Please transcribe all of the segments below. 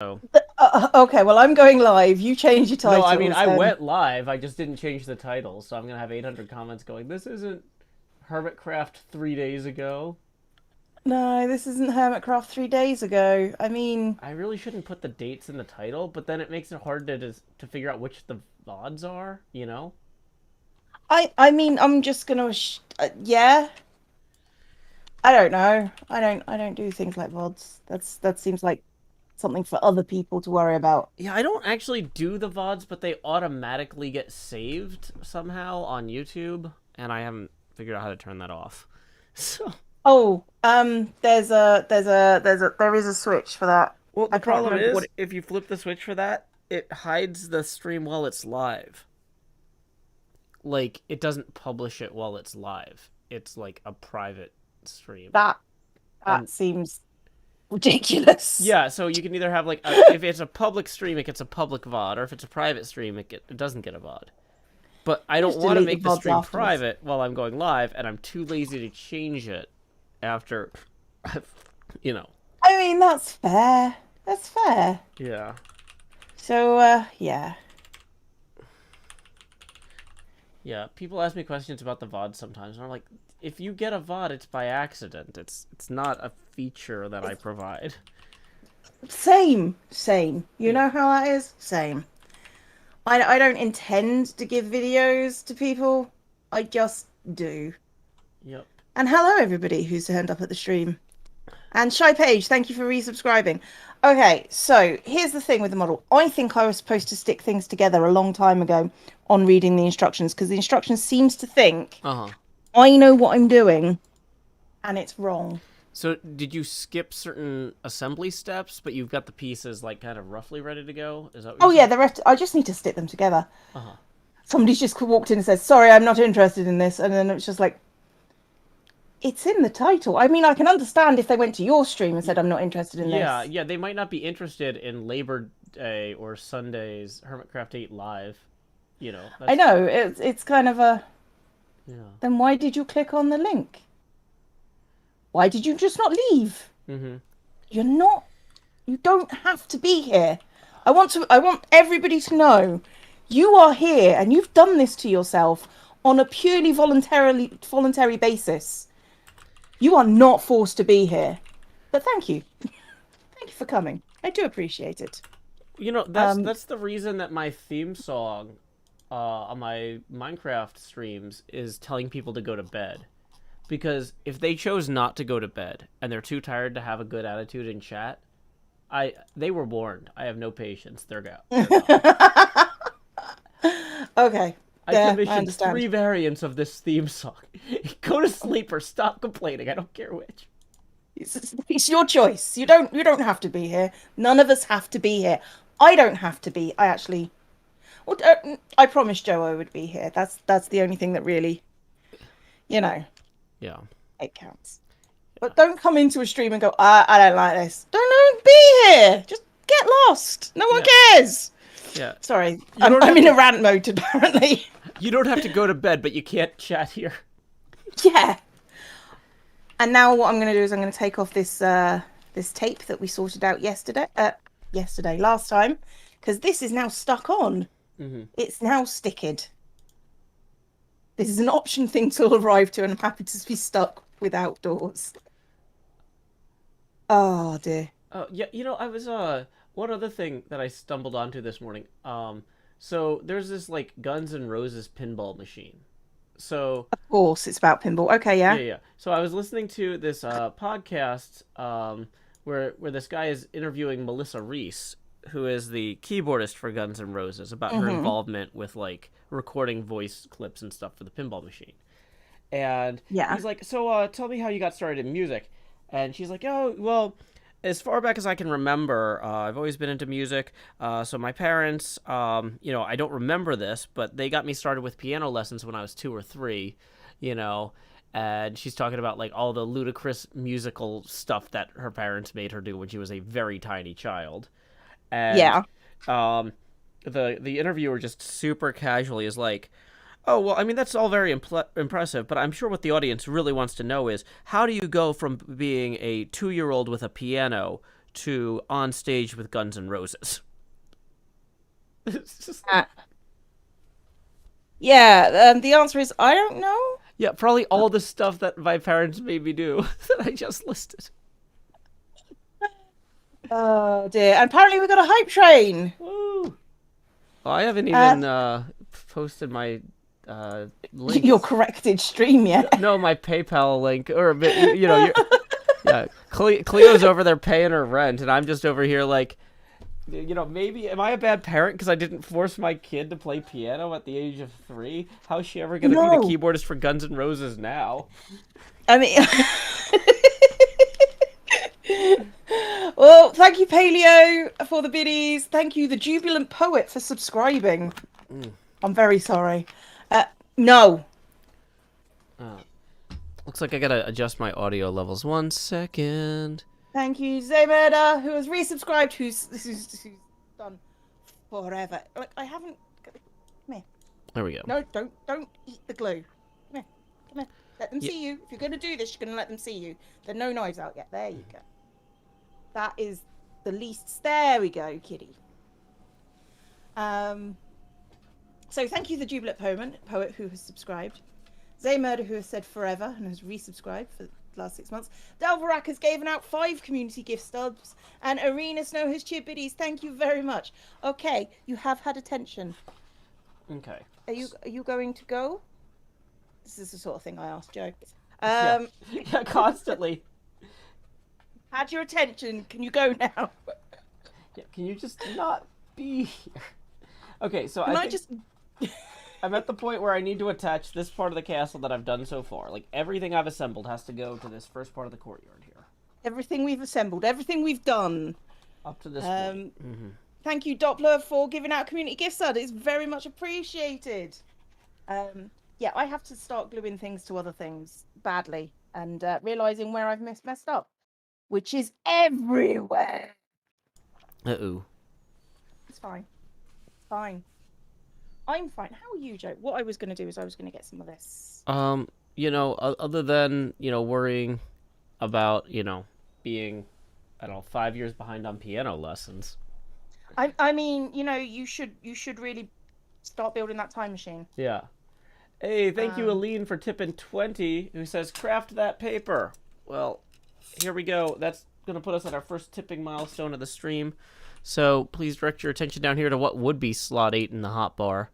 So Okay, well, I'm going live. You change your no, I mean titles I then. went live. I just didn't change the title, so I'm gonna have 800 comments going. This isn't Hermitcraft 3 days ago. No, this isn't Hermitcraft 3 days ago. I mean, I really shouldn't put the dates in the title, but then it makes it hard to figure out which the VODs are. You know? I mean, I'm just gonna, yeah. I don't know. I don't do things like VODs. That seems like something for other people to worry about. Yeah, I don't actually do the VODs, but they automatically get saved somehow on YouTube, and I haven't figured out how to turn that off. So Oh, there is a switch for that. well, I the can't problem remember what is it. if you flip the switch for that, it hides the stream while it's live. Like it doesn't publish it while it's live. It's like a private stream. That And that seems ridiculous. yeah, so you can either have like if it's a public stream, it gets a public VOD, or if it's a private stream, it doesn't get a VOD. But I don't Just want to delete the make the VODs stream afterwards. private while I'm going live, and I'm too lazy to change it after, you know. I mean, that's fair. That's fair. Yeah. So, yeah. Yeah, people ask me questions about the VOD sometimes, and I'm like, if you get a VOD, it's by accident. It's not a feature that I provide. Same, same. You Yeah. know how that is? Same. I don't intend to give videos to people. I just do. Yep. And hello, everybody who's turned up at the stream. And Shy Page, thank you for resubscribing. Okay, so here's the thing with the model. I think I was supposed to stick things together a long time ago on reading the instructions because the instructions seems to think Uh huh. I know what I'm doing and it's wrong. So did you skip certain assembly steps, but you've got the pieces like kind of roughly ready to go? Is that what you're Oh yeah, saying? the rest I just need to stick them together. Uh huh. Somebody's just walked in and says, "Sorry, I'm not interested in this," and then it's just like, it's in the title. I mean, I can understand if they went to your stream and said, "I'm not interested in Yeah, this." yeah. They might not be interested in Labor Day or Sunday's Hermitcraft 8 live. You know, I that's know it's kind of a. yeah. Then why did you click on the link? Why did you just not leave? Mm-hmm. You're not. You don't have to be here. I want everybody to know you are here and you've done this to yourself on a purely voluntary basis. You are not forced to be here. But thank you. Thank you for coming. I do appreciate it. You know, that's Um, that's the reason that my theme song on my Minecraft streams is telling people to go to bed. Because if they chose not to go to bed and they're too tired to have a good attitude in chat, I they were warned. I have no patience. They're go. They're gone. okay. I Yeah, I commissioned understand. 3 variants of this theme song. Go to sleep or stop complaining. I don't care which. It's your choice. You don't have to be here. None of us have to be here. I don't have to be. I actually well, I promised Joe I would be here. That's the only thing that really, you know, Yeah. it counts. Yeah. But don't come into a stream and go, I don't like this. Don't be here. Just get lost. No one Yeah. cares. Yeah. Sorry, You I'm don't I'm have in a to rant mode apparently. you don't have to go to bed, but you can't chat here. Yeah. And now what I'm going to do is I'm going to take off this tape that we sorted out last time, because this is now stuck on. Mm-hmm. It's now sticked. This is an option thing to arrive to, and I'm happy to be stuck with outdoors. Oh dear. Yeah, you know, I was one other thing that I stumbled onto this morning. So there's this like Guns N' Roses pinball machine. So Of course, it's about pinball. Okay, yeah, yeah. yeah. So I was listening to this podcast where this guy is interviewing Melissa Reese, who is the keyboardist for Guns N' Roses, about her Mm-hmm. involvement with like recording voice clips and stuff for the pinball machine. And Yeah. he's like, "So, tell me how you got started in music." And she's like, "Oh, well, as far back as I can remember, I've always been into music. So my parents, I don't remember this, but they got me started with piano lessons when I was 2 or 3, you know." And she's talking about like all the ludicrous musical stuff that her parents made her do when she was a very tiny child. And Yeah. um, the interviewer just super casually is like, "Oh, well, I mean, that's all very impressive, but I'm sure what the audience really wants to know is how do you go from being a 2-year old with a piano to On Stage with Guns N' Roses? It's just Uh, yeah, the answer is I don't know. yeah, probably all the stuff that my parents made me do that I just listed. Oh dear. And apparently we got a hype train. Woo! Well, I haven't Uh, even posted my your links. corrected stream yet. No, my PayPal link, or you're yeah. Cleo's over there paying her rent, and I'm just over here like, maybe am I a bad parent because I didn't force my kid to play piano at the age of 3? How's she ever gonna be the No. keyboardist for Guns N' Roses now? I mean, well, thank you, Paleo, for the biddies. Thank you, the Jubilant Poet, for subscribing. I'm very sorry. No. Looks like I gotta adjust my audio levels. 1 second. Thank you, Zaymurda, who has resubscribed, who's done forever. Like, I haven't... Come here. There we go. No, don't eat the glue. Come here. Come here. Let them see you. If you're going to do this, you're going to let them see you. There are no knives out yet. There you go. That is the least... There we go, kitty. So thank you, the Jubilant Poet, who has subscribed. Zaymurda, who has said forever and has resubscribed for the last 6 months. Delvarak has given out 5 community gift stubs. And Arena Snow has cheered biddies. Thank you very much. Okay, you have had attention. Okay. Are you going to go? This is the sort of thing I ask Joe. Yeah, constantly. Had your attention. Can you go now? Yeah, can you just not be here? Okay, so Can I I think just... I'm at the point where I need to attach this part of the castle that I've done so far. Like, everything I've assembled has to go to this first part of the courtyard here. Everything we've assembled, everything we've done. Up to this point. Thank you, Doppler, for giving out community gift sub. It's very much appreciated. Yeah, I have to start gluing things to other things badly and realizing where I've messed up, which is everywhere. Uh-oh. It's fine. It's fine. I'm fine. How are you, Joe? What I was going to do is I was going to get some of this. Other than, worrying about, being, I don't know, 5 years behind on piano lessons. I mean, you should really start building that time machine. Yeah. Hey, thank you, Aline, for tipping 20, who says, craft that paper. Well, here we go. That's going to put us at our first tipping milestone of the stream. So please direct your attention down here to what would be slot 8 in the hotbar.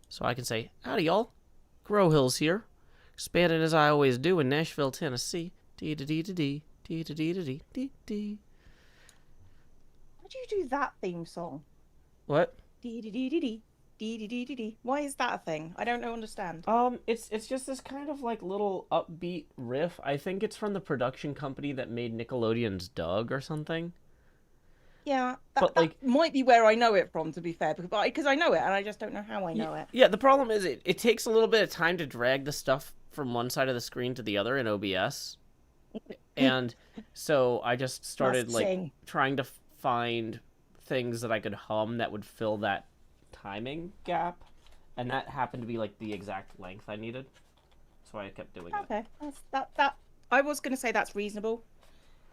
So I can say, howdy, y'all. Grow Hills here. Expanding as I always do in Nashville, Tennessee. Dee-da-dee-da-dee. Dee-da-dee-da-dee. How do you do that theme song? What? Dee-dee-dee-dee-dee. Dee-dee-dee-dee-dee. Why is that a thing? I don't understand. It's just this kind of like little upbeat riff. I think it's from the production company that made Nickelodeon's Doug or something. Yeah, that might be where I know it from, to be fair, because I know it and I just don't know how I know it. Yeah, the problem is it takes a little bit of time to drag the stuff from one side of the screen to the other in OBS. And so I just started trying to find things that I could hum that would fill that timing gap, and that happened to be like the exact length I needed. So I kept doing it. Okay, that I was going to say that's reasonable.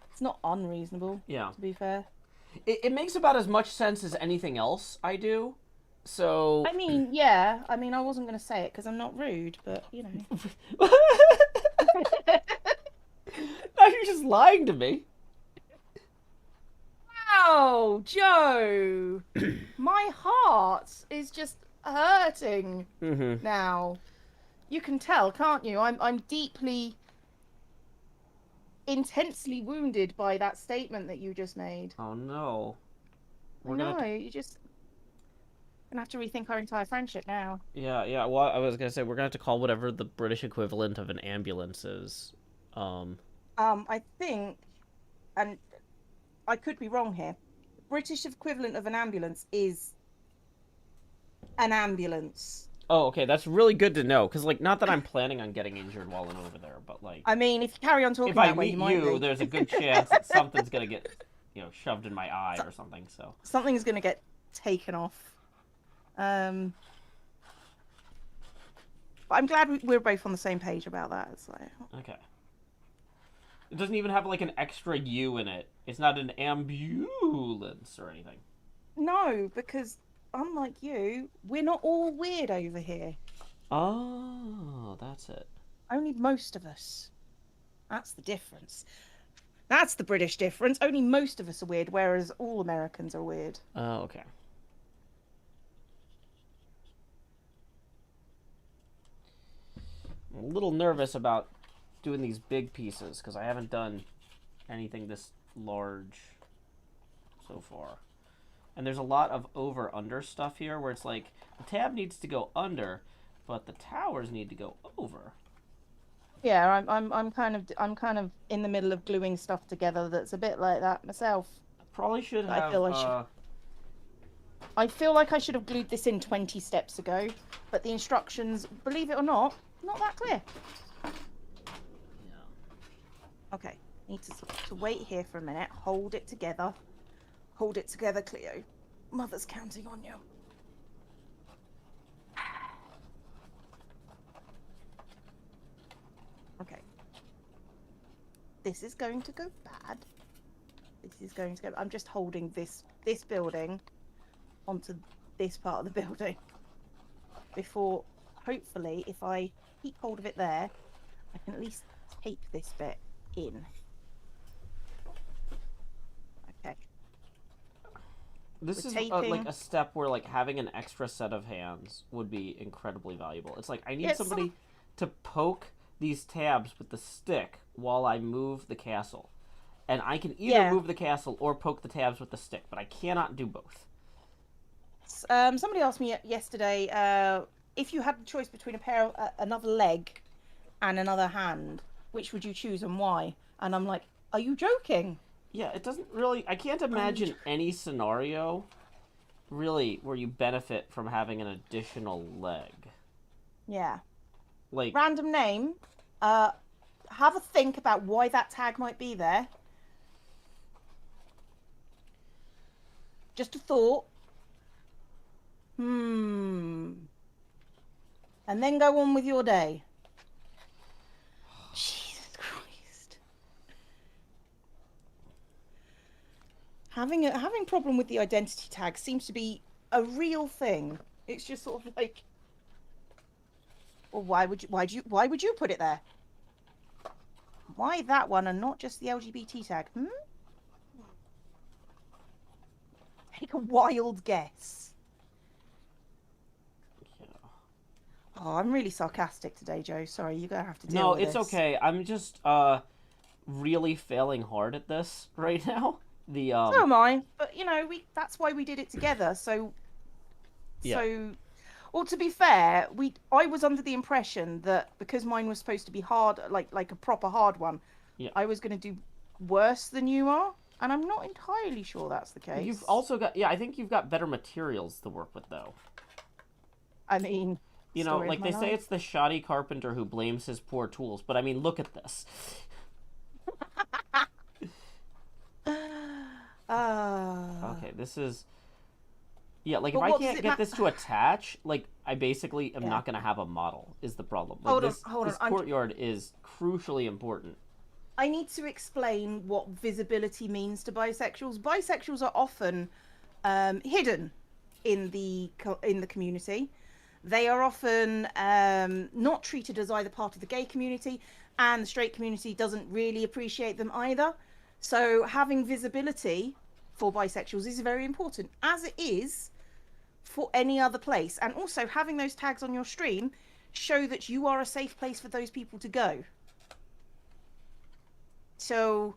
It's not unreasonable. Yeah. To be fair. It makes about as much sense as anything else I do. So I mean, yeah. I mean, I wasn't going to say it because I'm not rude, but you know. Now you're just lying to me. Wow, Joe, my heart is just hurting now. You can tell, can't you? I'm deeply, intensely wounded by that statement that you just made. Oh no. You just gonna have to rethink our entire friendship now. Yeah. Well, I was gonna say we're gonna have to call whatever the British equivalent of an ambulance is. I think, and I could be wrong here. The British equivalent of an ambulance is an ambulance. Oh, okay, that's really good to know. Because, not that I'm planning on getting injured while I'm over there, but, I mean, if you carry on talking that way, you might be. there's a good chance that something's going to get, shoved in my eye or something, so. Something's going to get taken off. But I'm glad we're both on the same page about that. It's like... Okay. It doesn't even have like an extra U in it. It's not an ambulance or anything. No, because unlike you, we're not all weird over here. Oh, that's it. Only most of us. That's the difference. That's the British difference. Only most of us are weird, whereas all Americans are weird. Oh, okay. I'm a little nervous about doing these big pieces because I haven't done anything this large so far. And there's a lot of over-under stuff here where it's like the tab needs to go under, but the towers need to go over. Yeah, I'm kind of in the middle of gluing stuff together that's a bit like that myself. Probably should I have. feel I feel like I should have glued this in 20 steps ago, but the instructions, believe it or not that clear. Yeah. Okay, need to wait here for a minute. Hold it together. Hold it together, Cleo. Mother's counting on you. Okay. This is going to go bad. This is going to go... I'm just holding this building onto this part of the building before, hopefully, if I keep hold of it there, I can at least tape this bit in. Okay. This is like a step where like having an extra set of hands would be incredibly valuable. It's like I need somebody to poke these tabs with the stick while I move the castle. And I can either move the castle or poke the tabs with the stick, but I cannot do both. Somebody asked me yesterday if you had the choice between another leg and another hand, which would you choose and why? And I'm like, are you joking? Yeah, it doesn't really... I can't imagine any scenario, really, where you benefit from having an additional leg. Yeah. Like... Random name. Have a think about why that tag might be there. Just a thought. And then go on with your day. Jesus Christ. Having problem with the identity tag seems to be a real thing. It's just sort of like, well, why would you put it there? Why that one and not just the LGBT tag? Take a wild guess. Oh, I'm really sarcastic today, Joe. Sorry, you're going to have to deal with this. No, it's okay. I'm just really failing hard at this right now. So am I. But, you know, that's why we did it together. So, well, to be fair, I was under the impression that because mine was supposed to be hard, like a proper hard one, I was going to do worse than you are. And I'm not entirely sure that's the case. You've also got... Yeah, I think you've got better materials to work with, though. I mean... You know, like they say it's the shoddy carpenter who blames his poor tools, but I mean, look at this. Okay, this is... Yeah, like if I can't get this to attach, like I basically am not going to have a model, is the problem. Like, this courtyard is crucially important. I need to explain what visibility means to bisexuals. Bisexuals are often hidden in the community. They are often not treated as either part of the gay community, and the straight community doesn't really appreciate them either. So having visibility for bisexuals is very important, as it is for any other place. And also having those tags on your stream show that you are a safe place for those people to go. So,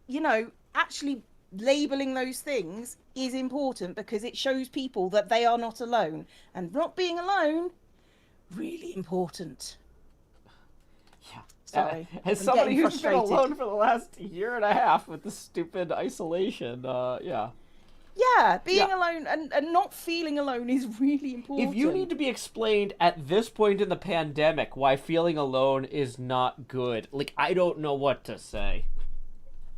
you know, actually labeling those things is important because it shows people that they are not alone, and not being alone, really important. Yeah. Sorry. As somebody who's been alone for the last year and a half with the stupid isolation, yeah. Yeah, being alone and not feeling alone is really important. If you need to be explained at this point in the pandemic why feeling alone is not good, like, I don't know what to say.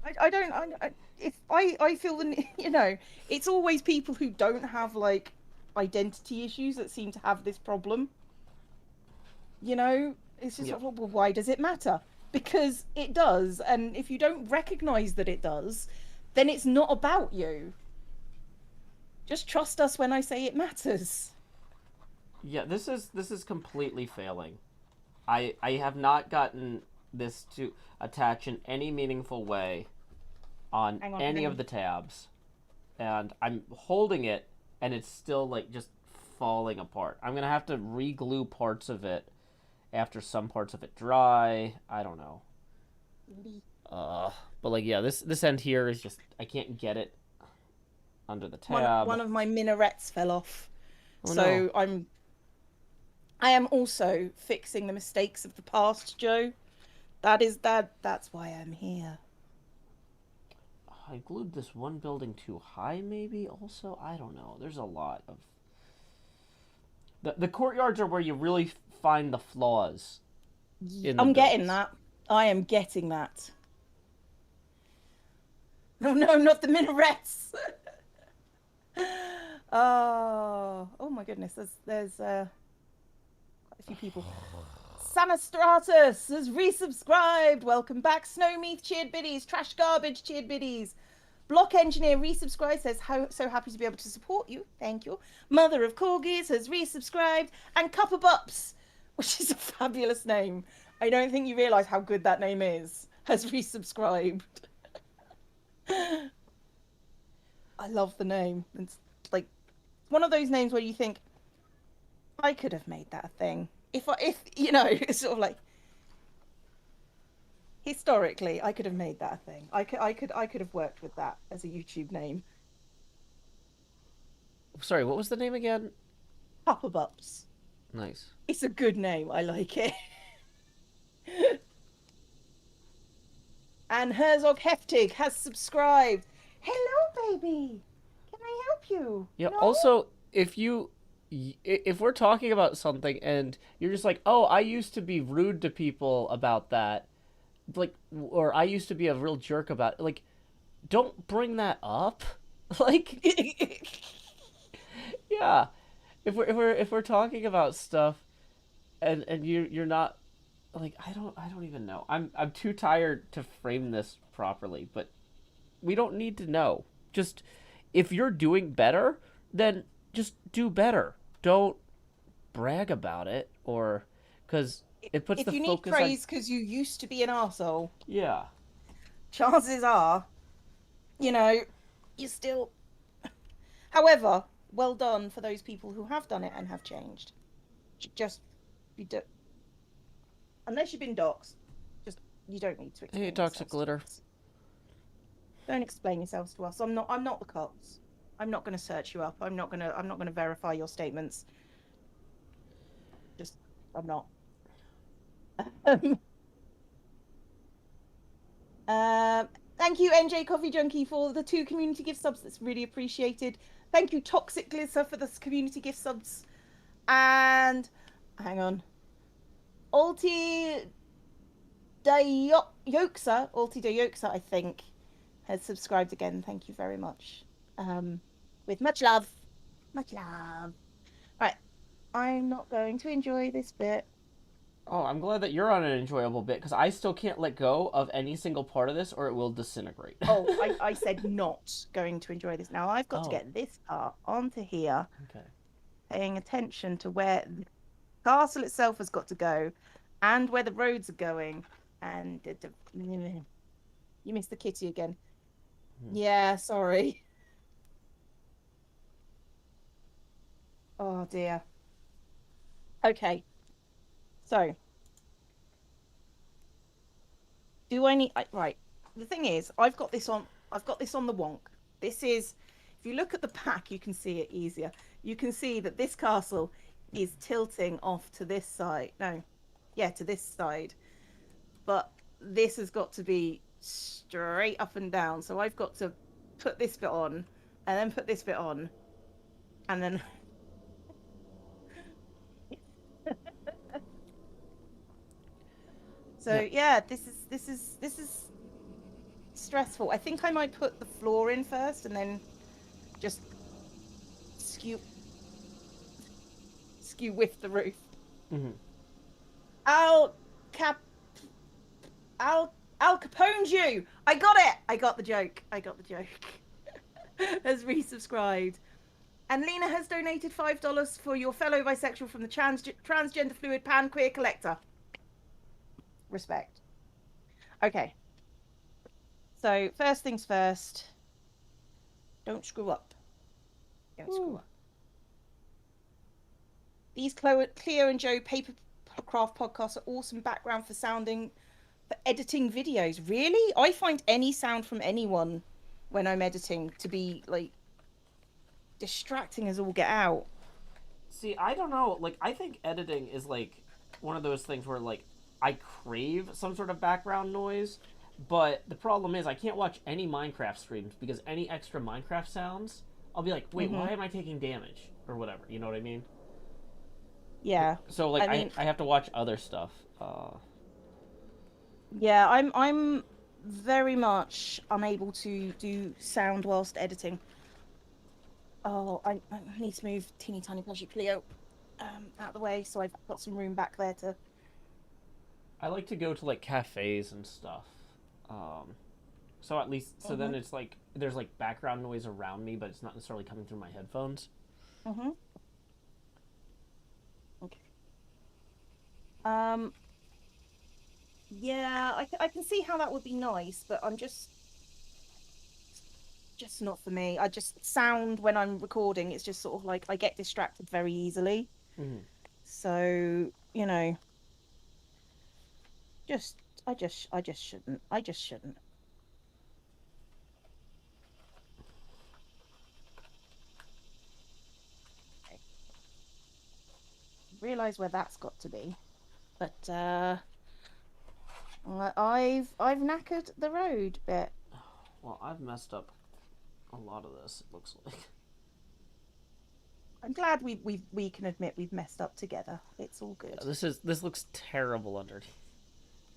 I feel the, you know, it's always people who don't have like identity issues that seem to have this problem. You know, it's just well, why does it matter? because it does. And if you don't recognize that it does, then it's not about you. Just trust us when I say it matters. Yeah, this is completely failing. I have not gotten this to attach in any meaningful way on Hang on, any hang of on. the tabs, and I'm holding it, and it's still like just falling apart. I'm gonna have to re-glue parts of it after some parts of it dry. I don't know. But like yeah, this end here is just I can't get it under the tab. One of my minarets fell off. Oh no. So I am also fixing the mistakes of the past, Joe. That's why I'm here. I glued this one building too high, maybe. Also, I don't know. There's a lot of the courtyards are where you really find the flaws in the I'm getting builds. that. I am getting that. No, no, not the minarets. Oh my goodness. There's quite a few people. Sanastratus has resubscribed. Welcome back. Snowmeath cheered biddies. Trash garbage cheered biddies. Block Engineer resubscribed, says, how so happy to be able to support you. Thank you. Mother of Corgis has resubscribed. And Cuppa Bups, which is a fabulous name. I don't think you realise how good that name is, has resubscribed. I love the name. It's like one of those names where you think, I could have made that a thing. If you know, it's sort of like historically, I could have made that a thing. I could have worked with that as a YouTube name. Sorry, what was the name again? Papa Bups. Nice. It's a good name. I like it. And Herzog Heftig has subscribed. Hello, baby. Can I help you? Yeah. No? Also, if we're talking about something and you're just like, oh, I used to be rude to people about that, like, or I used to be a real jerk about it, like, don't bring that up. Like, yeah, if we're talking about stuff and you're not like I don't even know. I'm too tired to frame this properly, but we don't need to know. Just if you're doing better, then just do better. Don't brag about it or cuz it puts the If you need focus on praise because you used to be an arsehole, yeah. chances are, you know, you're still. However, well done for those people who have done it and have changed. Just you do, unless you've been doxxed, just you don't need to Hey, explain toxic yourselves to glitter. us. Don't explain yourselves to us. I'm not the cops. I'm not going to search you up. I'm not going to verify your statements. Just I'm not. Um, Thank you, NJ Coffee Junkie, for the 2 community gift subs. That's really appreciated. Thank you, Toxic Glisser, for the community gift subs. And hang on, Ulti Ulti Dayoksa, I think, has subscribed again. Thank you very much. With much love, much love. Right, I'm not going to enjoy this bit. Oh, I'm glad that you're on an enjoyable bit because I still can't let go of any single part of this or it will disintegrate. Oh, I said not going to enjoy this. Now I've got to Oh, get this part onto here, okay. paying attention to where the castle itself has got to go and where the roads are going. And you missed the kitty again. Hmm. Yeah, sorry. Oh dear. Okay, so do I need right? The thing is, I've got this on the wonk. This is, if you look at the pack, you can see it easier. You can see that this castle is tilting off to this side. No, yeah, to this side. But this has got to be straight up and down. So I've got to put this bit on and then put this bit on and then so Yeah. yeah, this is stressful. I think I might put the floor in first and then just skew with the roof. Mm-hmm. I'll cap Al Capone's you. I got it. I got the joke. I got the joke. Has resubscribed. And Lena has donated $5 for your fellow bisexual from the transgender fluid pan queer collector. Respect. Okay. So first things first. Don't screw up. Don't screw up. These Cleo and Joe Papercraft podcasts are awesome background for editing videos. Really? I find any sound from anyone when I'm editing to be like distracting as all get out. See, I don't know. Like, I think editing is like one of those things where like I crave some sort of background noise, but the problem is I can't watch any Minecraft streams because any extra Minecraft sounds, I'll be like, wait, why am I taking damage or whatever? You know what I mean? Yeah. So like I mean, I have to watch other stuff. yeah, I'm very much unable to do sound whilst editing. Oh, I need to move teeny tiny plushy Cleo out of the way so I've got some room back there to. I like to go to like cafes and stuff. Um, so at least then it's like there's like background noise around me, but it's not necessarily coming through my headphones. Okay. Um. Yeah, I can see how that would be nice, but I'm just not for me. I just sound when I'm recording. It's just sort of like I get distracted very easily. So just I just shouldn't. I just shouldn't. Okay. Realize where that's got to be, but I've knackered the road bit. Well, I've messed up a lot of this. It looks like. I'm glad we can admit we've messed up together. It's all good. Yeah, this looks terrible underneath.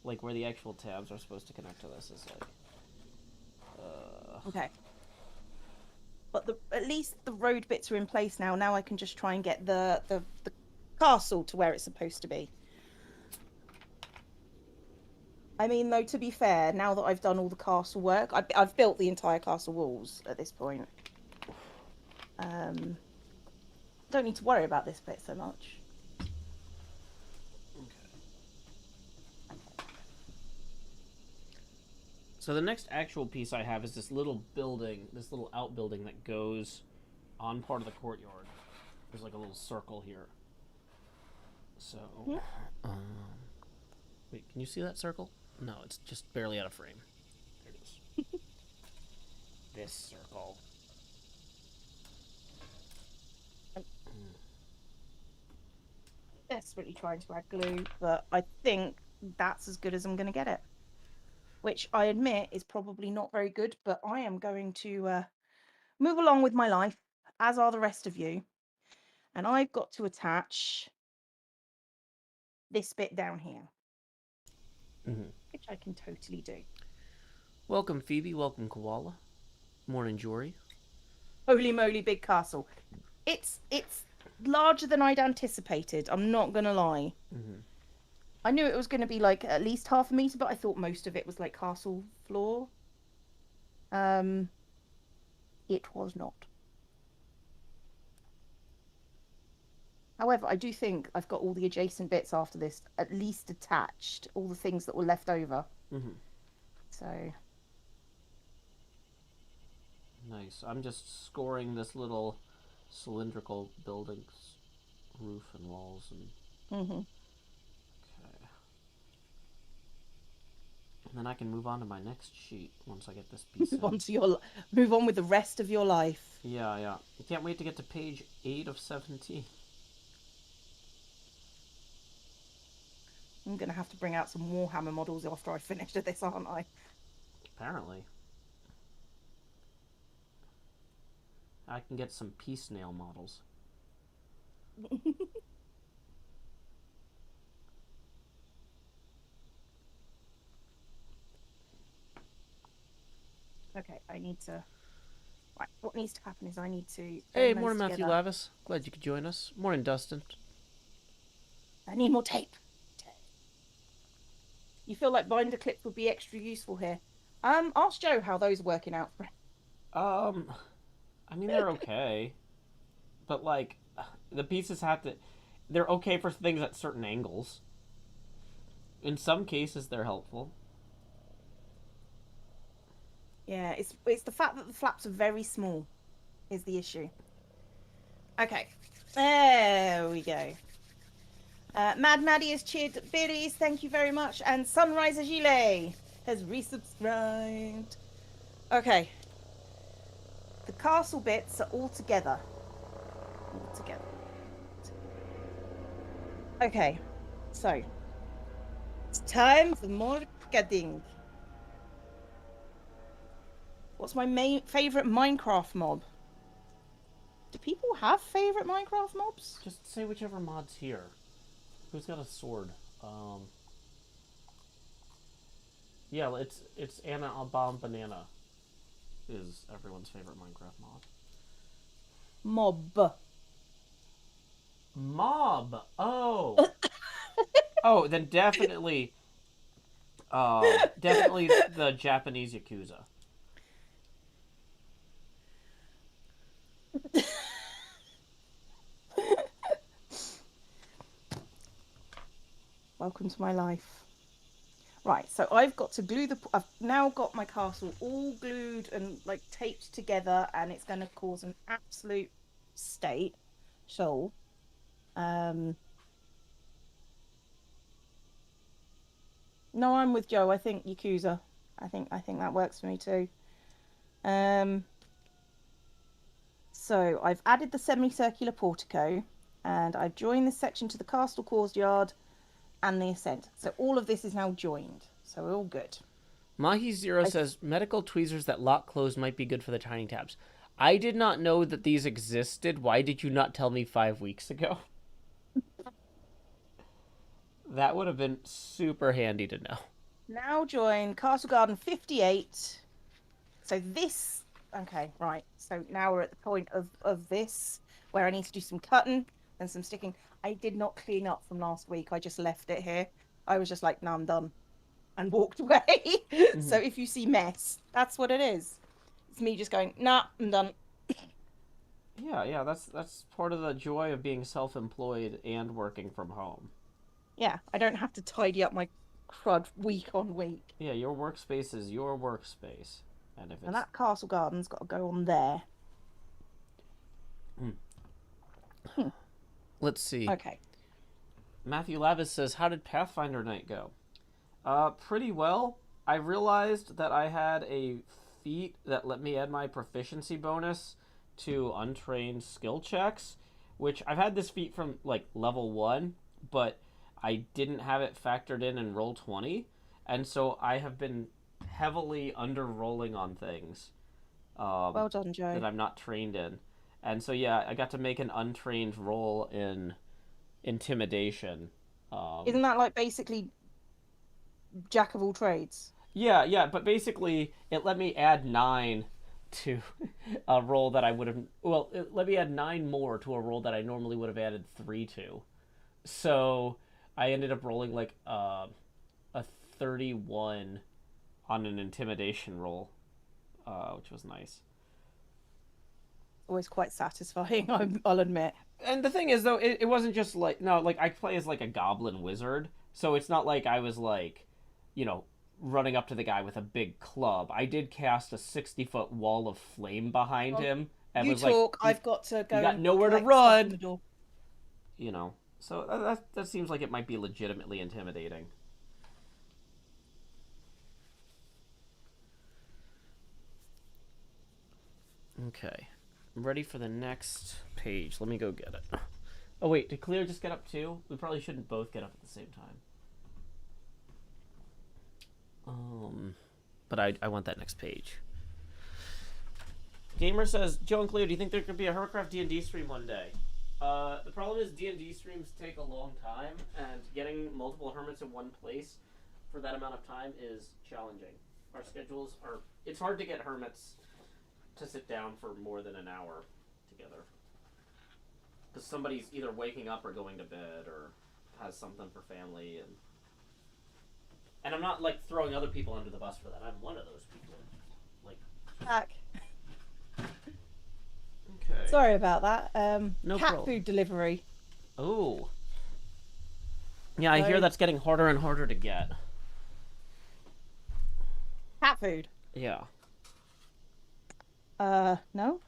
Like where the actual tabs are supposed to connect to this is like. Okay. But at least the road bits are in place now. Now I can just try and get the castle to where it's supposed to be. I mean, though, to be fair, now that I've done all the castle work, I've built the entire castle walls at this point. Don't need to worry about this bit so much. So the next actual piece I have is this little building, this little outbuilding that goes on part of the courtyard. There's like a little circle here. So, wait, can you see that circle? No, it's just barely out of frame. There it is. This circle. Desperately trying to add glue, but I think that's as good as I'm going to get it. Which I admit is probably not very good, but I am going to move along with my life, as are the rest of you. And I've got to attach this bit down here, which I can totally do. Welcome, Phoebe. Welcome, Koala. Morning, Jory. Holy moly, big castle! It's larger than I'd anticipated. I'm not gonna lie. I knew it was going to be like at least half a meter, but I thought most of it was like castle floor. It was not. However, I do think I've got all the adjacent bits after this at least attached, all the things that were left over. So. Nice. I'm just scoring this little cylindrical building's roof and walls and. Okay. And then I can move on to my next sheet once I get this piece. Move on with the rest of your life. Yeah. I can't wait to get to page 8 of 17. I'm gonna have to bring out some Warhammer models after I finish this, aren't I? Apparently. I can get some peace nail models. Okay, I need to. Right, what needs to happen is I need to. Hey, morning, Matthew Lavis. Glad you could join us. Morning, Dustin. I need more tape. You feel like binder clips would be extra useful here. Ask Joe how those are working out. Um, I mean they're okay, but like the pieces have to. They're okay for things at certain angles. In some cases, they're helpful. Yeah, it's the fact that the flaps are very small is the issue. Okay, there we go. Mad Maddie has cheered Billy's, thank you very much. And Sunrise Agile has resubscribed. Okay, the castle bits are all together. All together. Okay, so it's time for more cutting. What's my main favorite Minecraft mob? Do people have favorite Minecraft mobs? Just say whichever mod's here. Who's got a sword? Um, yeah, it's Anna a Bomb Banana is everyone's favorite Minecraft mod. Mob. Mob. Oh. Oh, then definitely the Japanese Yakuza. Welcome to my life. Right, so I've got to glue I've now got my castle all glued and like taped together, and it's going to cause an absolute state. So, um, no, I'm with Joe. I think Yakuza. I think that works for me too. Um, so I've added the semicircular portico, and I've joined this section to the castle courtyard and the ascent. So all of this is now joined. So we're all good. Mahi Zero I says medical tweezers that lock closed might be good for the tiny tabs. I did not know that these existed. Why did you not tell me 5 weeks ago? That would have been super handy to know. now join Castle Garden 58. So this, okay, right. So now we're at the point of this where I need to do some cutting and some sticking. I did not clean up from last week. I just left it here. I was just like, no, I'm done, and walked away. So Mm-hmm. if you see mess, that's what it is. It's me just going, nah, I'm done. Yeah, that's part of the joy of being self-employed and working from home. Yeah, I don't have to tidy up my crud week on week. Yeah, your workspace is your workspace, and if And it's that Castle Garden's got to go on there. Hmm. let's see. Okay. Matthew Lavis says, "How did Pathfinder night go?" Pretty well. I realized that I had a feat that let me add my proficiency bonus to untrained skill checks, which I've had this feat from like level 1, but I didn't have it factored in roll 20, and so I have been heavily under rolling on things Well done, Joe. that I'm not trained in. And so yeah, I got to make an untrained roll in intimidation. Um, Isn't that like basically jack of all trades? yeah, but basically it let me add 9 to a roll that I would have. Well, it let me add 9 more to a roll that I normally would have added 3 to. So I ended up rolling like a 31 on an intimidation roll, which was nice. Always quite satisfying, I'll admit. And the thing is, though, it wasn't just like no, like I play as like a goblin wizard, so it's not like I was like, you know, running up to the guy with a big club. I did cast a 60-foot wall of flame behind Well, him, and you was like, talk, I've got to you go got and nowhere to collect stuff from the run, door. you know. So that seems like it might be legitimately intimidating. Okay, I'm ready for the next page. Let me go get it. Oh wait, did Cleo just get up too? We probably shouldn't both get up at the same time. But I want that next page. Gamer says, Joe and Cleo, do you think there could be a Hercraft D&D stream one day? The problem is D&D streams take a long time, and getting multiple hermits in one place for that amount of time is challenging. Our schedules are... It's hard to get hermits to sit down for more than an hour together. Because somebody's either waking up or going to bed, or has something for family, and... And I'm not like throwing other people under the bus for that. I'm one of those people. Like, Back. okay, Sorry about that. no Cat problem. food delivery. Oh, yeah, I hear So, that's getting harder and harder to get. cat food. Yeah. No.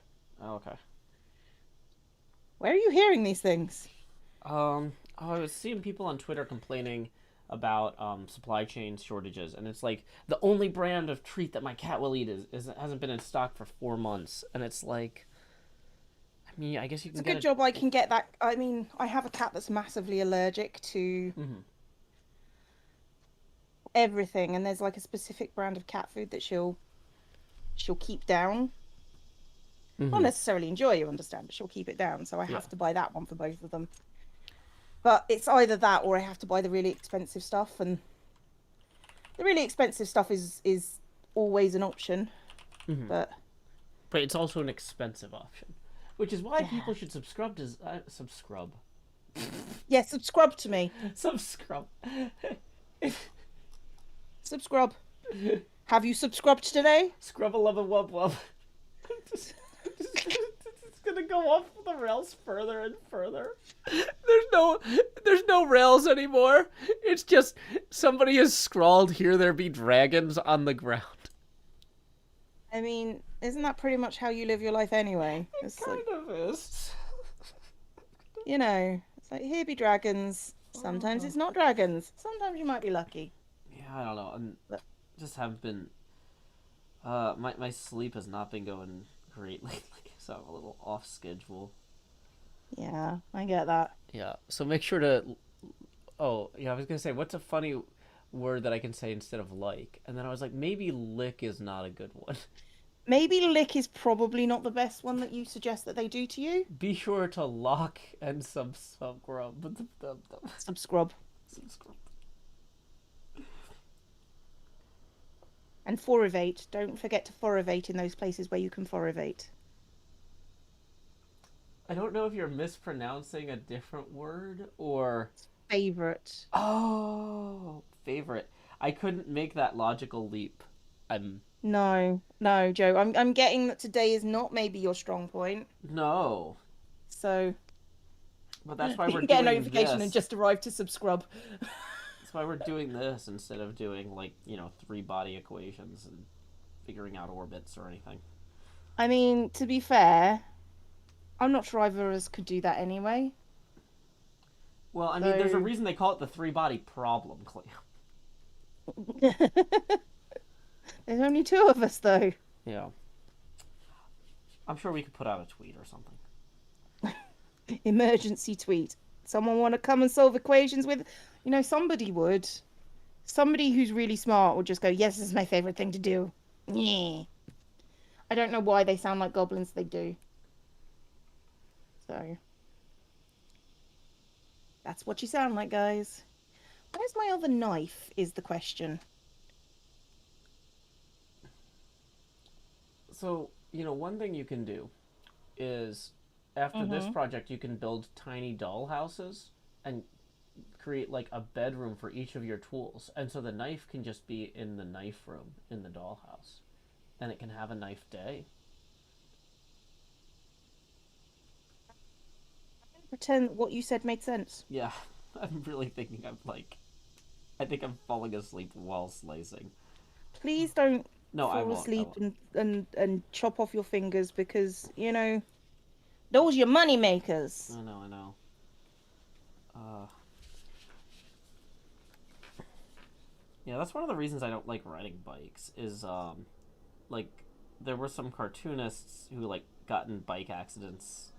Oh, okay. Where are you hearing these things? I was seeing people on Twitter complaining about supply chain shortages, and it's like the only brand of treat that my cat will eat is hasn't been in stock for 4 months, and it's like, I mean, I guess you It's can a get good job I can get that. I mean, I have a cat that's massively allergic to Mm-hmm. everything, and there's like a specific brand of cat food that she'll keep down. Not Mm-hmm. necessarily enjoy, you understand, but she'll keep it down. So I Yeah. have to buy that one for both of them. But it's either that or I have to buy the really expensive stuff, and the really expensive stuff is always an option. Mm-hmm. But But it's also an expensive option, which is why yeah, people should subscribe to subscribe. yeah, subscribe to me. Subscribe. Subscribe. Have you subscribed today? Scrub a love a wub wub. It's gonna go off the rails further and further. There's no rails anymore. It's just somebody has scrawled "Here there be dragons" on the ground. I mean, isn't that pretty much how you live your life anyway? It It's like, kind of is. it's like here be dragons. Sometimes it's not dragons. Sometimes you might be lucky. Yeah, I don't know. I'm But just have been. My sleep has not been going great lately, so I'm a little off schedule. yeah, I get that. Yeah, so make sure to. Oh, yeah, I was gonna say, what's a funny word that I can say instead of like? And then I was like, maybe lick is not a good one. Maybe lick is probably not the best one that you suggest that they do to you. Be sure to lock and subscribe. Subscribe. Subscribe. And forivate. Don't forget to forivate in those places where you can forivate. I don't know if you're mispronouncing a different word or. Favorite. Oh, favorite. I couldn't make that logical leap. I'm. No, no, Joe. I'm getting that today is not maybe your strong point. No. So But that's why you we're can get a doing notification and this. just arrive to subscribe. That's why we're doing this instead of doing, like, three body equations and figuring out orbits or anything. I mean, to be fair, I'm not sure either of us could do that anyway. Well, I mean, there's a So reason they call it the three body problem, Cleo. there's only two of us though. Yeah. I'm sure we could put out a tweet or something. Emergency tweet. Someone want to come and solve equations with? Somebody would. Somebody who's really smart would just go, yes, this is my favorite thing to do. Yeah. I don't know why they sound like goblins. They do. So that's what you sound like, guys. Where's my other knife? Is the question. So, one thing you can do is after this Mm-hmm. project, you can build tiny doll houses and create like a bedroom for each of your tools. And so the knife can just be in the knife room in the dollhouse. And it can have a knife day. Pretend what you said made sense. Yeah, I'm really thinking I think I'm falling asleep while slicing. Please don't No, I fall won't. I asleep won't. and chop off your fingers because those are your money makers. I know. Uh, yeah, that's one of the reasons I don't like riding bikes. Is like there were some cartoonists who like got in bike accidents,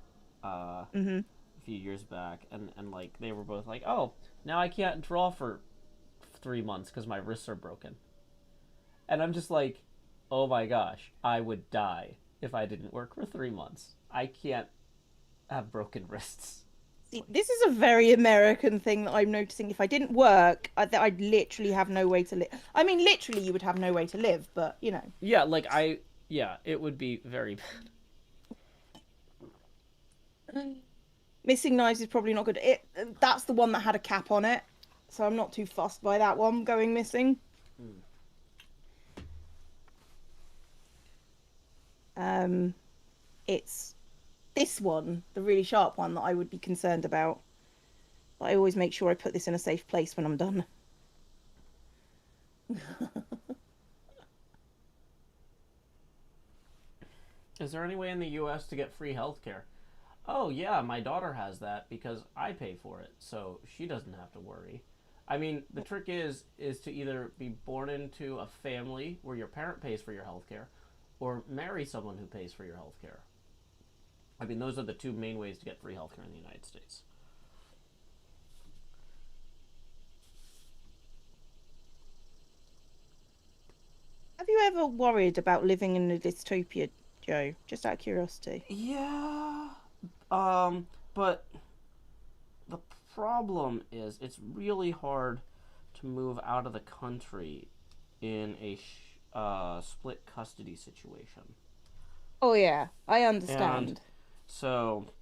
Mm-hmm. a few years back, and like they were both like, oh, now I can't draw for 3 months because my wrists are broken, and I'm just like, oh my gosh, I would die if I didn't work for 3 months. I can't have broken wrists. See, this is a very American thing that I'm noticing. If I didn't work, I'd literally have no way to live. I mean, literally, you would have no way to live, but Yeah, yeah, it would be very bad. missing knives is probably not good. That's the one that had a cap on it, so I'm not too fussed by that one going missing. Mm. Um, it's this one, the really sharp one, that I would be concerned about. But I always make sure I put this in a safe place when I'm done. Is there any way in the U.S. to get free healthcare? Oh yeah, my daughter has that because I pay for it, so she doesn't have to worry. I mean, the trick is to either be born into a family where your parent pays for your healthcare, or marry someone who pays for your healthcare. I mean, those are the two main ways to get free healthcare in the United States. Have you ever worried about living in a dystopia, Joe? Just out of curiosity. Yeah, but the problem is it's really hard to move out of the country in a split custody situation. Oh yeah, I And understand. so,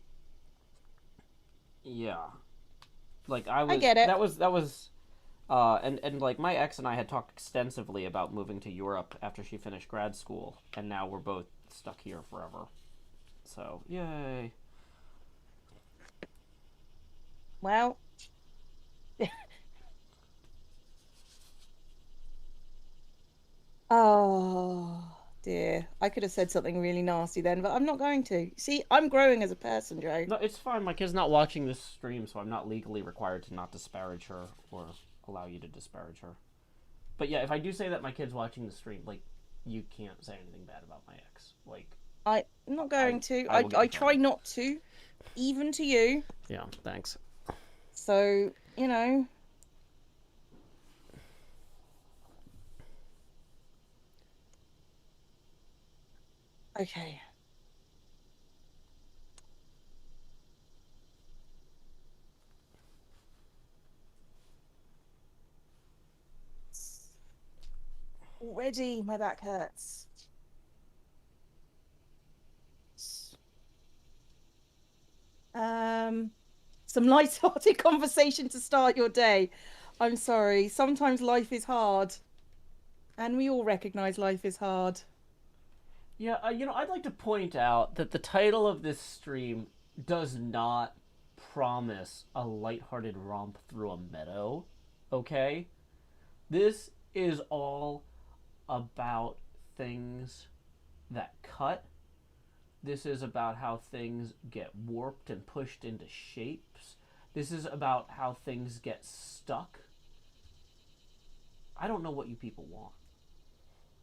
yeah, like I I was, get it. and like my ex and I had talked extensively about moving to Europe after she finished grad school, and now we're both stuck here forever. So, yay. Well, oh dear. I could have said something really nasty then, but I'm not going to. See, I'm growing as a person, Joe. No, it's fine. My kid's not watching this stream, so I'm not legally required to not disparage her or allow you to disparage her. But yeah, if I do say that my kid's watching the stream, like, you can't say anything bad about my ex. Like, I'm not I going to. I I will get I in try trouble. not to, even to you. Yeah, thanks. So, you know, okay. Already my back hurts. Um, some light-hearted conversation to start your day. I'm sorry. Sometimes life is hard, and we all recognize life is hard. Yeah, I'd like to point out that the title of this stream does not promise a lighthearted romp through a meadow. Okay? This is all about things that cut. This is about how things get warped and pushed into shapes. This is about how things get stuck. I don't know what you people want,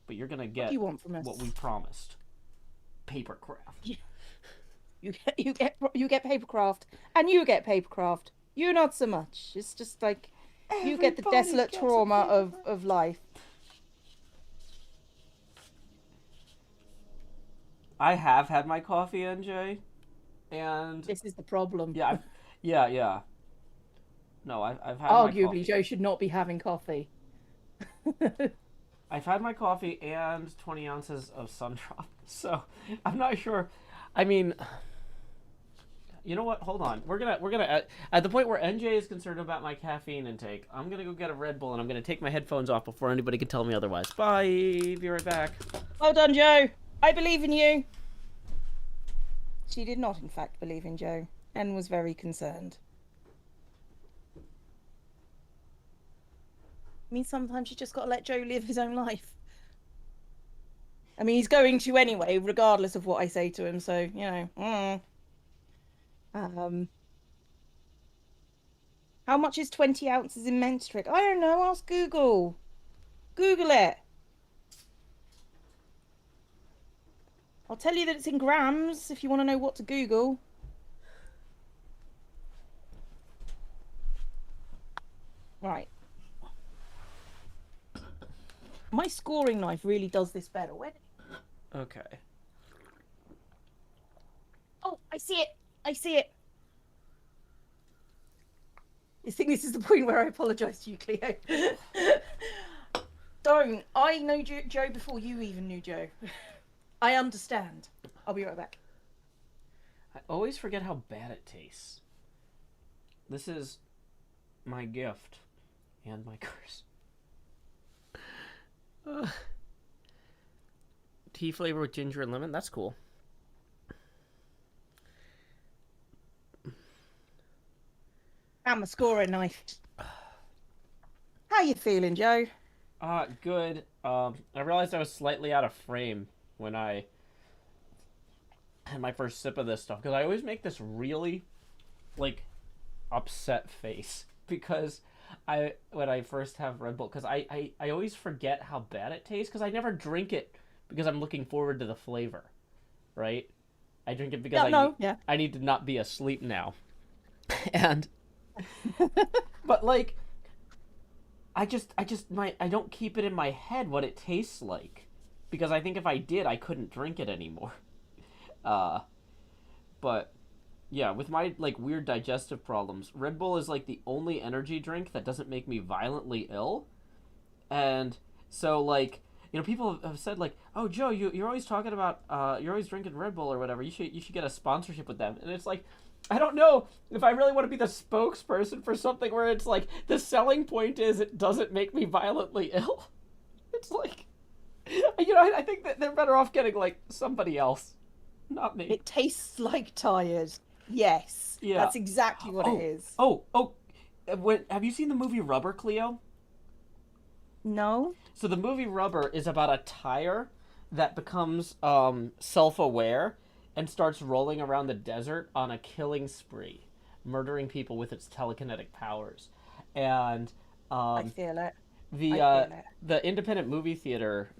but you're gonna What do get you want from what us? we promised. Papercraft. You get papercraft, and you get papercraft. You not so much. It's just like you get the Everybody desolate gets a trauma of papercraft. life. I have had my coffee, NJ, and This is the problem. yeah, yeah. No, I've had my Arguably, coffee. Joe should not be having coffee. I've had my coffee and 20 ounces of sun drop. So I'm not sure. I mean, you know what? Hold on. We're gonna at the point where NJ is concerned about my caffeine intake. I'm gonna go get a Red Bull and I'm gonna take my headphones off before anybody can tell me otherwise. Bye. Be right back. Well done, Joe. I believe in you. She did not, in fact, believe in Joe and was very concerned. I mean, sometimes you just got to let Joe live his own life. I mean, he's going to anyway, regardless of what I say to him. So, you know. Um, how much is 20 ounces in menstruate? I don't know. Ask Google. Google it. I'll tell you that it's in grams if you want to know what to Google. Right. My scoring knife really does this better. Where? Okay. Oh, I see it. I see it. I think this is the point where I apologise to you, Cleo. Don't. I know Joe before you even knew Joe. I understand. I'll be right back. I always forget how bad it tastes. This is my gift and my curse. Uh, tea flavor with ginger and lemon. That's cool. And the scoring knife. How you feeling, Joe? Good. I realized I was slightly out of frame when I had my first sip of this stuff because I always make this really like upset face because I when I first have Red Bull because I always forget how bad it tastes because I never drink it because I'm looking forward to the flavor, right? I drink it because Yeah, no, yeah. I need to not be asleep now, and but like I don't keep it in my head what it tastes like because I think if I did I couldn't drink it anymore. Uh, but yeah, with my like weird digestive problems, Red Bull is like the only energy drink that doesn't make me violently ill. And so like people have said like, "Oh, Joe, you're always talking about you're always drinking Red Bull or whatever. You should get a sponsorship with them." And it's like, I don't know if I really want to be the spokesperson for something where it's like the selling point is it doesn't make me violently ill. It's like, I think that they're better off getting like somebody else, not me. It tastes like tired. Yes, Yeah. that's exactly what it Oh, is. oh. Have you seen the movie Rubber, Cleo? No? So the movie Rubber is about a tire that becomes self-aware and starts rolling around the desert on a killing spree, murdering people with its telekinetic powers. And I um, feel it. the I uh, feel it. the independent movie theater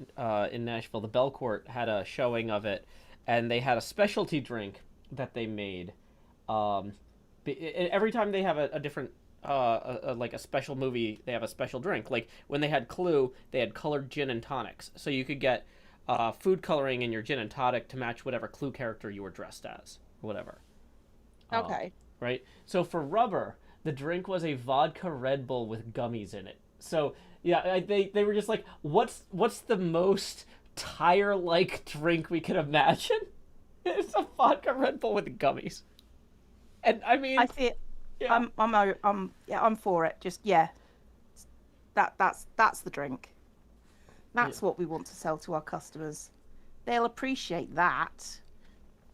in Nashville, the Belcourt, had a showing of it, and they had a specialty drink that they made. Um, every time they have a different like a special movie, they have a special drink. Like when they had Clue, they had colored gin and tonics, so you could get food coloring in your gin and tonic to match whatever Clue character you were dressed as, or whatever. Um, Okay. right. So for Rubber, the drink was a vodka Red Bull with gummies in it. So yeah, they were just like, what's the most tire like drink we could imagine? It's a vodka Red Bull with gummies, and I I mean, see it. yeah, Yeah, I'm for it. Just yeah, that's the drink. yeah, That's what we want to sell to our customers. They'll appreciate that.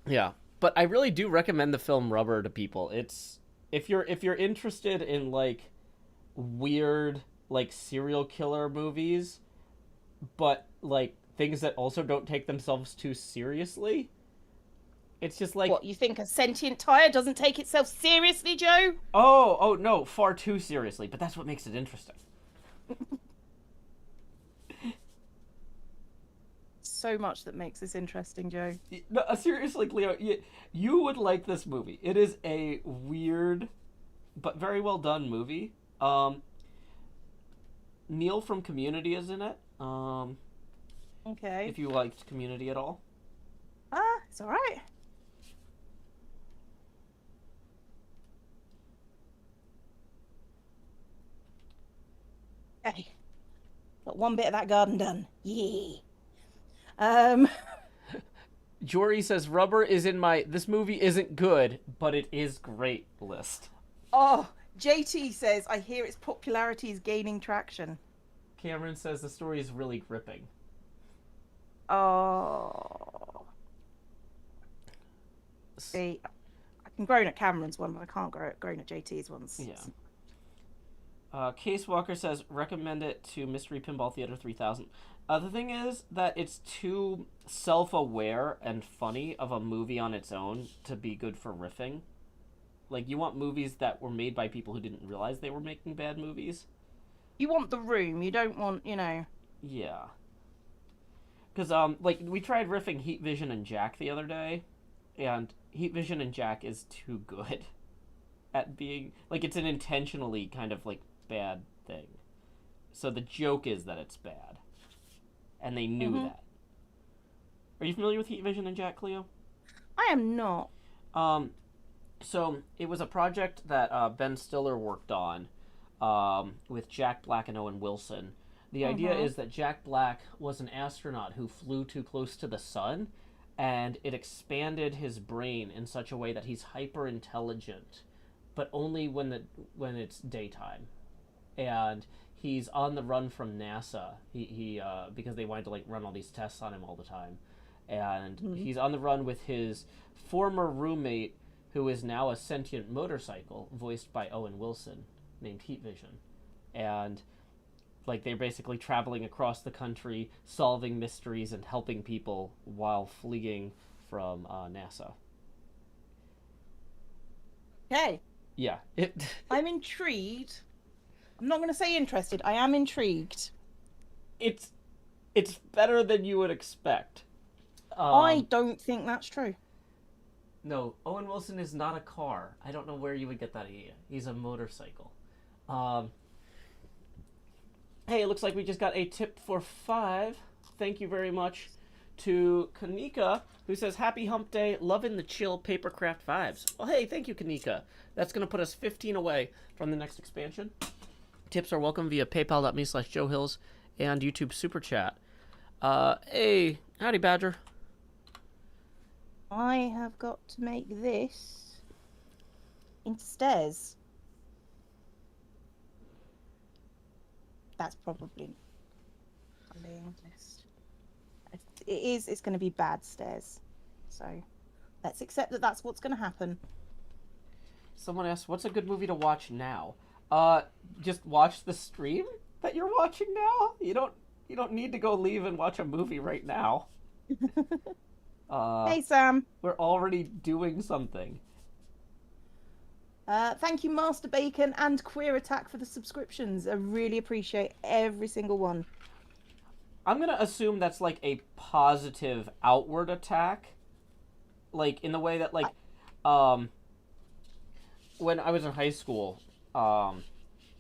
yeah. But I really do recommend the film Rubber to people. It's if you're interested in like weird like serial killer movies, but like things that also don't take themselves too seriously. It's just like, What, you think a sentient tire doesn't take itself seriously, Joe? oh no, far too seriously. But that's what makes it interesting. So much that makes this interesting, Joe. No, seriously, Cleo, you would like this movie. It is a weird but very well done movie. Neil from Community is in it. Okay. If you liked Community at all. Ah, it's all right. Okay. Got one bit of that garden done. Yeah. Um. Jory says Rubber is in my this movie isn't good, but it is great list. Oh, JT says I hear its popularity is gaining traction. Cameron says the story is really gripping. Oh. See, I can groan at Cameron's one, but I can't groan at JT's ones. Yeah. Case Walker says recommend it to Mystery Pinball Theater 3000. The thing is that it's too self-aware and funny of a movie on its own to be good for riffing. Like you want movies that were made by people who didn't realize they were making bad movies. You want the room. You don't want, Yeah. Because like we tried riffing Heat Vision and Jack the other day, and Heat Vision and Jack is too good at being like it's an intentionally kind of like bad thing. So the joke is that it's bad, and they knew that. Are you familiar with Heat Vision and Jack, Cleo? I am not. Um, so it was a project that Ben Stiller worked on with Jack Black and Owen Wilson. The idea is that Jack Black was an astronaut who flew too close to the sun, and it expanded his brain in such a way that he's hyper intelligent, but only when it's daytime. And he's on the run from NASA. He because they wanted to like run all these tests on him all the time, and he's on the run with his former roommate, who is now a sentient motorcycle, voiced by Owen Wilson, named Heat Vision, and like they're basically traveling across the country, solving mysteries and helping people while fleeing from NASA. Okay. Yeah, I'm intrigued. I'm not going to say interested. I am intrigued. it's it's better than you would expect. I Um, don't think that's true. no, Owen Wilson is not a car. I don't know where you would get that idea. He's a motorcycle. Um, hey, it looks like we just got a tip for 5. Thank you very much to Kanika, who says, Happy Hump Day, loving the chill papercraft vibes. Well, hey, thank you, Kanika. That's going to put us 15 away from the next expansion. Tips are welcome via paypal.me/JoeHills and YouTube Super Chat. Hey, howdy, Badger. I have got to make this into stairs. That's probably, I'm being honest. It's going to be bad stairs. So let's accept that that's what's going to happen. Someone asked, what's a good movie to watch now? Just watch the stream that you're watching now. You don't need to go leave and watch a movie right now. Hey, Sam. We're already doing something. Thank you, Master Bacon and Queer Attack, for the subscriptions. I really appreciate every single one. I'm gonna assume that's like a positive outward attack, like in the way that when I was in high school,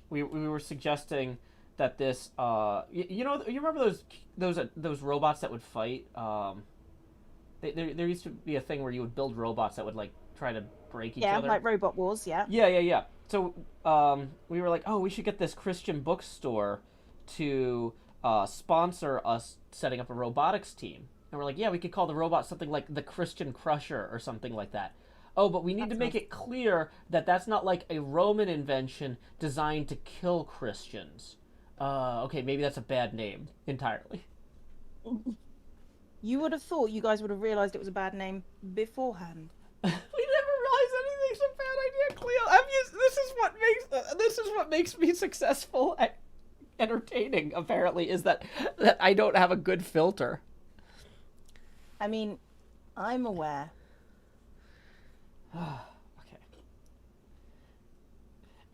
we were suggesting that this you remember those robots that would fight. There used to be a thing where you would build robots that would like try to break each other. Yeah, like Robot Wars. Yeah. Yeah. So we were like, oh, we should get this Christian bookstore to sponsor us setting up a robotics team. And we're like, yeah, we could call the robot something like the Christian Crusher or something like that. Oh, but we need to make it clear that that's not like a Roman invention designed to kill Christians. Okay, maybe that's a bad name entirely. You would have thought you guys would have realised it was a bad name beforehand. We never realized anything's a bad idea, Cleo. This is what makes me successful at entertaining. Apparently, is that I don't have a good filter. I mean, I'm aware. Okay.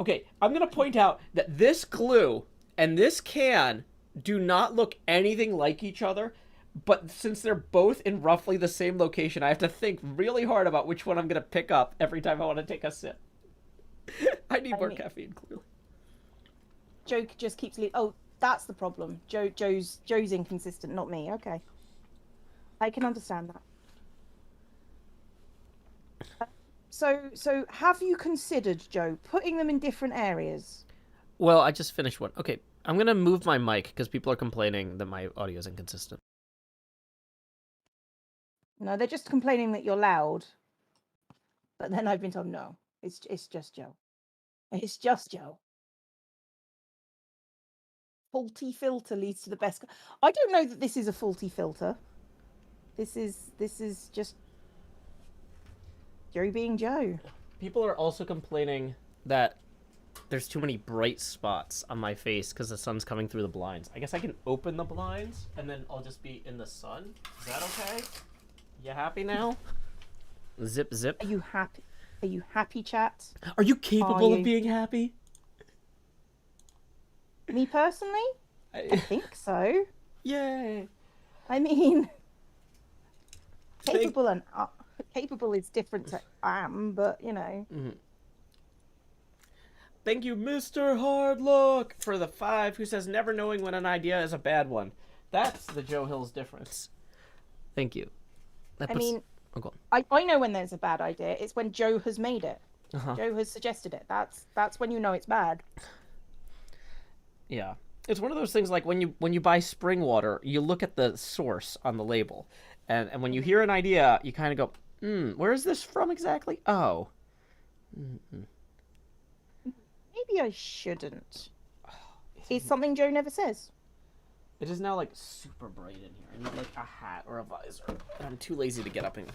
Okay, I'm gonna point out that this glue and this can do not look anything like each other. But since they're both in roughly the same location, I have to think really hard about which one I'm going to pick up every time I want to take a sip. I need more caffeine, clearly. Joe just keeps leaving. Oh, that's the problem. Joe's inconsistent, not me. Okay. I can understand that. So have you considered, Joe, putting them in different areas? Well, I just finished one. Okay, I'm going to move my mic because people are complaining that my audio is inconsistent. No, they're just complaining that you're loud. But then I've been told, no, it's just Joe. It's just Joe. Faulty filter leads to the best. I don't know that this is a faulty filter. This is just Joe being Joe. People are also complaining that there's too many bright spots on my face because the sun's coming through the blinds. I guess I can open the blinds and then I'll just be in the sun. Is that okay? You happy now? Zip, zip. Are you happy? Are you happy, chat? Are you capable of being happy? Me personally? I think so. Yay. I mean, capable and capable is different to am, but you know. Mm-hmm. Thank you, Mr. Hardlook, for the 5, who says never knowing when an idea is a bad one. That's the Joe Hills difference. Thank you. I mean, I know when there's a bad idea. It's when Joe has made it. Joe has suggested it. That's when you know it's bad. Yeah. It's one of those things like when you buy spring water, you look at the source on the label. And when you hear an idea, you kind of go, where is this from exactly? Oh. Maybe I shouldn't. is something Joe never says. It is now like super bright in here. I need like a hat or a visor. I'm too lazy to get up and.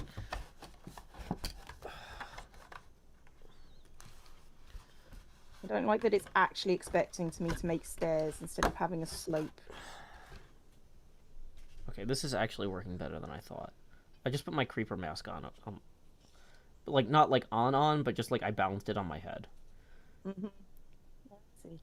I don't like that it's actually expecting me to make stairs instead of having a slope. Okay, this is actually working better than I thought. I just put my creeper mask on. Like not like on, but just like I balanced it on my head. Mm-hmm. Let's see.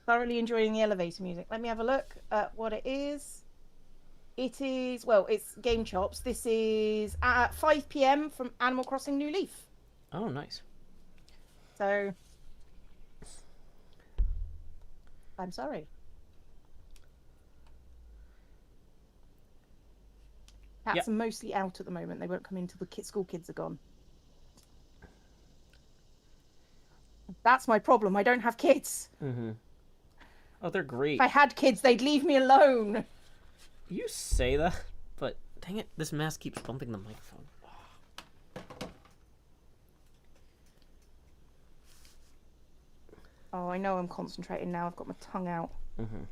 Thoroughly enjoying the elevator music. Let me have a look at what it is. It is, well, it's Game Chops. This is at 5 p.m. from Animal Crossing New Leaf. Oh, nice. So, I'm sorry. Cats are mostly out at the moment. They won't come in till the school kids are gone. That's my problem. I don't have kids. Mm-hmm. Oh, they're great. If I had kids, they'd leave me alone. You say that, but dang it, this mask keeps bumping the microphone. Oh, I know I'm concentrating now. I've got my tongue out. Mm-hmm.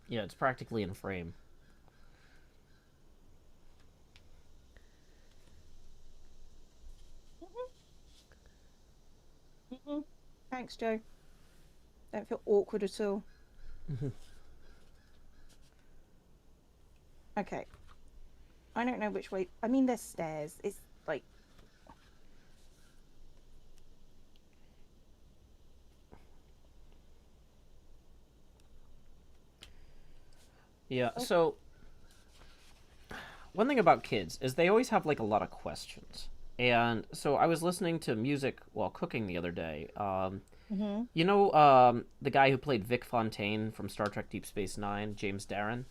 Yeah, it's practically in frame. Mm-hmm. Thanks, Joe. Don't feel awkward at all. Mm-hmm. Okay. I don't know which way. I mean, there's stairs. It's like. Yeah, so one thing about kids is they always have like a lot of questions. And so I was listening to music while cooking the other day. Mm-hmm. You know the guy who played Vic Fontaine from Star Trek Deep Space Nine, James Darren?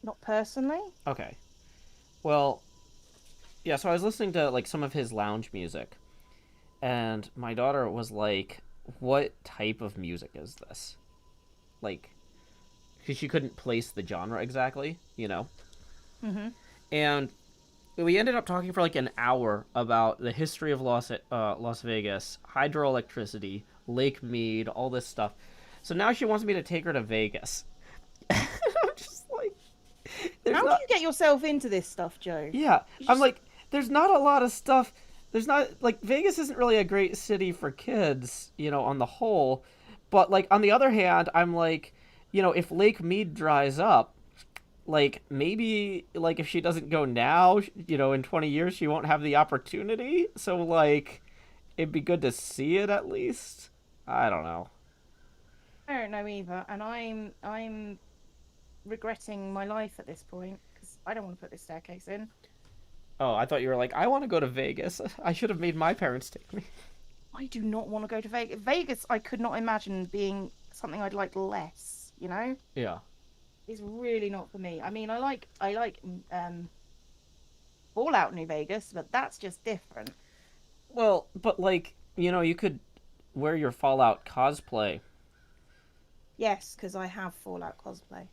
Not personally. Okay. Well, yeah, so I was listening to like some of his lounge music, and my daughter was like, "What type of music is this?" Like, because she couldn't place the genre exactly, you know. Mm-hmm. And we ended up talking for like an hour about the history of Las Vegas, hydroelectricity, Lake Mead, all this stuff. So now she wants me to take her to Vegas. I'm just like, How do you get yourself into this stuff, Joe? Yeah, You I'm just... like, there's not a lot of stuff. There's not like Vegas isn't really a great city for kids, you know, on the whole. But like on the other hand, I'm like, you know, if Lake Mead dries up, like maybe like if she doesn't go now, you know, in 20 years she won't have the opportunity. So like it'd be good to see it at least. I don't know. I don't know either, and I'm regretting my life at this point because I don't want to put this staircase in. Oh, I thought you were like, I want to go to Vegas. I should have made my parents take me. I do not want to go to Vegas. Vegas, I could not imagine being something I'd like less. You know, Yeah. it's really not for me. I mean, I like Fallout New Vegas, but that's just different. Well, but like, you know, you could wear your Fallout cosplay. Yes, because I have Fallout cosplay.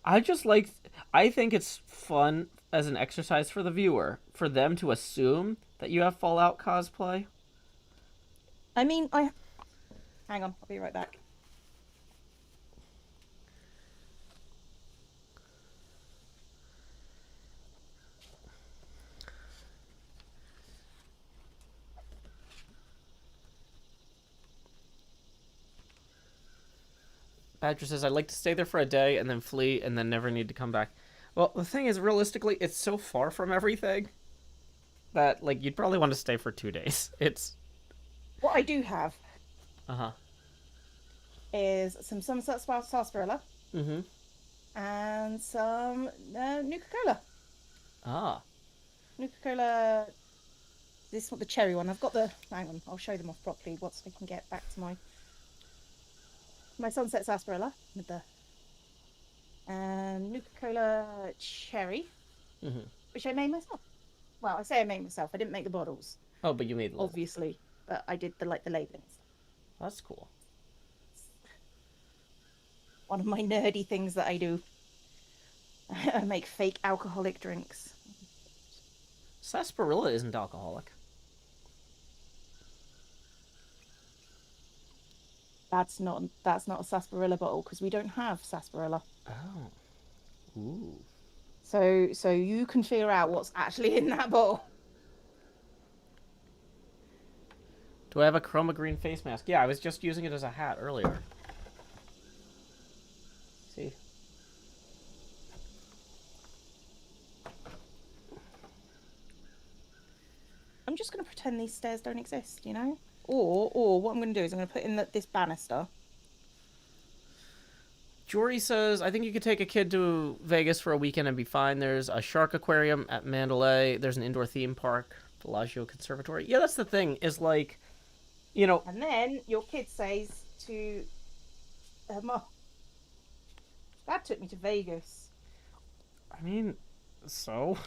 I just like I think it's fun as an exercise for the viewer for them to assume that you have Fallout cosplay. I mean, I hang on, I'll be right back. Badger says I'd like to stay there for a day and then flee and then never need to come back. Well, the thing is realistically it's so far from everything that like you'd probably want to stay for 2 days. It's What I do have uh-huh. is some Somerset sarsaparilla Mm-hmm. and some Nuka-Cola. Ah. Nuka-Cola. This one, the cherry one. I've got the. Hang on, I'll show them off properly once I can get back to my Sunset sarsaparilla with the Nuka-Cola cherry, Mm-hmm. which I made myself. Well, I say I made myself. I didn't make the bottles, Oh, but you made the list. obviously, but I did the labeling. That's cool. one of my nerdy things that I do. I make fake alcoholic drinks. Sarsaparilla isn't alcoholic. That's not a sarsaparilla bottle because we don't have sarsaparilla. Oh. Ooh. So you can figure out what's actually in that bottle. Do I have a chroma green face mask? Yeah, I was just using it as a hat earlier. See? I'm just going to pretend these stairs don't exist, you know? Or what I'm going to do is I'm going to put in this banister. Jory says, I think you could take a kid to Vegas for a weekend and be fine. There's a shark aquarium at Mandalay. There's an indoor theme park, Bellagio Conservatory. Yeah, that's the thing, is like, you know... And then your kid says to Mom, Dad took me to Vegas. I mean, so?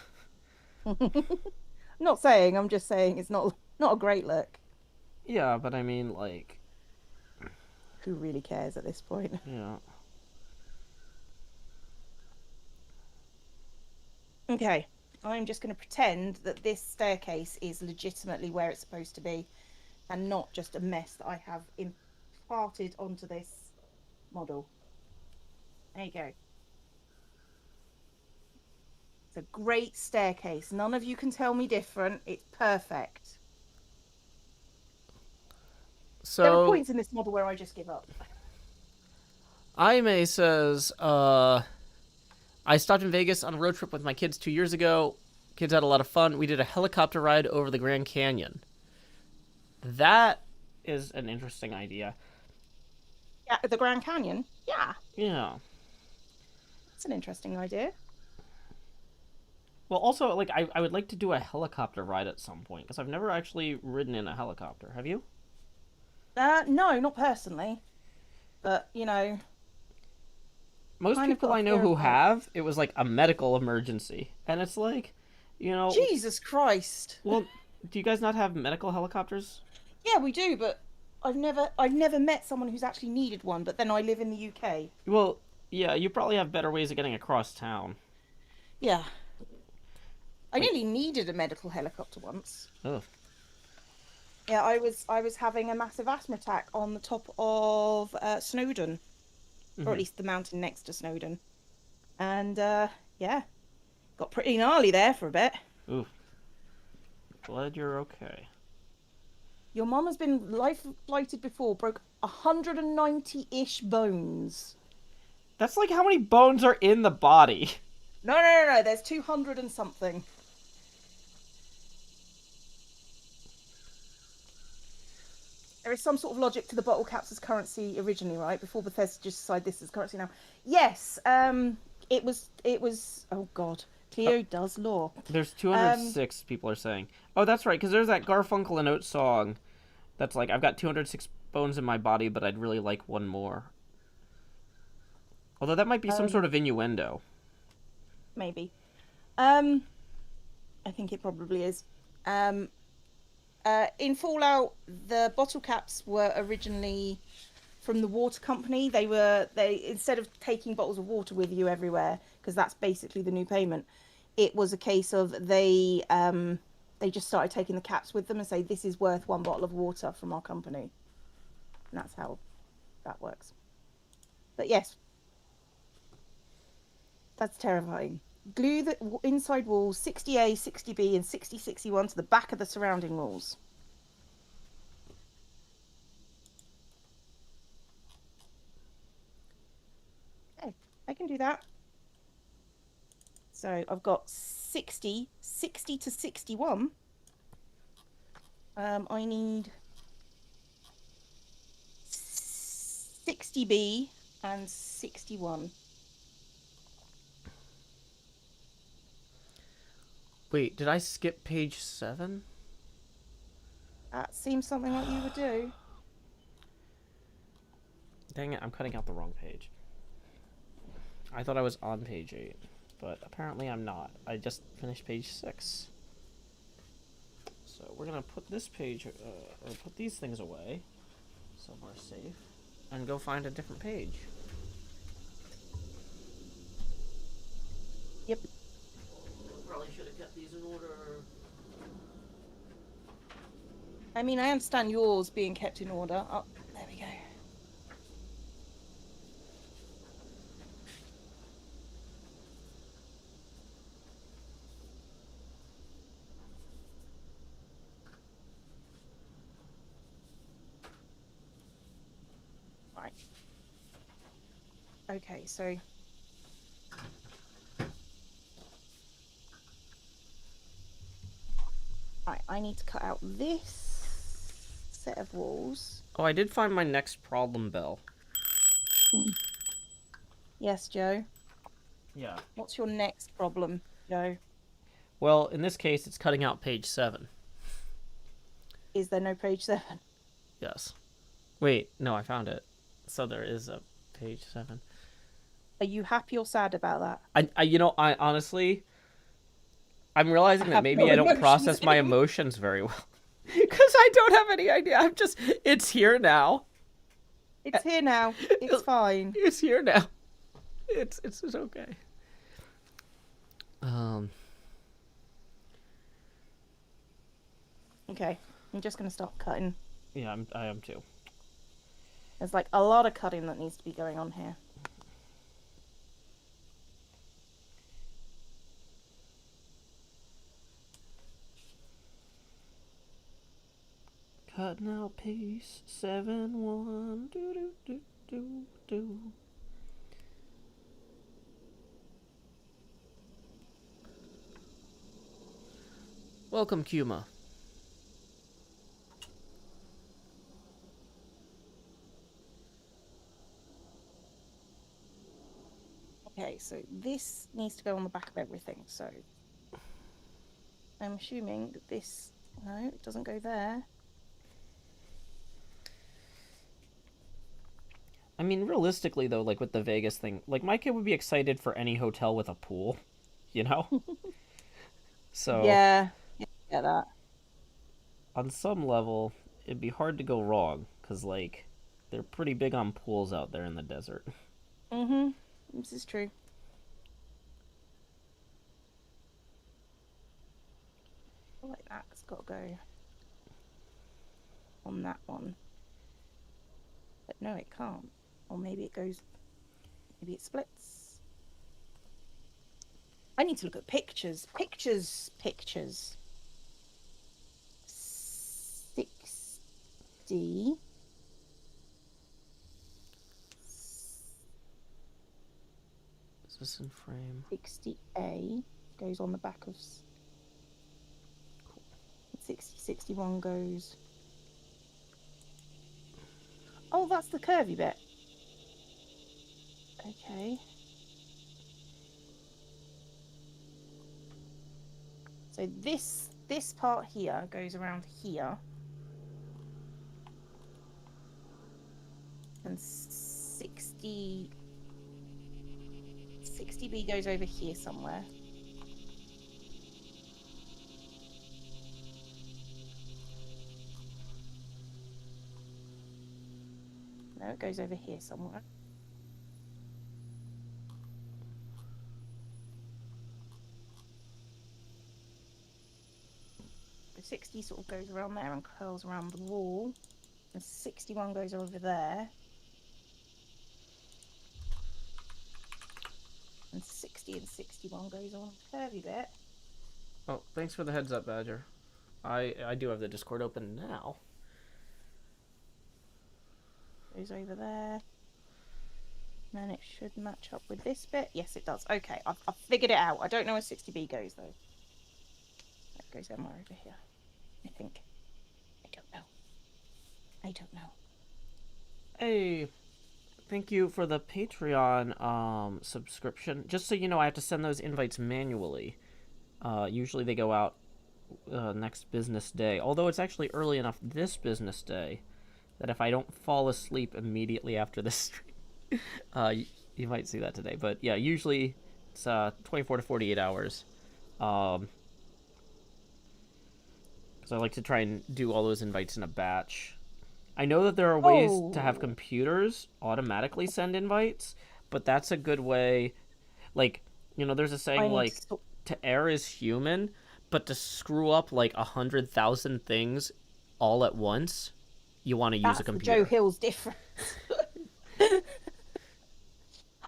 Not saying, I'm just saying it's not a great look. Yeah, but I mean, like... Who really cares at this point? Yeah. Okay, I'm just going to pretend that this staircase is legitimately where it's supposed to be and not just a mess that I have imparted onto this model. There you go. It's a great staircase. None of you can tell me different. It's perfect. So... There are points in this model where I just give up. Aime says, I stopped in Vegas on a road trip with my kids 2 years ago. Kids had a lot of fun. We did a helicopter ride over the Grand Canyon. That is an interesting idea. Yeah, the Grand Canyon. Yeah, Yeah. that's an interesting idea. Well, also, like, I would like to do a helicopter ride at some point, because I've never actually ridden in a helicopter. Have you? No, not personally. But, you know, Most kind of people got a I know fear who of heights. have, it was like a medical emergency. And it's like, you know... Jesus Christ. Well, do you guys not have medical helicopters? Yeah, we do, but I've never met someone who's actually needed one, but then I live in the UK. Well, yeah, you probably have better ways of getting across town. Yeah. I Wait. nearly needed a medical helicopter once. Ugh. Yeah, I was having a massive asthma attack on the top of Snowdon, or at least the mountain next to Snowdon. And yeah, got pretty gnarly there for a bit. Ooh. Glad you're okay. Your mum has been life flighted before, broke 190-ish bones. That's like how many bones are in the body. No, there's 200 and something. There is some sort of logic to the bottle caps as currency originally, right? Before Bethesda just decided this is currency now. Yes, it was. Oh God, Cleo does law. There's 206 people are saying. Oh, that's right, because there's that Garfunkel and Oates song that's like, I've got 206 bones in my body, but I'd really like one more. Although that might be some sort of innuendo. Maybe. I think it probably is. In Fallout, the bottle caps were originally from the water company. They instead of taking bottles of water with you everywhere, because that's basically the new payment, it was a case of they just started taking the caps with them and say, this is worth one bottle of water from our company. And that's how that works. But yes, that's terrifying. Glue the inside walls 60A, 60B, and 6061 to the back of the surrounding walls. Okay, I can do that. So I've got 60 to 61. I need 60B and 61. Wait, did I skip page 7? That seems something like you would do. Dang it, I'm cutting out the wrong page. I thought I was on page 8, but apparently I'm not. I just finished page 6. So we're gonna put this page, or put these things away, somewhere safe, and go find a different page. Yep. Probably should have kept these in order. I mean, I understand yours being kept in order. Oh, there we go. Right. Okay, so right, I need to cut out this set of walls. Oh, I did find my next problem, Belle. Yes, Joe. Yeah. What's your next problem, Joe? Well, in this case, it's cutting out page 7. Is there no page 7? Yes. Wait, no, I found it. So there is a page 7. Are you happy or sad about that? I honestly, I'm I realizing that have no maybe I don't emotions process my anymore. emotions very well. Because I don't have any idea. It's here now. It's here now. It's fine. It's here now. It's okay. Um, Okay, I'm just going to start cutting. yeah, I am too. There's like a lot of cutting that needs to be going on here. Cutting out piece 7-1. Do do do do do. Welcome, Kuma. Okay, so this needs to go on the back of everything. So I'm assuming that this, no, it doesn't go there. I mean, realistically, though, like with the Vegas thing, like my kid would be excited for any hotel with a pool, you know? So, Yeah, get that. on some level, it'd be hard to go wrong, because, like, they're pretty big on pools out there in the desert. Mm-hmm. This is true. Like that. It's got to go on that one. But no, it can't. Or maybe it goes, maybe it splits. I need to look at pictures. Pictures. 60. Is this in frame? 60A goes on the back of 61 goes. Oh, that's the curvy bit. Okay. So this part here goes around here. And 60B goes over here somewhere. No, it goes over here somewhere. So 60 sort of goes around there and curls around the wall. And 61 goes over there. And 60 and 61 goes on a curvy bit. Oh, thanks for the heads up, Badger. I do have the Discord open now. Goes over there. And then it should match up with this bit. Yes, it does. Okay, I've figured it out. I don't know where 60B goes, though. It goes somewhere over here, I think. I don't know. Hey, thank you for the Patreon subscription. Just so you know, I have to send those invites manually. Usually they go out next business day. Although it's actually early enough this business day that if I don't fall asleep immediately after this stream, you might see that today. But yeah, usually it's 24 to 48 hours. Because I like to try and do all those invites in a batch. I know that there are ways to have computers automatically send invites, but that's a good way. Like, There's a saying I need to like, stop. to err is human, but to screw up like 100,000 things all at once, you want to use a That's the Joe computer. Hill's difference.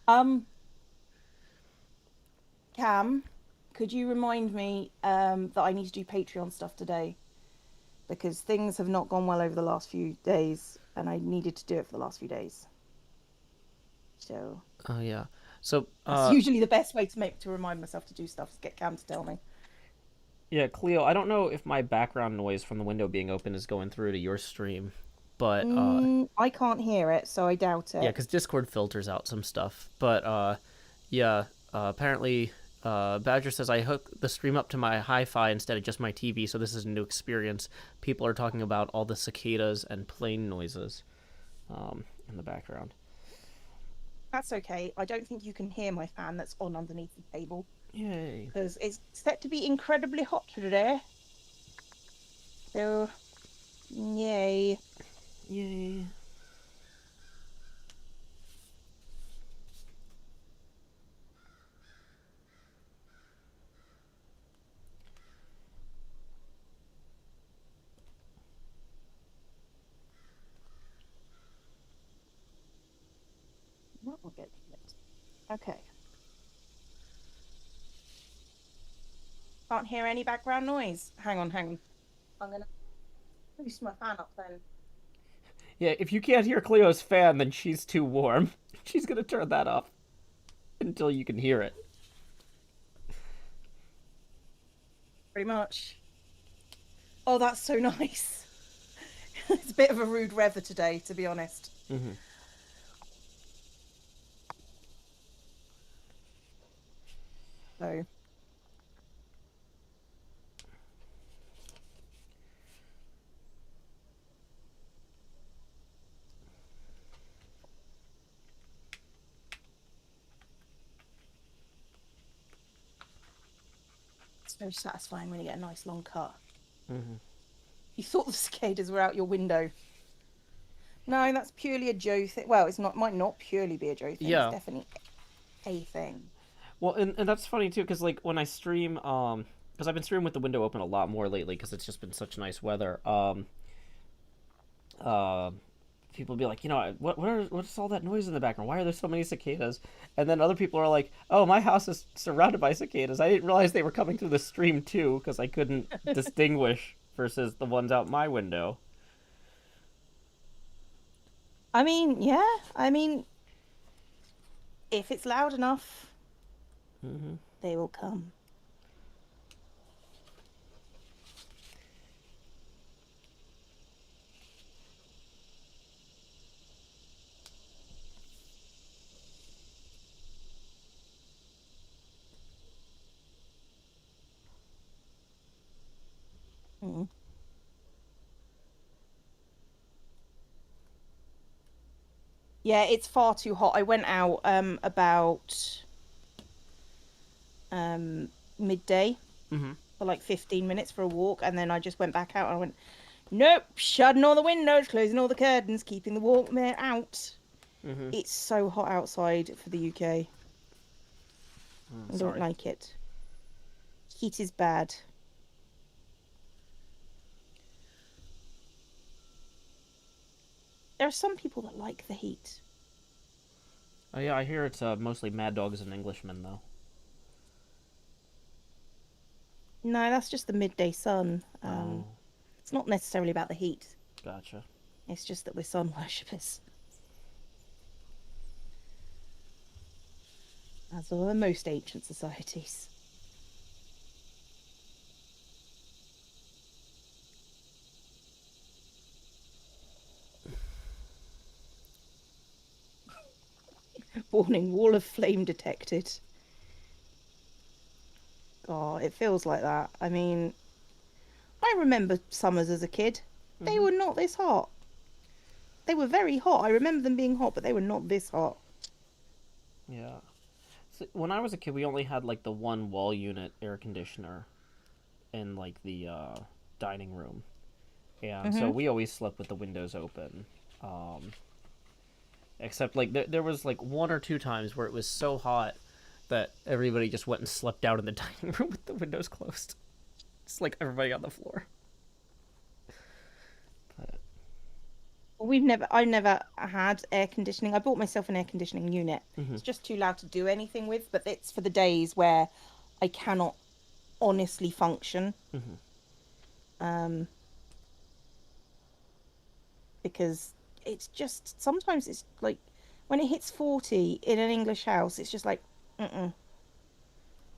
um, Cam, could you remind me that I need to do Patreon stuff today? Because things have not gone well over the last few days, and I needed to do it for the last few days. So Oh yeah. So that's usually the best way to remind myself to do stuff is get Cam to tell me. yeah, Cleo, I don't know if my background noise from the window being open is going through to your stream, but I can't hear it, so I doubt yeah, it. because Discord filters out some stuff. But yeah, apparently, Badger says I hook the stream up to my hi-fi instead of just my TV, so this is a new experience. People are talking about all the cicadas and plane noises in the background. That's okay. I don't think you can hear my fan that's on underneath the table Yay! because it's set to be incredibly hot today. So, yay. Yay! That will get it. Okay. Can't hear any background noise. Hang on, hang on. I'm gonna boost my fan up then. Yeah, if you can't hear Cleo's fan, then she's too warm. She's gonna turn that off until you can hear it. Pretty much. Oh, that's so nice. It's a bit of a rude rever today, to be honest. Mm-hmm. So, it's very satisfying when you get a nice long cut. Mm-hmm. You thought the cicadas were out your window. No, that's purely a Joe thing. Well, it's not. Might not purely be a Joe thing. It's Yeah. definitely a thing. Well, and that's funny too, because like when I stream, because I've been streaming with the window open a lot more lately, because it's just been such nice weather. Uh, People be like, what's all that noise in the background? Why are there so many cicadas? And then other people are like, oh, my house is surrounded by cicadas. I didn't realize they were coming through the stream too, because I couldn't distinguish versus the ones out my window. I mean, yeah. I mean, if it's loud enough, Mm-hmm. they will come. Mm. Yeah, it's far too hot. I went out about midday Mm-hmm. for like 15 minutes for a walk, and then I just went back out and I went, nope, shutting all the windows, closing all the curtains, keeping the warm air out. Mm-hmm. It's so hot outside for the UK. I don't Sorry. like it. Heat is bad. There are some people that like the heat. Oh yeah, I hear it's mostly Mad Dogs and Englishmen though. No, that's just the midday sun. Oh, It's not necessarily about the heat. gotcha. It's just that we're sun worshippers, as are most ancient societies. Warning, wall of flame detected. Oh, it feels like that. I mean, I remember summers as a kid. They Mm-hmm. were not this hot. They were very hot. I remember them being hot, but they were not this hot. Yeah. So when I was a kid, we only had like the one wall unit air conditioner in like the dining room, and so Mm-hmm. we always slept with the windows open. Except like there was like one or two times where it was so hot that everybody just went and slept out in the dining room with the windows closed. It's like everybody on the floor. But I never had air conditioning. I bought myself an air conditioning unit. mm-hmm. It's just too loud to do anything with, but it's for the days where I cannot honestly function. Mm-hmm. Um, because it's just sometimes it's like when it hits 40 in an English house, it's just like, mm-mm,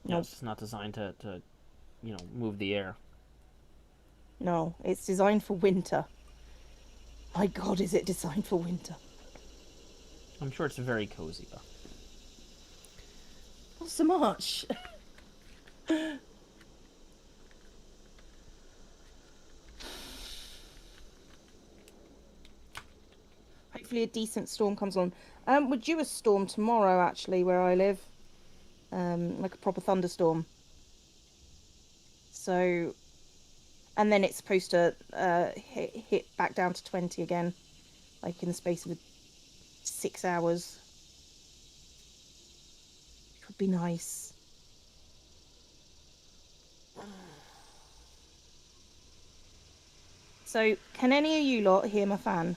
Yeah, no, it's not designed to move the air. no, it's designed for winter. My God, is it designed for winter? I'm sure it's very cozy though. Not so much. Hopefully, a decent storm comes on. We're due a storm tomorrow, actually, where I live. Like a proper thunderstorm. So, and then it's supposed to hit back down to 20 again, like in the space of 6 hours. It would be nice. So, can any of you lot hear my fan?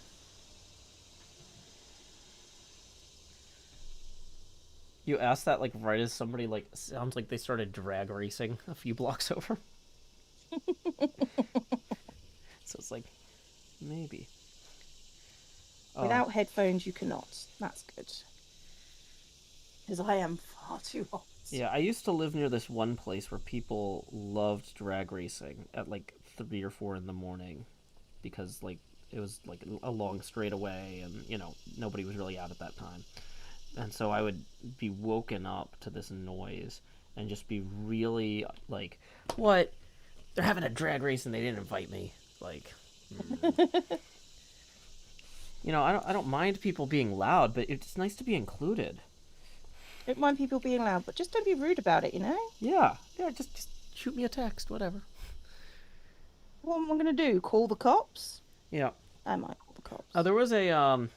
You asked that like right as somebody like sounds like they started drag racing a few blocks over. So it's like maybe. Oh Without headphones, you cannot. That's good. Because I am far too hot. yeah, I used to live near this one place where people loved drag racing at like 3 or 4 in the morning because like it was like a long straightaway and nobody was really out at that time. And so I would be woken up to this noise and just be really like, what? They're having a drag race and they didn't invite me. Like, I don't mind people being loud, but it's nice to be included. Don't mind people being loud, but just don't be rude about it, you know? Yeah, yeah. Just shoot me a text, whatever. What am I going to do? Call the cops? Yeah. I might call the cops. There was a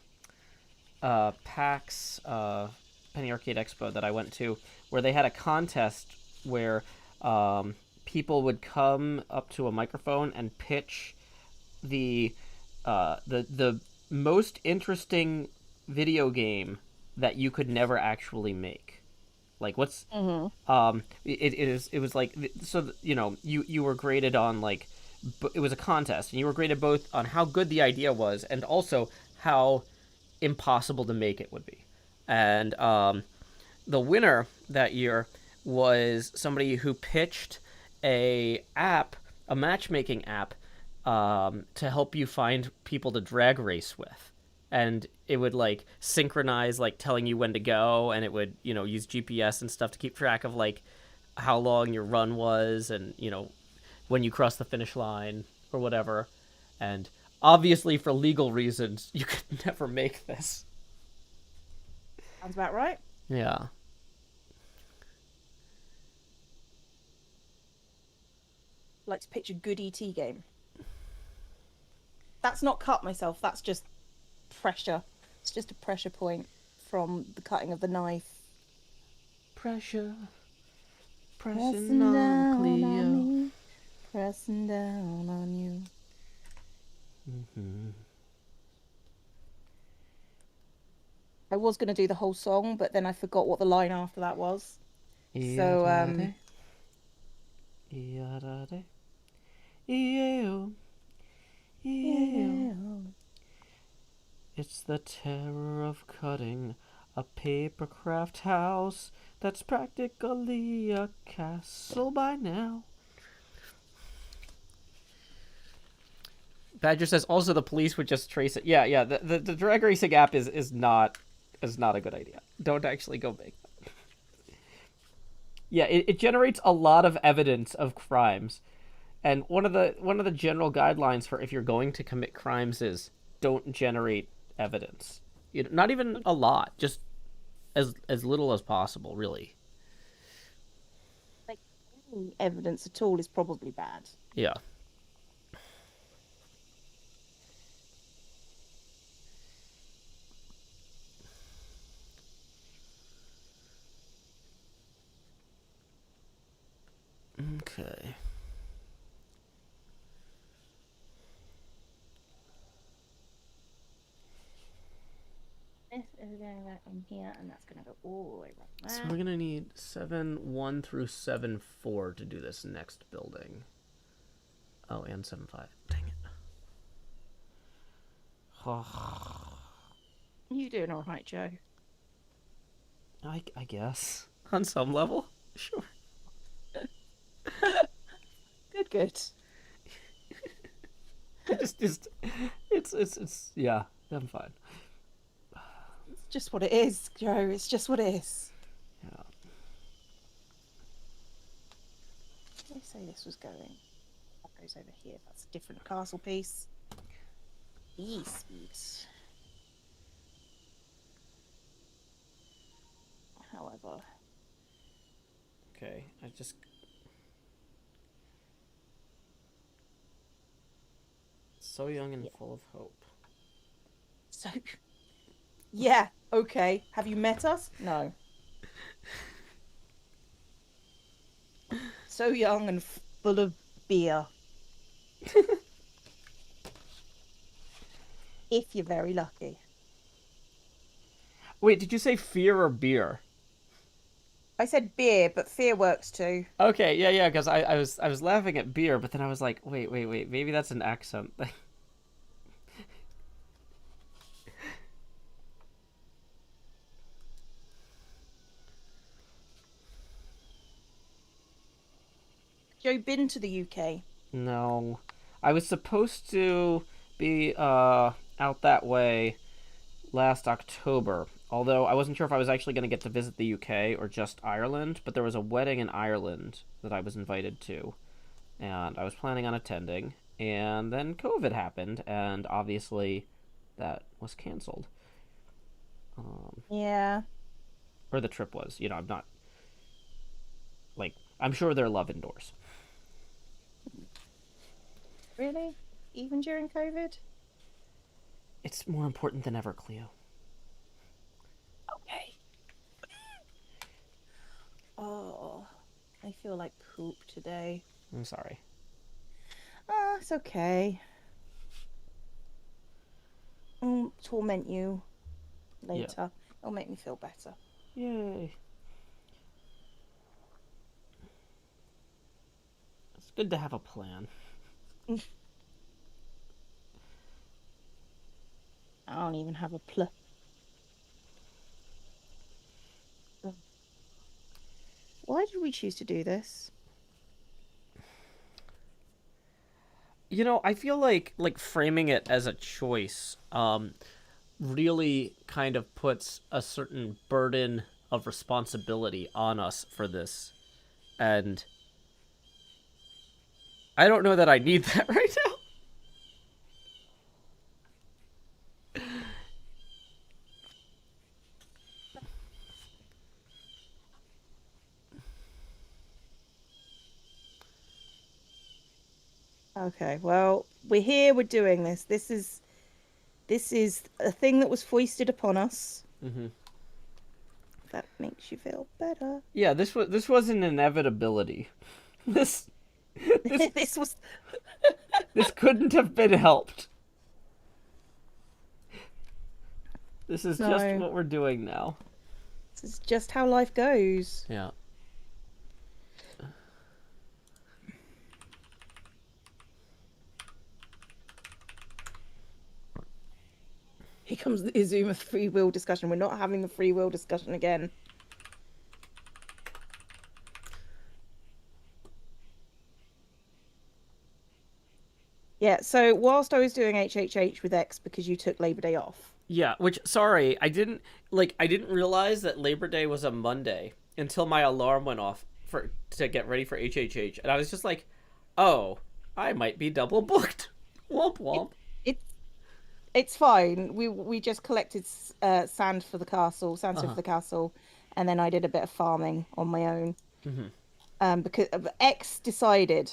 PAX Penny Arcade Expo that I went to where they had a contest where people would come up to a microphone and pitch the most interesting video game that you could never actually make. Like what's Mm-hmm. it was like so you were graded on like it was a contest and you were graded both on how good the idea was and also how impossible to make it would be. And the winner that year was somebody who pitched a matchmaking app, to help you find people to drag race with. And it would like synchronize, like telling you when to go, and it would use GPS and stuff to keep track of like how long your run was, and when you cross the finish line or whatever. And obviously, for legal reasons, you could never make this. Sounds about right. Yeah. Like to pitch a good ET game. That's not cut myself. That's just pressure. It's just a pressure point from the cutting of the knife. Pressure. Pressing down on me. Pressing down on you. Mm-hmm. I was going to do the whole song, but then I forgot what the line after that was. So, yeah. It's the terror of cutting a papercraft house that's practically a castle by now. Badger says also the police would just trace it. Yeah. The drag racing app is not a good idea. Don't actually go make that. Yeah, it generates a lot of evidence of crimes. And one of the general guidelines for if you're going to commit crimes is don't generate evidence. Not even a lot, just as little as possible, really. Like, any evidence at all is probably bad. Yeah. going back on here, and that's going to go all the way around So there. we're gonna need 7-1 through 7-4 to do this next building. Oh, and 7-5. Dang it. You doing all right, Joe? I guess on some level, sure. Good, good. Just it's yeah. I'm fine. It's just what it is, Joe. It's just what it is. Yeah. Did I say this was going? That goes over here. That's a different castle piece. Sweet. However, Okay. I just so young and full of hope. so yeah, okay. Have you met us? No. So young and full of beer. If you're very lucky. Wait, did you say fear or beer? I said beer, but fear works too. Okay, yeah, because I was laughing at beer, but then I was like, wait, maybe that's an accent thing. Joe, been to the UK? No, I was supposed to be out that way last October. Although I wasn't sure if I was actually going to get to visit the UK or just Ireland, but there was a wedding in Ireland that I was invited to, and I was planning on attending. And then COVID happened, and obviously that was canceled. Yeah. Or the trip was. I'm not like I'm sure they're love indoors. Really? Even during COVID? It's more important than ever, Cleo. Okay. Oh, I feel like poop today. I'm sorry. It's okay. I'll torment you Yeah. later. It'll make me feel better. Yay. It's good to have a plan. I don't even have a pl. Why did we choose to do this? I feel like framing it as a choice really kind of puts a certain burden of responsibility on us for this. And I don't know that I need that right now. Okay, well, we're here, we're doing this. This is a thing that was foisted upon us. Mm-hmm. If that makes you feel better. Yeah, this was an inevitability. This this This was this couldn't have been helped. This is just No. what we're doing now. this is just how life goes. Yeah. Here comes the Izuma free will discussion. We're not having the free will discussion again. Yeah, so whilst I was doing HHH with X because you took Labor Day off. Yeah, which sorry, I didn't realize that Labor Day was a Monday until my alarm went off for to get ready for HHH, and I was just like, "Oh, I might be double booked." Womp womp. It's it's fine. We just collected sand for the castle, sandstone for the castle, and then I did a bit of farming on my own. Because X decided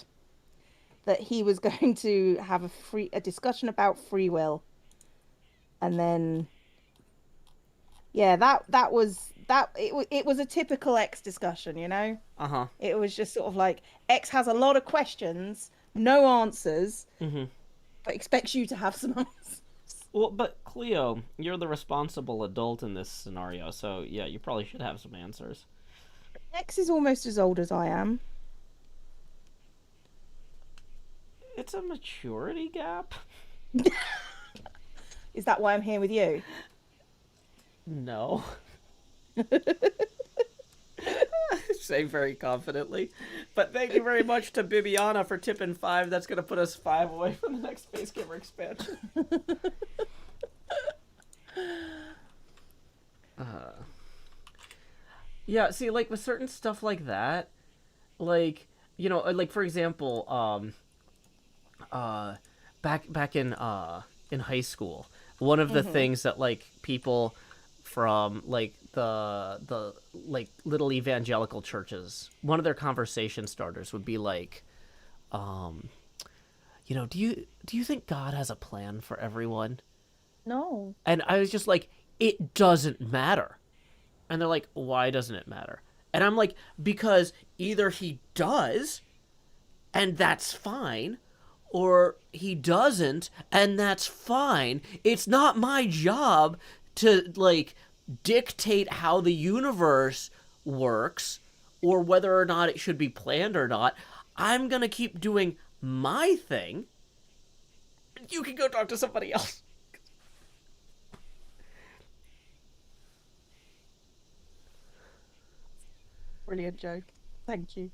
that he was going to have a discussion about free will, and then yeah, that was it was a typical X discussion, you know. Uh-huh. It was just sort of like X has a lot of questions, no answers, but expects you to have some answers. Well, but Cleo, you're the responsible adult in this scenario, so yeah, you probably should have some answers. X is almost as old as I am. It's a maturity gap. Is that why I'm here with you? No. Say very confidently. But thank you very much to Bibiana for tipping 5. That's going to put us 5 away from the next Space Gamer expansion. Yeah, see, like with certain stuff like that, like like for example, uh, back in high school, one of the Hmm. things that like people from like the like little evangelical churches, one of their conversation starters would be like, um, do you think God has a plan for everyone? No. And I was just like, it doesn't matter. And they're like, why doesn't it matter? And I'm like, because either he does, and that's fine, or he doesn't, and that's fine. It's not my job to, like, dictate how the universe works or whether or not it should be planned or not. I'm going to keep doing my thing. You can go talk to somebody else. Brilliant joke. Thank you.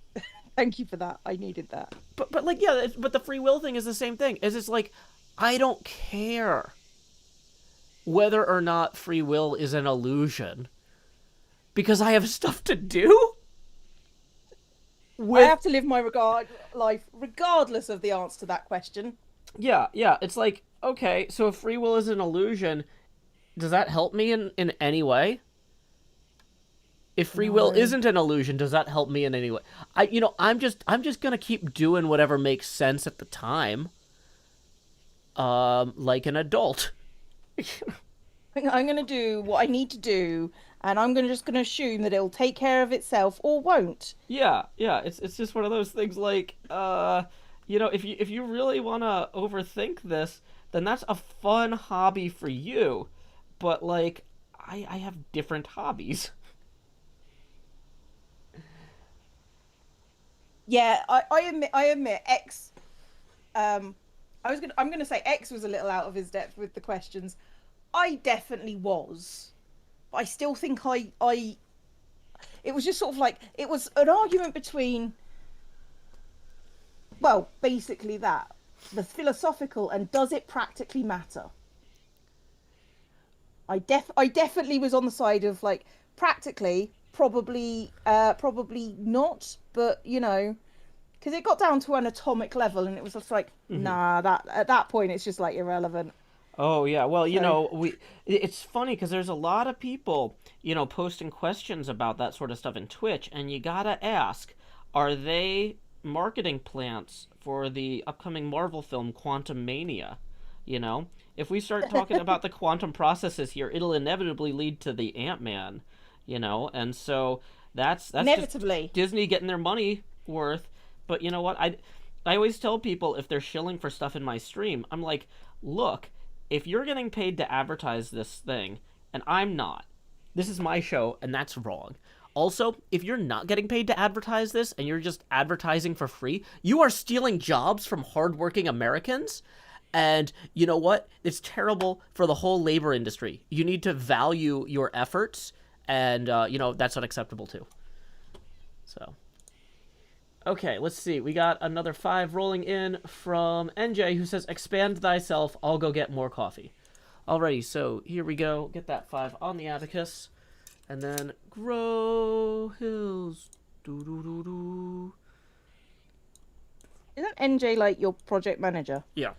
Thank you for that. I needed that. But like, yeah, but the free will thing is the same thing. Is it's like, I don't care whether or not free will is an illusion because I have stuff to do I with. have to live my life regardless of the answer to that question. Yeah, it's like, okay, so if free will is an illusion, does that help me in any way? If free will No. isn't an illusion, does that help me in any way? I'm just gonna keep doing whatever makes sense at the time, like an adult. I'm going to do what I need to do, and I'm just going to assume that it'll take care of itself or won't. Yeah, it's just one of those things like, if you really want to overthink this, then that's a fun hobby for you. But like, I have different hobbies. Yeah, I admit X. I'm gonna say X was a little out of his depth with the questions. I definitely was, but I still think it was just sort of like it was an argument between, well, basically that the philosophical and does it practically matter. I definitely was on the side of like practically probably not, but because it got down to an atomic level and it was just like nah, that at that point it's just like irrelevant. Oh yeah, well, So it's funny because there's a lot of people, posting questions about that sort of stuff in Twitch, and you gotta ask, are they marketing plants for the upcoming Marvel film Quantum Mania? You know, if we start talking about the quantum processes here, it'll inevitably lead to the Ant-Man, and so that's just inevitably. Disney getting their money worth. But you know what? I always tell people if they're shilling for stuff in my stream, I'm like, look, if you're getting paid to advertise this thing and I'm not, this is my show and that's wrong. Also, if you're not getting paid to advertise this and you're just advertising for free, you are stealing jobs from hardworking Americans. And you know what? It's terrible for the whole labor industry. You need to value your efforts, and that's unacceptable too. So, okay, let's see. We got another 5 rolling in from NJ who says, expand thyself, I'll go get more coffee. Alrighty, so here we go. Get that 5 on the abacus. And then grow hills. Doo doo doo doo. Isn't NJ like your project manager? Yeah.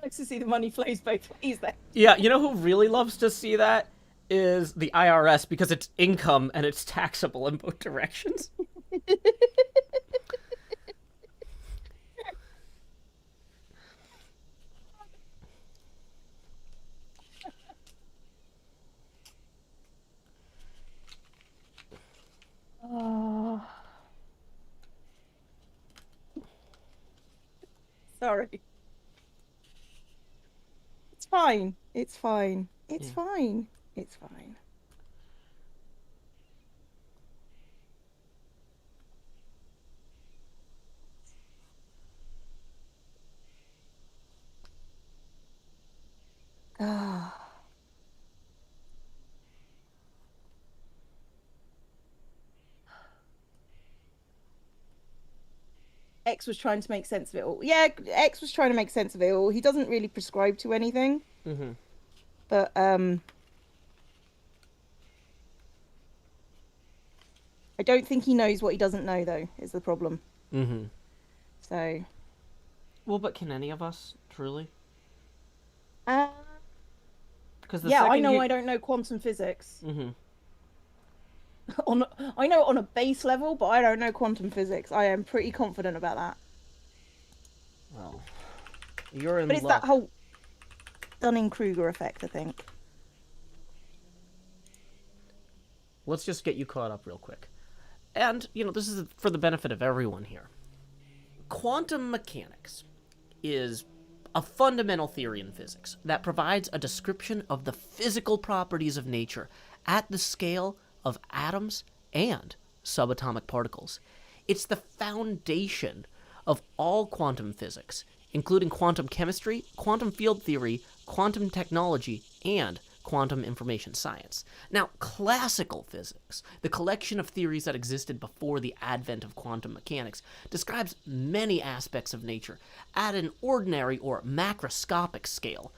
Likes to see the money flows both ways there. Yeah, you know who really loves to see that? Is the IRS because it's income and it's taxable in both directions. Sorry. It's fine. It's fine. It's Yeah. fine. It's fine. Ah. X was trying to make sense of it all. Yeah, X was trying to make sense of it all. He doesn't really prescribe to anything, Mm-hmm. but I don't think he knows what he doesn't know though, is the problem. Mm-hmm. So, Well, but can any of us truly? uh, Because the yeah, I second know you. I don't know quantum physics. Mm-hmm. On I know on a base level, but I don't know quantum physics. I am pretty confident about that. Well, you're But in it's that luck. whole Dunning-Kruger effect, I think. Let's just get you caught up real quick. And, this is for the benefit of everyone here. Quantum mechanics is a fundamental theory in physics that provides a description of the physical properties of nature at the scale of atoms and subatomic particles. It's the foundation of all quantum physics, including quantum chemistry, quantum field theory, quantum technology, and quantum information science. Now, classical physics, the collection of theories that existed before the advent of quantum mechanics, describes many aspects of nature at an ordinary or macroscopic scale,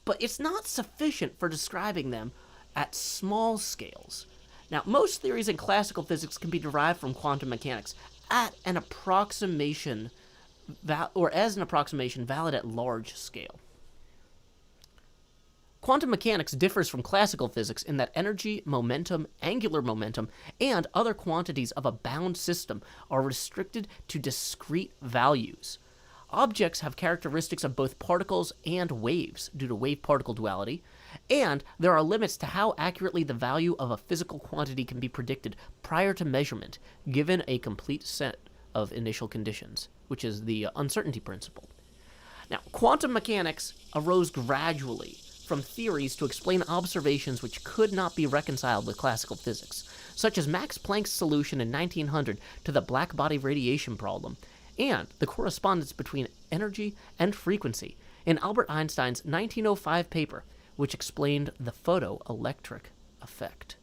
but it's not sufficient for describing them at small scales. Now, most theories in classical physics can be derived from quantum mechanics at an approximation, or as an approximation valid at large scale. Quantum mechanics differs from classical physics in that energy, momentum, angular momentum, and other quantities of a bound system are restricted to discrete values. Objects have characteristics of both particles and waves due to wave-particle duality, and there are limits to how accurately the value of a physical quantity can be predicted prior to measurement, given a complete set of initial conditions, which is the uncertainty principle. Now, quantum mechanics arose gradually from theories to explain observations which could not be reconciled with classical physics, such as Max Planck's solution in 1900 to the black body radiation problem, and the correspondence between energy and frequency in Albert Einstein's 1905 paper, which explained the photoelectric effect.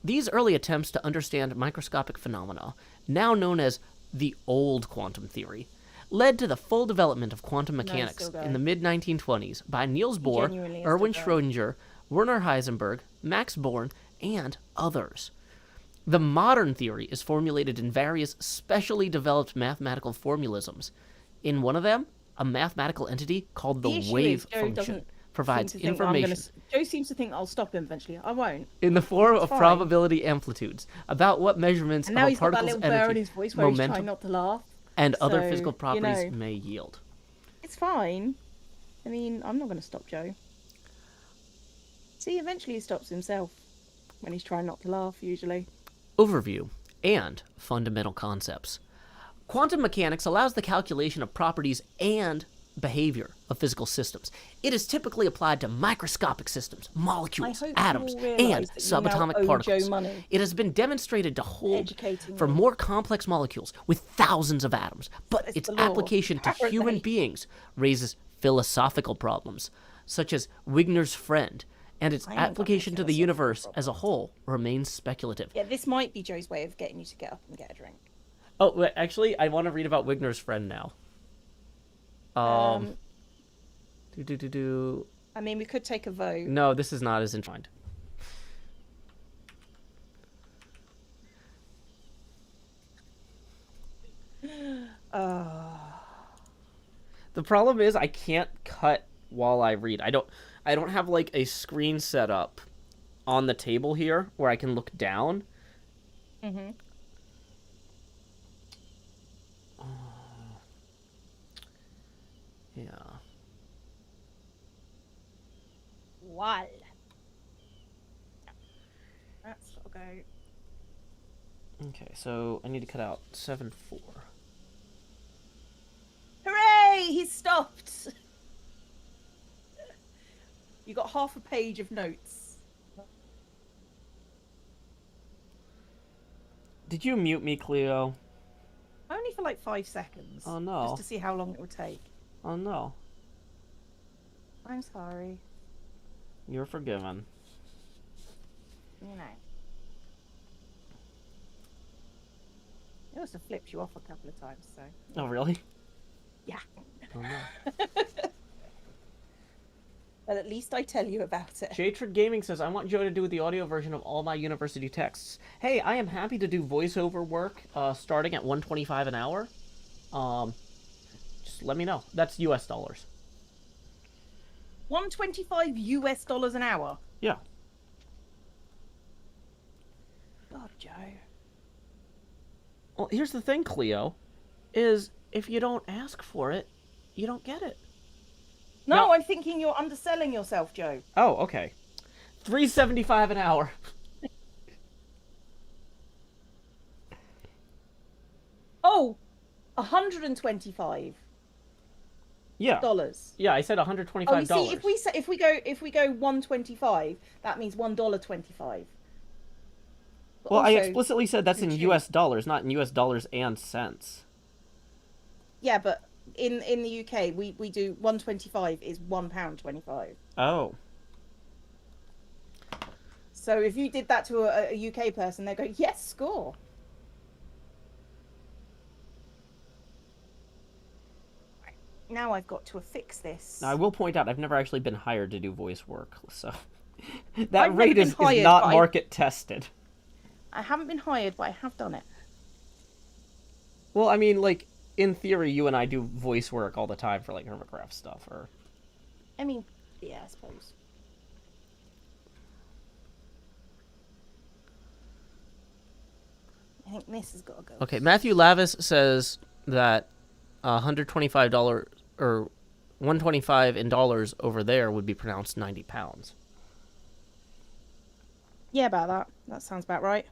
These early attempts to understand microscopic phenomena, now known as the old quantum theory, led to the full development of quantum mechanics in the mid-1920s by Niels Bohr, Erwin Schrödinger, Werner Heisenberg, Max Born, and others. The modern theory is formulated in various specially developed mathematical formalisms. In one of them, a mathematical entity called the wave function provides information. Joe seems to think I'll stop him eventually. I won't. In the form of probability amplitudes about what measurements of a particle's energy, momentum, not to laugh, and other physical properties may yield. It's fine. I mean, I'm not going to stop Joe. See, eventually he stops himself when he's trying not to laugh, usually. Overview and fundamental concepts. Quantum mechanics allows the calculation of properties and behavior of physical systems. It is typically applied to microscopic systems, molecules, atoms, and subatomic particles. It has been demonstrated to hold for more complex molecules with thousands of atoms, but its application to human beings raises philosophical problems, such as Wigner's friend, and its application to the universe as a whole remains speculative. Yeah, this might be Joe's way of getting you to get up and get a drink. Oh, wait, actually, I want to read about Wigner's friend now. I mean, we could take a vote. No, this is not as entwined. The problem is I can't cut while I read. I don't have like a screen set up on the table here where I can look down. Mm-hmm. Yeah. Well. That's okay. Okay, so I need to cut out 7-4. Hooray! He stopped! stopped. You got half a page of notes. Did you mute me, Cleo? Only for like 5 seconds. Oh no. Just to see how long it would take. Oh no. I'm sorry. You're forgiven. You know. It also flipped you off a couple of times, so. Oh really? Yeah. Oh no. But at least I tell you about it. Jatred Gaming says, I want Joe to do the audio version of all my university texts. Hey, I am happy to do voiceover work starting at $125 an hour. Just let me know. That's US dollars. $125 an hour. Yeah. God, Joe. Well, here's the thing, Cleo, is if you don't ask for it, you don't get it. No, I'm thinking you're underselling yourself, Joe. Oh, okay. $3.75 an hour. Oh, $125. Yeah. Yeah, I said $125. Oh, you see, if we go 125, that means $1.25. Well, I explicitly said that's in US dollars, not in US dollars and cents. Yeah, but in the UK, we do 125 is £1.25. Oh. So if you did that to a UK person, they'd go, yes, score. Right. Now I've got to affix this. Now, I will point out, I've never actually been hired to do voice work, so that rate is not market tested. I haven't been hired, but I have done it. Well, I mean, like, in theory, you and I do voice work all the time for, like, Papercraft stuff, or... I mean, yeah, I suppose. I think this has got to go. Okay, Matthew Lavis says that $125 or $125 in dollars over there would be pronounced 90 pounds. Yeah, about that. That sounds about right.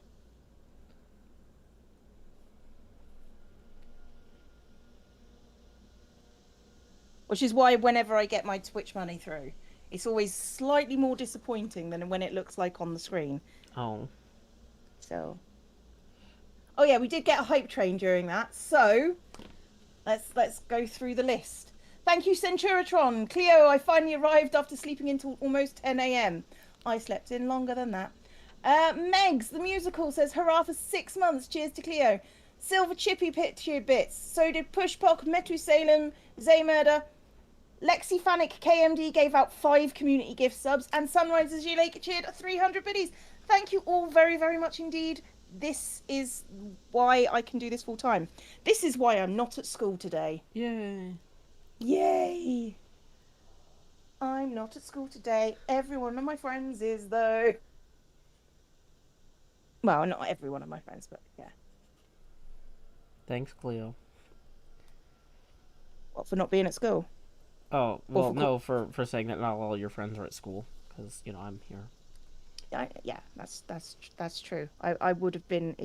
Which is why whenever I get my Twitch money through, it's always slightly more disappointing than when it looks like on the screen. Oh. So. Oh yeah, we did get a hype train during that. So, let's go through the list. Thank you, Centuratron. Cleo, I finally arrived after sleeping until almost 10 a.m. I slept in longer than that. Megs, the musical, says hurrah for 6 months. Cheers to Cleo. Silver Chippy picture bits. So did Pushpock, Metusalem, Zaymurder. Lexi Fanic KMD gave out 5 community gift subs, and Sunrises Lake cheered 300 biddies. Thank you all very, very much indeed. This is why I can do this full time. This is why I'm not at school today. Yay. Yay. I'm not at school today. Every one of my friends is, though. Well, not every one of my friends, but yeah. Thanks, Cleo. What, for not being at school? Oh, well, no, for saying that not all your friends are at school, because, you know, I'm here. Yeah, that's true. I would have been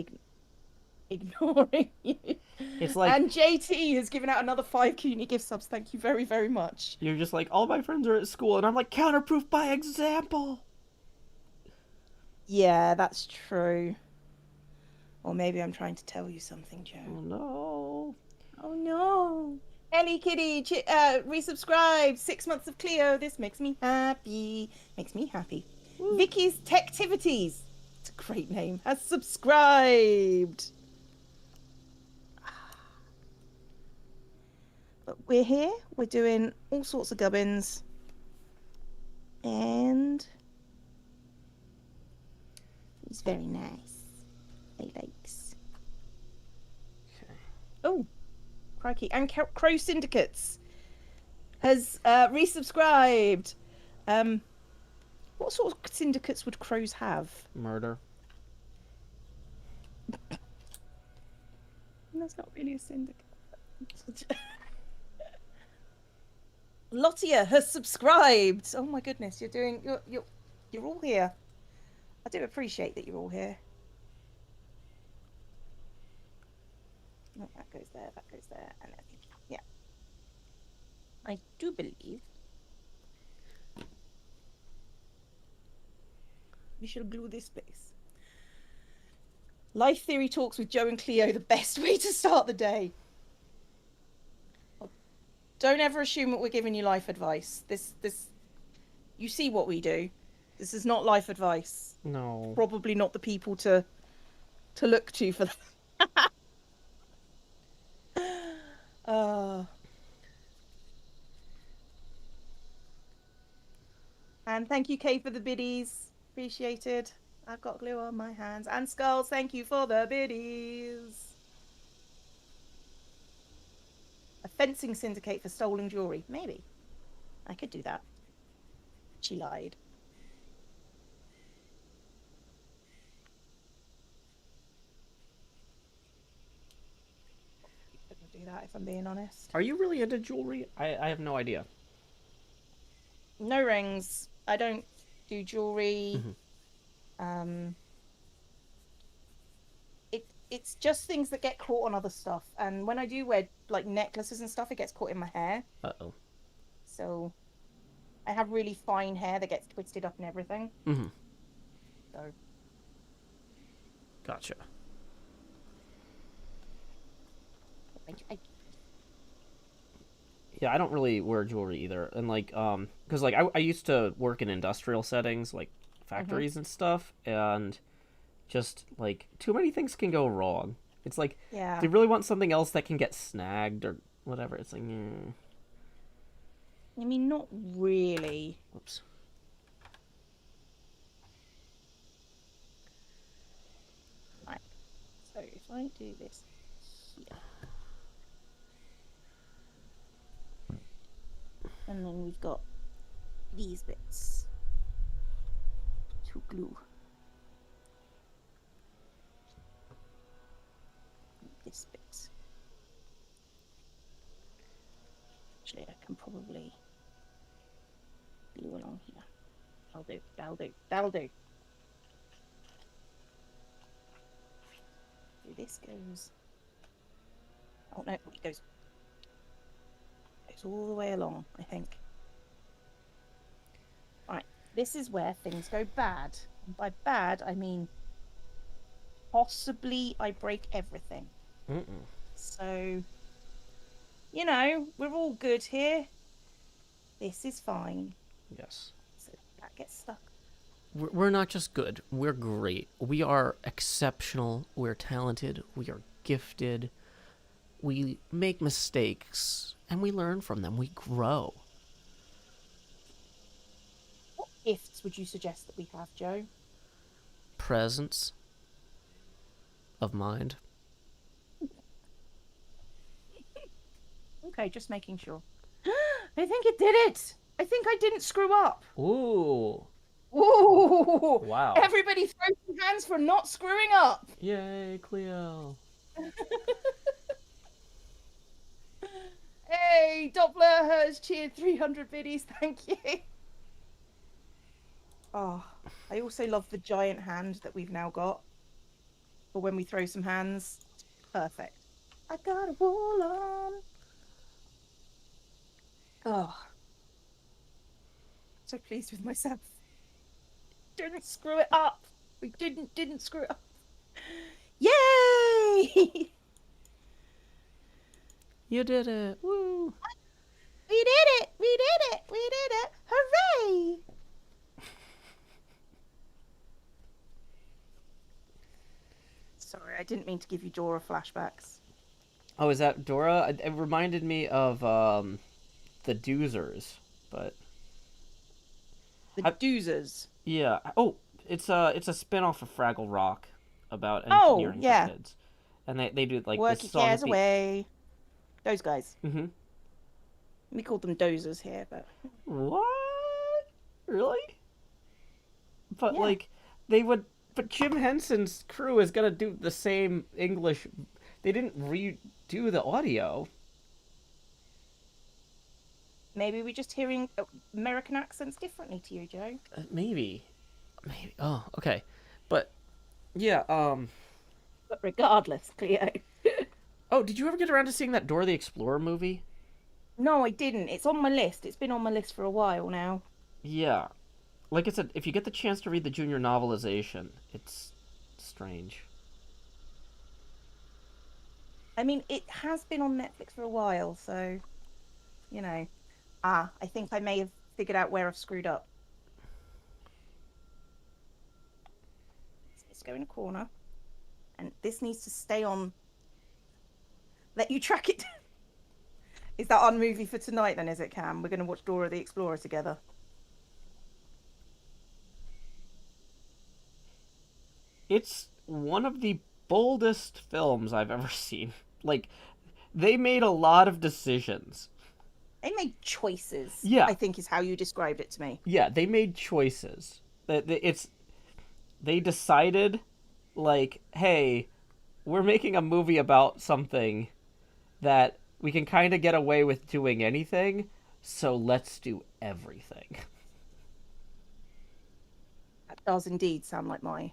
ignoring you. It's like... And JT has given out another 5 community gift subs. Thank you very, very much. You're just like, all my friends are at school, and I'm like, counterproof by example. Yeah, that's true. Or maybe I'm trying to tell you something, Joe. Oh, no. Oh, no. Ellie Kitty, resubscribed. 6 months of Cleo. This makes me happy. Makes me happy. Woo. Vicky's Techtivities. It's a great name. Has subscribed. But we're here. We're doing all sorts of gubbins. And it's very nice. He likes. Okay. Oh. Crikey. And Crow Syndicates has resubscribed. What sort of syndicates would crows have? Murder. That's not really a syndicate. Lottia has subscribed. Oh my goodness, you're all here. I do appreciate that you're all here. Oh, that goes there, and then, yeah. I do believe we shall glue this place. Life theory talks with Joe and Cleo, the best way to start the day. Don't ever assume that we're giving you life advice. This, you see what we do. This is not life advice. No. Probably not the people to look to for that. And thank you, Kay, for the biddies. Appreciated. I've got glue on my hands. And Skulls, thank you for the biddies. A fencing syndicate for stolen jewelry. Maybe. I could do that. She lied. Couldn't do that if I'm being honest. Are you really into jewelry? I have no idea. No rings. I don't do jewelry. Mm-hmm. It's just things that get caught on other stuff. And when I do wear like necklaces and stuff, it gets caught in my hair. Uh-oh. So I have really fine hair that gets twisted up and everything. Mm-hmm. So Gotcha. Yeah, I don't really wear jewelry either, and like, because like I used to work in industrial settings, like factories and stuff, and just like too many things can go wrong. It's like yeah. they really want something else that can get snagged or whatever. It's like, I mean, not really. Whoops. Right. So if I do this here, and then we've got these bits to glue. This bit. Actually, I can probably glue along here. That'll do. So this goes. Oh no, it goes all the way along, I think. Right, this is where things go bad. And by bad, I mean possibly I break everything. So, you know, we're all good here. This is fine. Yes. So that gets stuck. We're not just good. We're great. We are exceptional. We're talented. We are gifted. We make mistakes and we learn from them. We grow. What gifts would you suggest that we have, Joe? Presence of mind. Okay, just making sure. I think it did it. I think I didn't screw up. Ooh. Ooh. Wow. Everybody throw some hands for not screwing up. Yay, Cleo. Hey, Doppler has cheered 300 biddies. Thank you. Oh, I also love the giant hand that we've now got for when we throw some hands. Perfect. I got a wool on. Oh, so pleased with myself. Didn't screw it up. We didn't screw it up. Yay! You did it. Woo. We did it! We did it! We did it! Hooray! Sorry, I didn't mean to give you Dora flashbacks. Oh, is that Dora? It reminded me of the Doozers, but The Doozers. yeah. Oh, it's a spin-off of Fraggle Rock about engineering for kids, and they do like Work this your cares song. away. Those guys. Mm-hmm. We called them dozers here, but What? Really? But Yeah. like they would. But Jim Henson's crew is gonna do the same English. They didn't redo the audio. maybe we're just hearing American accents differently to you, Joe. Maybe. Oh, okay. But yeah. But regardless, Cleo. Oh, did you ever get around to seeing that Dora the Explorer movie? No, I didn't. It's on my list. It's been on my list for a while now. Yeah, like I said, if you get the chance to read the junior novelization, it's strange. I mean, it has been on Netflix for a while, so, you know. Ah, I think I may have figured out where I've screwed up. Let's go in a corner, and this needs to stay on. Let you track it. Is that our movie for tonight then, is it, Cam? We're going to watch Dora the Explorer together. It's one of the boldest films I've ever seen. Like, they made a lot of decisions. They made choices, Yeah, I think is how you described it to me. yeah, they made choices. It's they decided, like, hey, we're making a movie about something that we can kind of get away with doing anything, so let's do everything. That does indeed sound like my.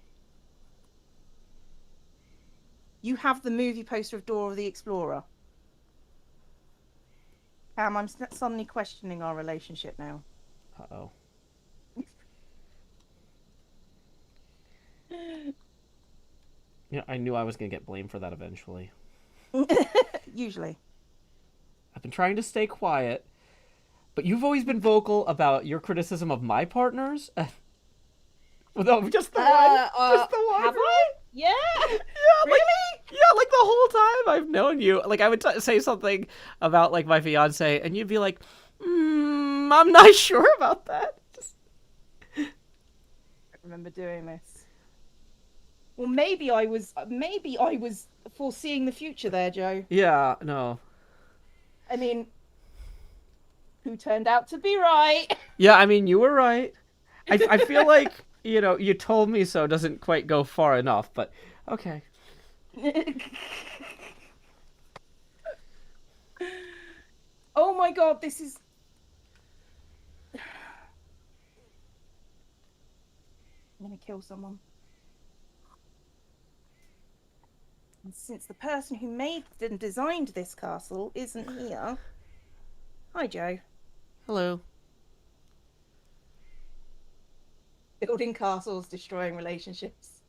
You have the movie poster of Dora the Explorer. Cam, I'm suddenly questioning our relationship now. Uh oh. Yeah, I knew I was gonna get blamed for that eventually. Usually. I've been trying to stay quiet, but you've always been vocal about your criticism of my partners. No, just the one. Just the one. Have I? Yeah. Yeah, like Really? yeah, like the whole time I've known you. Like I would say something about like my fiance, and you'd be like, "I'm not sure about that." Just... I remember doing this. Well, maybe I was foreseeing the future there, Joe. Yeah, no. I mean, who turned out to be right? Yeah, I mean, you were right. I feel like you told me so doesn't quite go far enough, but okay. Oh my god, this is. I'm gonna kill someone. And since the person who made and designed this castle isn't here. Hi, Joe. Hello. Building castles, destroying relationships.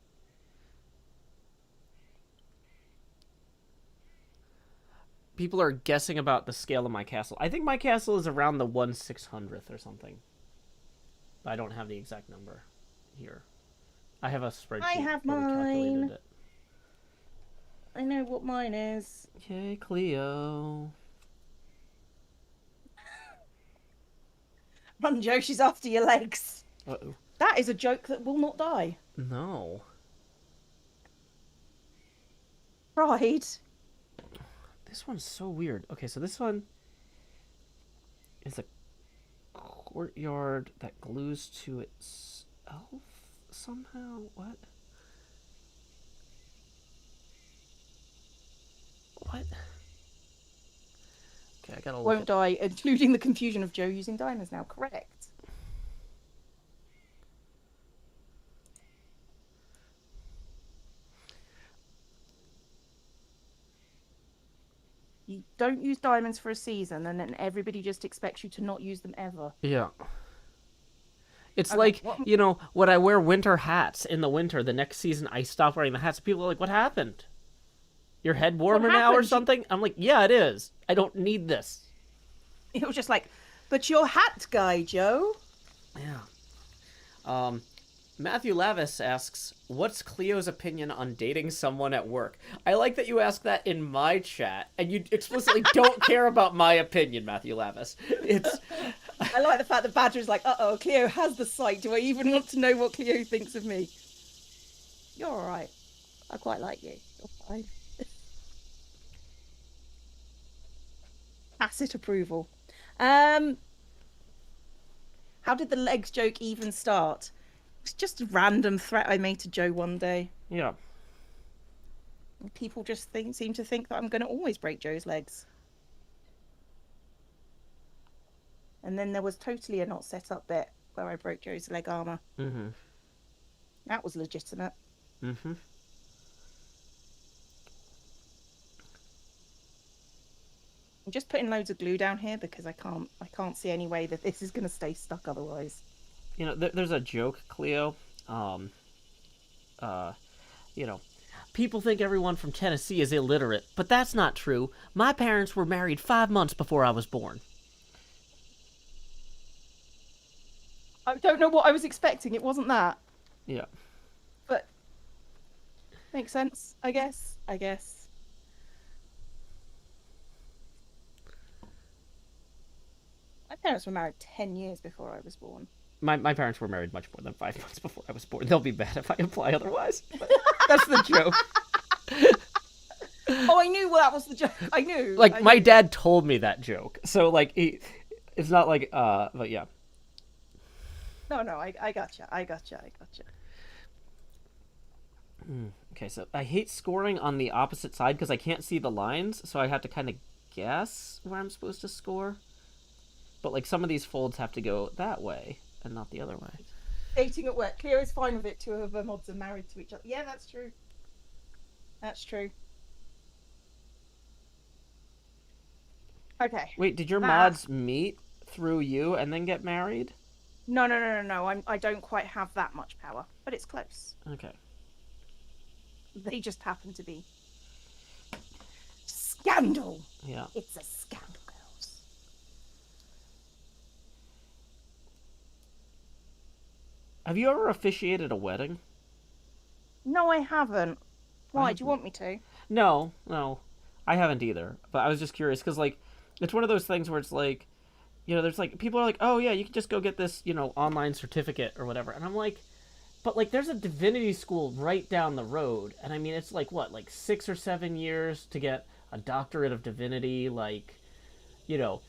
People are guessing about the scale of my castle. I think my castle is around the 1/600th or something. But I don't have the exact number here. I have a spreadsheet I have where we calculated mine. it. I know what mine is. Okay, Cleo. Run, Joe, she's after your legs. Uh-oh. That is a joke that will not die. No. Pride. This one's so weird. Okay, so this one is a courtyard that glues to itself somehow. What? What? Okay, I gotta look Won't at... die, including the confusion of Joe using diamonds now. Correct. You don't use diamonds for a season, and then everybody just expects you to not use them ever. Yeah. It's Okay, like, what? when I wear winter hats in the winter, the next season I stop wearing the hats. People are like, what happened? Your head What warmer now or happened? something? I'm like, yeah, it is. I don't need this. It was just like, but your hat guy, Joe. Yeah. Matthew Lavis asks, what's Cleo's opinion on dating someone at work? I like that you ask that in my chat, and you explicitly don't care about my opinion, Matthew Lavis. It's... I like the fact that Badger is like, uh-oh, Cleo has the sight. Do I even want to know what Cleo thinks of me? You're all right. I quite like you. You're fine. Tacit approval. How did the legs joke even start? It's just a random threat I made to Joe one day. Yeah. People just seem to think that I'm going to always break Joe's legs. And then there was totally a not set up bit where I broke Joe's leg armor. Mm-hmm. That was legitimate. Mm-hmm. I'm just putting loads of glue down here because I can't see any way that this is going to stay stuck otherwise. There's a joke, Cleo. Um, uh, you know, People think everyone from Tennessee is illiterate, but that's not true. My parents were married 5 months before I was born. I don't know what I was expecting. It wasn't that, Yeah. but makes sense, I guess. I guess. My parents were married 10 years before I was born. My parents were married much more than 5 months before I was born. They'll be mad if I imply otherwise. But that's the joke. Oh, I knew that was the joke. I knew. Like, I my knew. dad told me that joke. So, like, it's not like, but yeah. No, no, I gotcha. I gotcha. I gotcha. Okay, so I hate scoring on the opposite side because I can't see the lines, so I have to kind of guess where I'm supposed to score. But, like, some of these folds have to go that way and not the other way. Dating at work. Cleo is fine with it. Two of her mods are married to each other. Yeah, that's true. That's true. Okay. Wait, did your Ah. mods meet through you and then get married? No, no, no, no, no. I don't quite have that much power, but it's close. Okay. They just happen to be. Scandal. Yeah. It's a scandal, girls. Have you ever officiated a wedding? No, I haven't. Why? Do you haven't. want me to? No, no. I haven't either. But I was just curious because, like, it's one of those things where it's like, there's like, people are like, oh, yeah, you can just go get this, online certificate or whatever. And I'm like, but, like, there's a divinity school right down the road. And I mean, it's like, what, like 6 or 7 years to get a doctorate of divinity? Like, you know,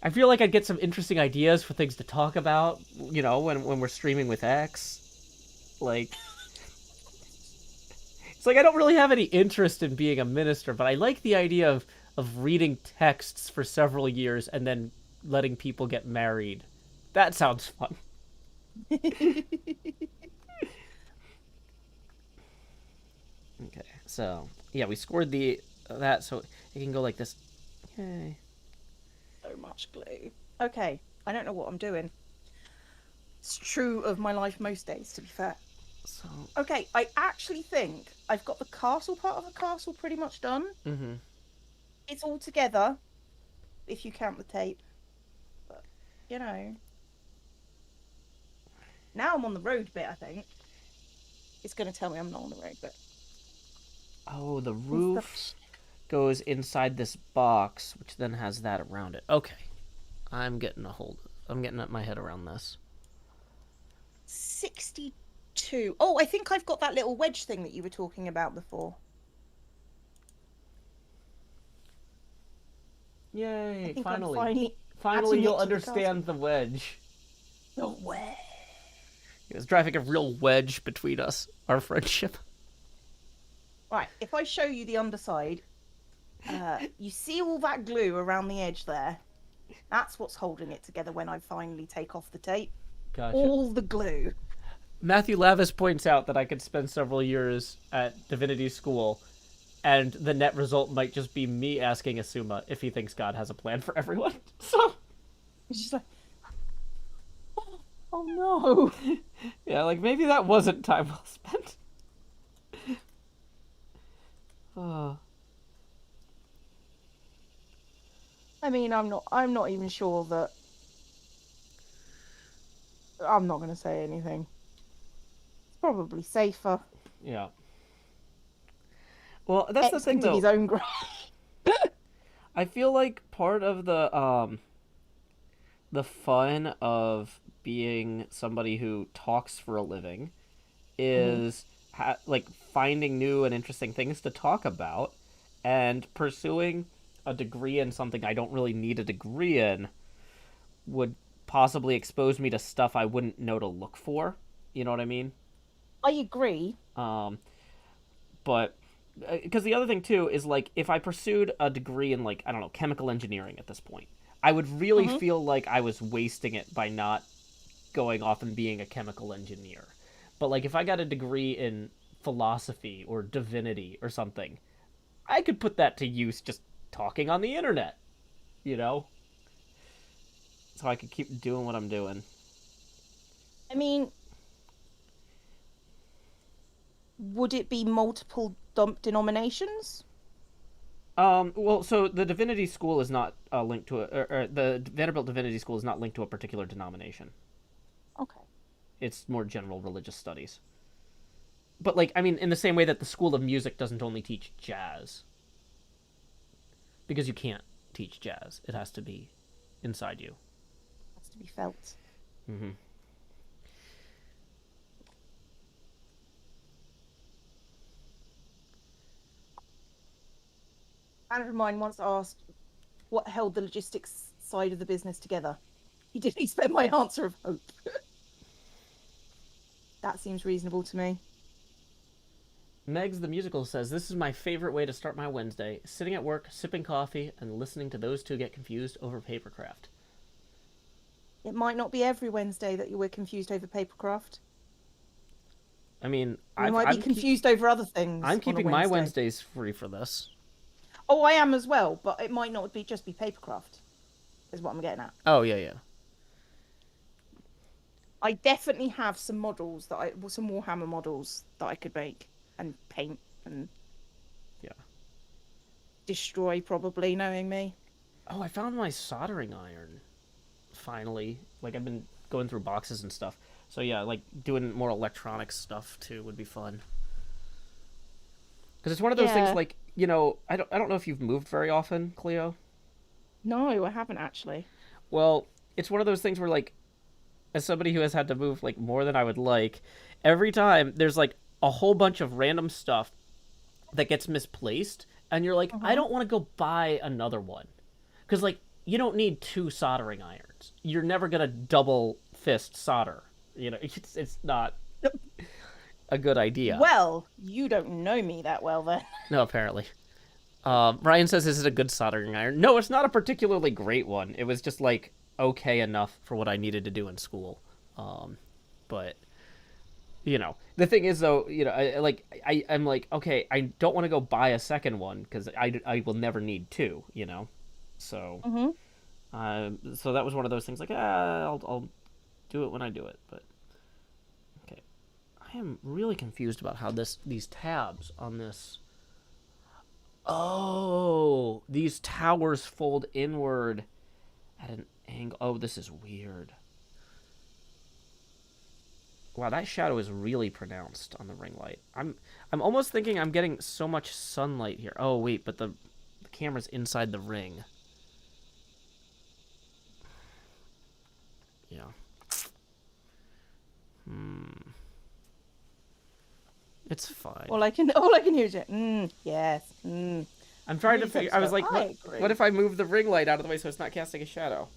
I feel like I'd get some interesting ideas for things to talk about, when we're streaming with X. Like, it's like I don't really have any interest in being a minister, but I like the idea of reading texts for several years and then letting people get married. That sounds fun. Okay, so yeah, we scored that, so it can go like this. Yay. So much glue. Okay, I don't know what I'm doing. It's true of my life most days, to be fair. So, Okay, I actually think I've got the castle part of the castle pretty much done. mm-hmm. It's all together, if you count the tape. But, you know. Now I'm on the road bit, I think. It's going to tell me I'm not on the road bit. Oh, the roof goes inside this box, which then has that around it. Okay, I'm getting my head around this. 62. Oh, I think I've got that little wedge thing that you were talking about before. Yay! I think Finally, I'm finally finally, adding you'll it to the understand the wedge. No way. It was driving a real wedge between us, our friendship. Right, if I show you the underside, you see all that glue around the edge there? That's what's holding it together when I finally take off the tape. Gotcha. All the glue. Matthew Lavis points out that I could spend several years at divinity school, and the net result might just be me asking Asuma if he thinks God has a plan for everyone. So, It's just like, oh no. yeah, like maybe that wasn't time well spent. Oh. I mean, I'm not even sure that. I'm not going to say anything. It's probably safer. Yeah. Well, that's the thing, Dig though. his own grave. I feel like part of the fun of being somebody who talks for a living is like finding new and interesting things to talk about, and pursuing a degree in something I don't really need a degree in would possibly expose me to stuff I wouldn't know to look for. You know what I mean? I agree. But because the other thing too is, like, if I pursued a degree in, like, I don't know, chemical engineering at this point, I would really feel like I was wasting it by not going off and being a chemical engineer. But, like, if I got a degree in philosophy or divinity or something, I could put that to use just talking on the internet, you know, so I could keep doing what I'm doing. I mean, would it be multiple denominations? Well, so the Divinity School is not linked to or the Vanderbilt Divinity School is not linked to a particular denomination. Okay. It's more general religious studies. But like, I mean, in the same way that the School of Music doesn't only teach jazz, because you can't teach jazz. It has to be inside you. Has to be felt. Mm-hmm. A friend of mine once asked what held the logistics side of the business together. He didn't expect my answer of hope. That seems reasonable to me. Megs the Musical says, "This is my favorite way to start my Wednesday, sitting at work, sipping coffee, and listening to those two get confused over papercraft." It might not be every Wednesday that you were confused over papercraft. I mean, You might be confused over other things I'm on a keeping my Wednesday. Wednesdays free for this. Oh, I am as well, but it might not be just be papercraft, is what I'm getting at. Oh, yeah, yeah. I definitely have some some Warhammer models that I could make and paint and Yeah. destroy, probably, knowing me. Oh, I found my soldering iron. Finally. Like, I've been going through boxes and stuff. So, yeah, like, doing more electronic stuff, too, would be fun. Because it's one of those things, like, you know, I don't know if you've moved very often, Cleo. No, I haven't actually. Well, it's one of those things where, like, as somebody who has had to move, like, more than I would like, every time there's, like, a whole bunch of random stuff that gets misplaced, and you're like, I don't want to go buy another one. Because, like, you don't need two soldering irons. You're never going to double fist solder. You know, it's not a good idea. Well, you don't know me that well, then. No, apparently. Ryan says, "Is it a good soldering iron?" No, it's not a particularly great one. It was just, like, okay enough for what I needed to do in school. But, you know, the thing is, though, you know, I'm like, okay, I don't want to go buy a second one because I will never need two, you know? So, so that was one of those things, like, I'll do it when I do it. But, okay. I am really confused about how these tabs on this... Oh, these towers fold inward at an angle. Oh, this is weird. Wow, that shadow is really pronounced on the ring light. I'm almost thinking I'm getting so much sunlight here. Oh, wait, but the camera's inside the ring. Yeah. It's fine. All I can hear is yes. I'm trying to figure. I was like, what if I move the ring light out of the way so it's not casting a shadow?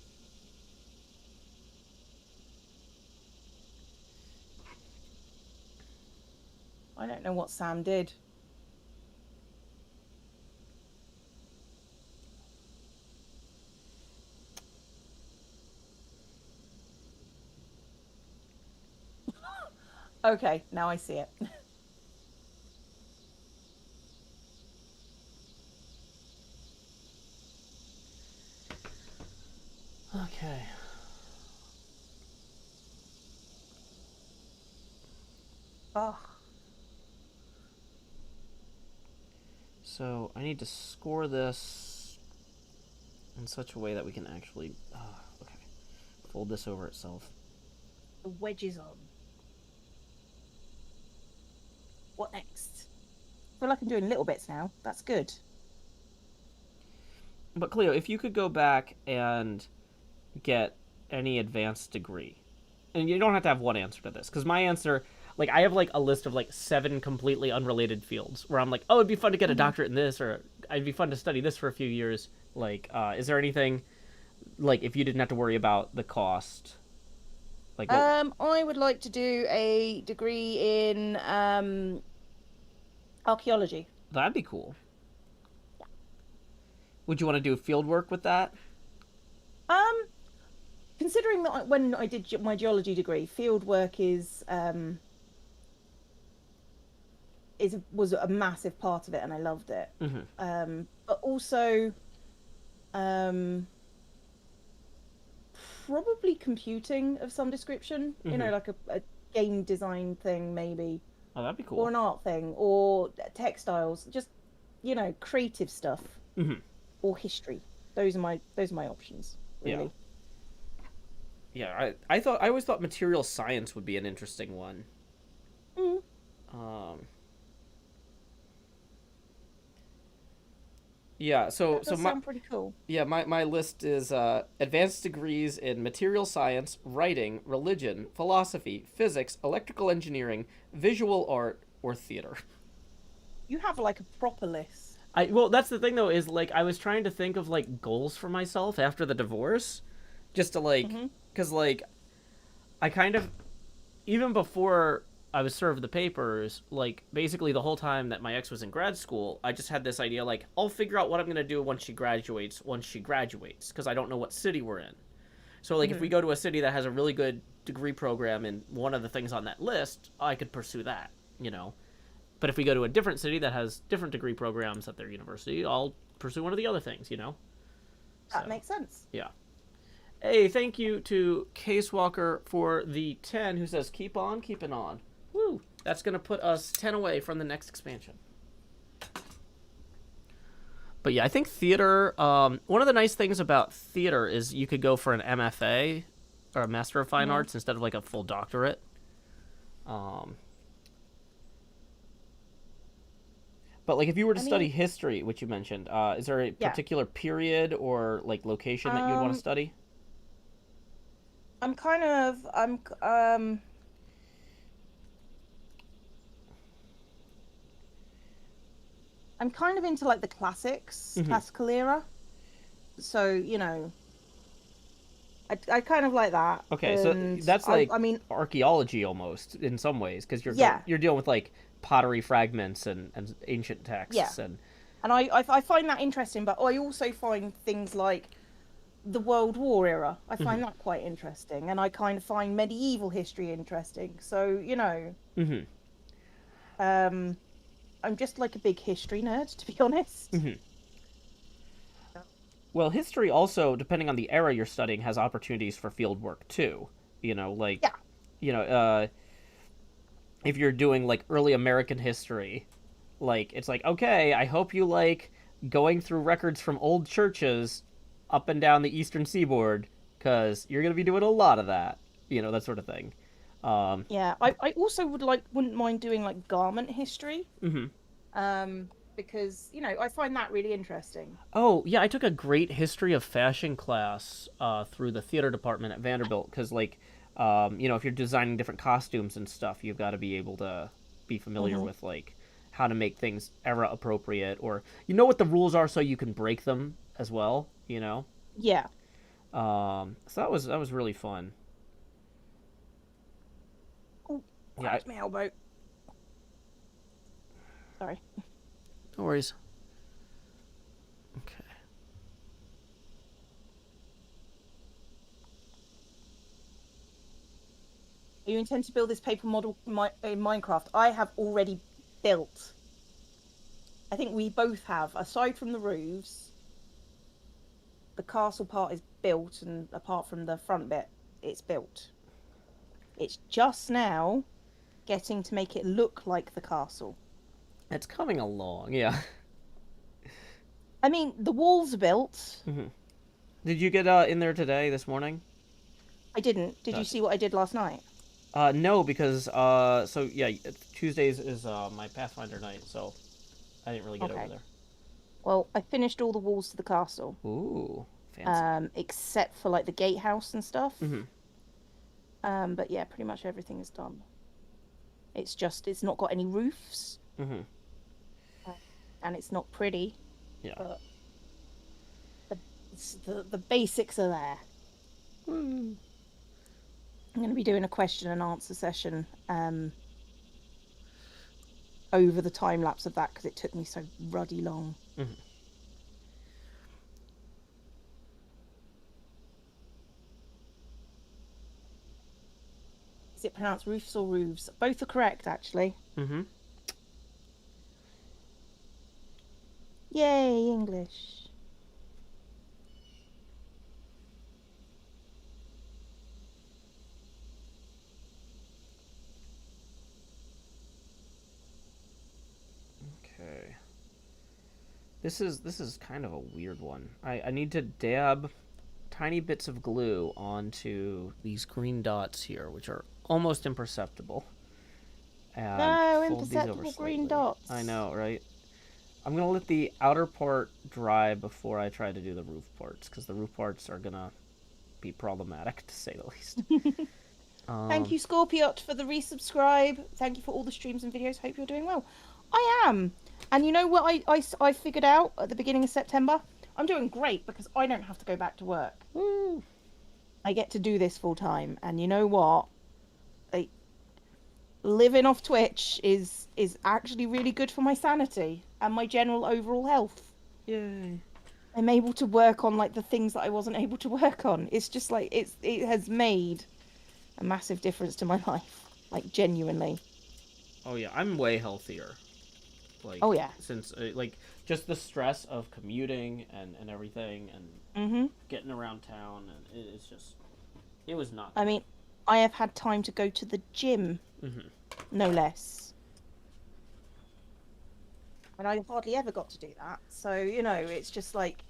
I don't know what Sam did. Okay, now I see it. Okay. Oh. So I need to score this in such a way that we can actually, okay, fold this over itself. The wedge is on. What next? I feel like I'm doing little bits now. That's good. But Cleo, if you could go back and get any advanced degree, and you don't have to have one answer to this, because my answer, like, I have, like, a list of, like, 7 completely unrelated fields where I'm like, oh, it'd be fun to get a doctorate in this, or it'd be fun to study this for a few years. Like, is there anything, like, if you didn't have to worry about the cost? Like, I would like to do a degree in archaeology. That'd be cool. Would you want to do field work with that? Considering that when I did my geology degree, field work was a massive part of it, and I loved it. Mm-hmm. But also, Um, Probably computing of some description. You Mm-hmm. know, like a game design thing, maybe, Oh, that'd be or cool. an art thing, or textiles. Just creative stuff, Mm-hmm. or history. Those are my options, Yeah. really. Yeah. I always thought material science would be an interesting one. Mm, Um, yeah. So that so does my sound pretty cool. yeah my list is advanced degrees in material science, writing, religion, philosophy, physics, electrical engineering, visual art, or theater. You have like a proper list. Well, that's the thing though, is like I was trying to think of like goals for myself after the divorce, just to like, Hmm. because like I kind of, even before I was served the papers, like basically the whole time that my ex was in grad school, I just had this idea like I'll figure out what I'm gonna do once she graduates, because I don't know what city we're in. So like if we Hmm. go to a city that has a really good degree program and one of the things on that list, I could pursue that, you know. But if we go to a different city that has different degree programs at their university, I'll pursue one of the other things, you know? That So, makes sense. yeah. Hey, thank you to Case Walker for the 10 who says, keep on keeping on. Woo! That's going to put us 10 away from the next expansion. But yeah, I think theater, one of the nice things about theater is you could go for an MFA or a Master of Fine Hmm. Arts instead of like a full doctorate. Um, but like if you were to I study mean, history, which you mentioned, is there a yeah. particular period or like location that you would want to Um, study? I'm kind of I'm kind of into like the classics, Mm-hmm. classical era. So, I kind of like that. Okay, so And that's like I mean, archaeology almost in some ways because yeah, you're dealing with like pottery fragments and ancient yeah. texts and And I find that interesting, but I also find things like the World War era. I mm-hmm. find that quite interesting. And I kind of find medieval history interesting. So, Mm-hmm. um, I'm just like a big history nerd, to be honest. Mm-hmm. Well, history also, depending on the era you're studying, has opportunities for field work too. You know, like Yeah. you know, if you're doing like early American history, like it's like okay, I hope you like going through records from old churches up and down the eastern seaboard because you're gonna be doing a lot of that. You know, that sort of thing. Um, Yeah. I also wouldn't mind doing like garment history. mm-hmm. Because, I find that really interesting. Oh yeah, I took a great history of fashion class through the theater department at Vanderbilt because you know, if you're designing different costumes and stuff, you've got to be able to be familiar Hmm. with like how to make things era appropriate or you know what the rules are so you can break them as well. You know, Yeah. so that was really fun. Oh, Yeah, cracked my elbow. Sorry. no worries. Okay. You intend to build this paper model in Minecraft? I have already built. I think we both have. Aside from the roofs, the castle part is built, and apart from the front bit, it's built. It's just now getting to make it look like the castle. It's coming along. Yeah. I mean, the walls are built. Did you get in there today this morning? I didn't. Did you Gotcha. see what I did last night? No, because so yeah, Tuesdays is my Pathfinder night, so I didn't really get over Okay. there. Well, I finished all the walls to the castle, Ooh, fancy. except for like the gatehouse and stuff. Mm-hmm. But yeah, pretty much everything is done. It's not got any roofs, Mm-hmm. uh, and it's not pretty, Yeah. but the the basics are there. Mm-hmm. I'm going to be doing a question and answer session over the time lapse of that because it took me so ruddy long. Is it pronounced roofs or roofs? Both are correct, actually. Mm-hmm. Yay, English. This is kind of a weird one. I need to dab tiny bits of glue onto these green dots here, which are almost imperceptible, and No, fold these over imperceptible green slightly. I dots. know, right? I'm gonna let the outer part dry before I try to do the roof parts, because the roof parts are gonna be problematic to say the least. Thank Um, you, Scorpiot, for the resubscribe. Thank you for all the streams and videos. Hope you're doing well. I am. And you know what I figured out at the beginning of September? I'm doing great because I don't have to go back to work. woo. I get to do this full time. And you know what? Like, living off Twitch is actually really good for my sanity and my general overall health. Yay. I'm able to work on like the things that I wasn't able to work on. It's just like it has made a massive difference to my life. Like genuinely. Oh yeah, I'm way healthier. Like Oh yeah. since like just the stress of commuting and everything and Mhm. getting around town, and it's just it was not I good. mean, I have had time to go to the gym, Hmm. no less. And I hardly ever got to do that. So, you know, it's just like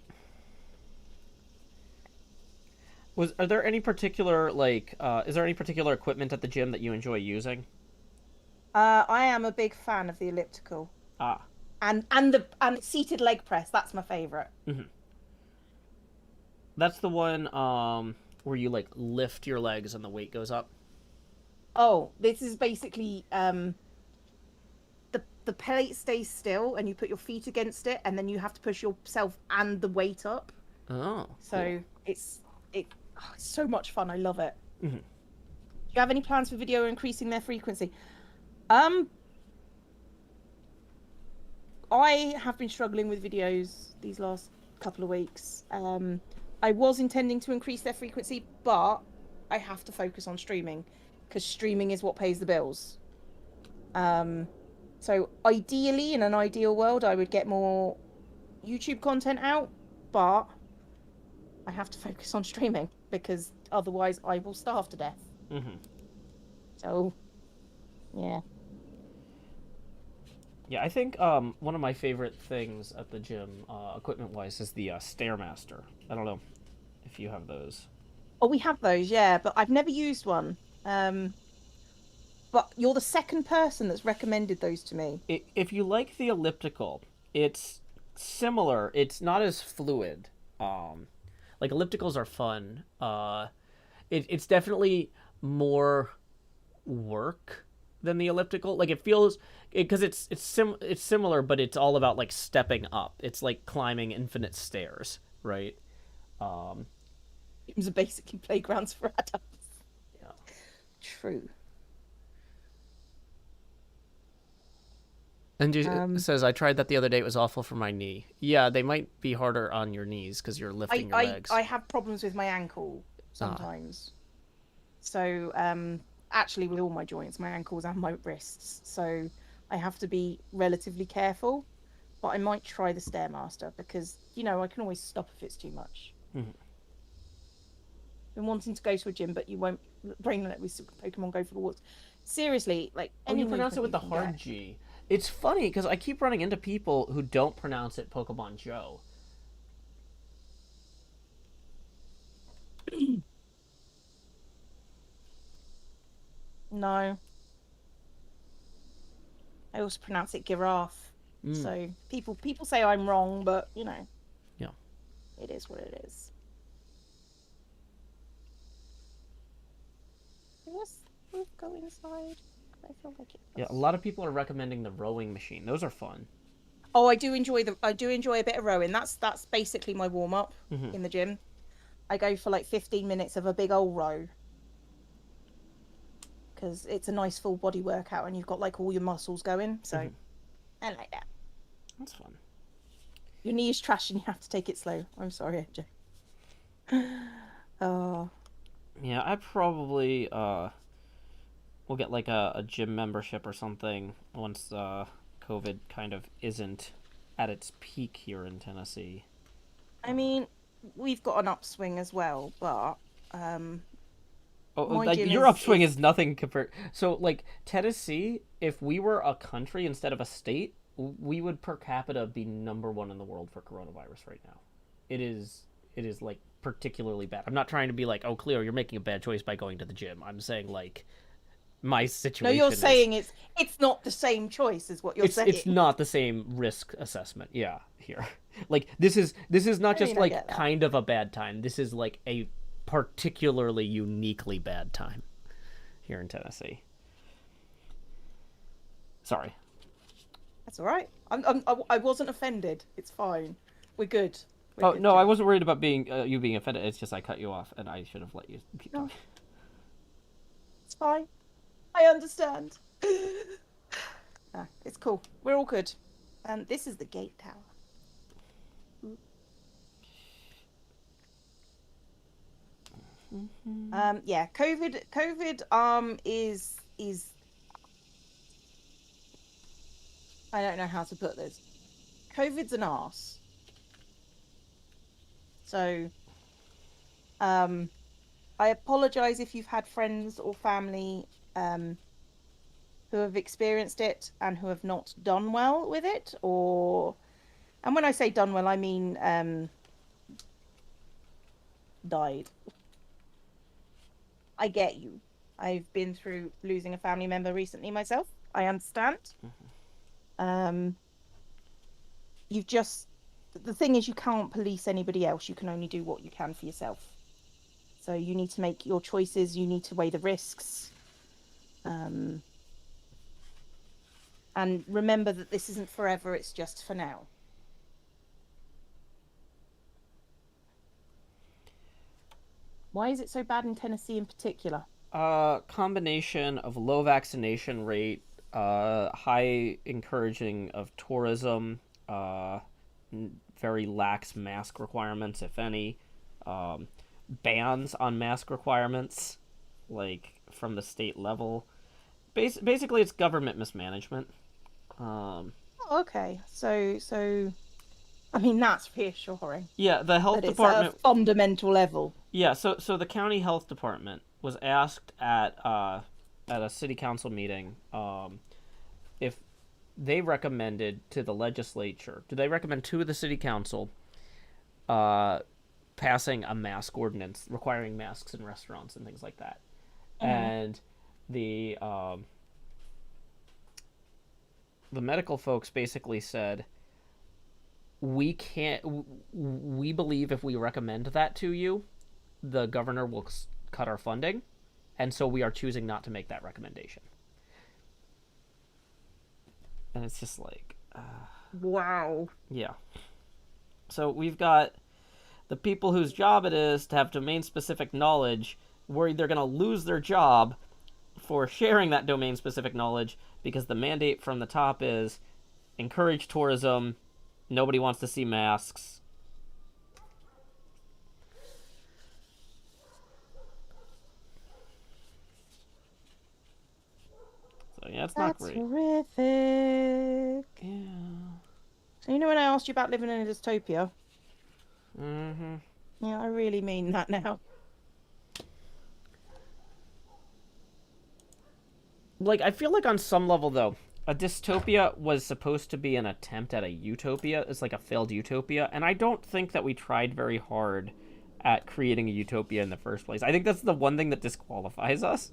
Are there any particular like is there any particular equipment at the gym that you enjoy using? I am a big fan of the elliptical Ah. and seated leg press. That's my favorite. Hmm. That's the one where you like lift your legs and the weight goes up. Oh, this is basically the plate stays still and you put your feet against it and then you have to push yourself and the weight up. Oh, cool. So it's so much fun. I love it. Hmm. Do you have any plans for video increasing their frequency? Um, I have been struggling with videos these last couple of weeks. I was intending to increase their frequency, but I have to focus on streaming because streaming is what pays the bills. Um, so ideally, in an ideal world, I would get more YouTube content out, but I have to focus on streaming because otherwise I will starve to death. Hmm. So, yeah. Yeah, I think one of my favorite things at the gym, equipment wise, is the stairmaster. I don't know if you have those. Oh, we have those, yeah, but I've never used one. But you're the second person that's recommended those to me. If you like the elliptical, it's similar. It's not as fluid. Like ellipticals are fun. It's definitely more work than the elliptical. Like it feels because it's similar, but it's all about like stepping up. It's like climbing infinite stairs, right? Um, Gyms are basically playgrounds for adults. yeah. True. And it Um, says I tried that the other day. It was awful for my knee. Yeah, they might be harder on your knees because you're I, lifting your I, legs. I have problems with my ankle Ah. sometimes. So, actually, with all my joints, my ankles and my wrists. So, I have to be relatively careful. But I might try the Stairmaster because, you know, I can always stop if it's too much. Mhm. Been wanting to go to a gym, but you won't brain let me Pokemon Go for the walks. Seriously, like Oh, any you pronounce it movement with you the can hard get. G. It's funny because I keep running into people who don't pronounce it Pokemon Joe. No, I also pronounce it giraffe. Mm. So people say I'm wrong, but you know, Yeah. it is what it is. Let's go inside. I feel like it Yeah, a does. lot of people are recommending the rowing machine. Those are fun. Oh, I do enjoy a bit of rowing. That's basically my warm up Hmm. in the gym. I go for like 15 minutes of a big old row because it's a nice full body workout and you've got like all your muscles going. So Hmm. I like that. That's fun. Your knee is trash and you have to take it slow. I'm sorry, AJ. Oh, Yeah, I probably will get like a gym membership or something once COVID kind of isn't at its peak here in Tennessee. I mean, we've got an upswing as well, but um, Oh, my like gym your is upswing is is nothing compared. So, like Tennessee, if we were a country instead of a state, we would per capita be #1 in the world for coronavirus right now. It is like particularly bad. I'm not trying to be like, oh, Cleo, you're making a bad choice by going to the gym. I'm saying like my No, you're situation is saying it's not the same choice, is what you're it's saying. not the same risk assessment. Yeah, here. Like this is not I just mean, I like get that. kind of a bad time. This is like a particularly uniquely bad time here in Tennessee. Sorry. That's all right. I wasn't offended. It's fine. We're good. We're Oh good, no, I Joe. wasn't worried about being you being offended. It's just I cut you off, and I should have let you keep No, talking. it's fine. I understand. It's cool. We're all good. And this is the gate tower. Yeah, COVID is I don't know how to put this. COVID's an arse. So, um, I apologize if you've had friends or family who have experienced it and who have not done well with it, and when I say done well, I mean died. I get you. I've been through losing a family member recently myself. I understand. Um, you've just the thing is you can't police anybody else. You can only do what you can for yourself. So you need to make your choices. You need to weigh the risks. Um, and remember that this isn't forever. It's just for now. Why is it so bad in Tennessee in particular? Combination of low vaccination rate, high encouraging of tourism, very lax mask requirements, if any, um, bans on mask requirements, like from the state level. Basically, it's government mismanagement. Um, Oh, okay, so I mean that's reassuring yeah, the health that it's at a department. fundamental level. Yeah, so the county health department was asked at a city council meeting if they recommended to the legislature, do they recommend to the city council uh, passing a mask ordinance requiring masks in restaurants and things like that? Hmm. And the um, the medical folks basically said we can't. We believe if we recommend that to you, the governor will cut our funding, and so we are choosing not to make that recommendation. And it's just like, Wow. yeah. So we've got the people whose job it is to have domain specific knowledge worried they're going to lose their job for sharing that domain specific knowledge because the mandate from the top is encourage tourism. Nobody wants to see masks. So yeah, it's not That's great. horrific. Yeah. So you know when I asked you about living in a dystopia? Mm-hmm. Yeah, I really mean that now. Like I feel like on some level though, a dystopia was supposed to be an attempt at a utopia. It's like a failed utopia, and I don't think that we tried very hard at creating a utopia in the first place. I think that's the one thing that disqualifies us.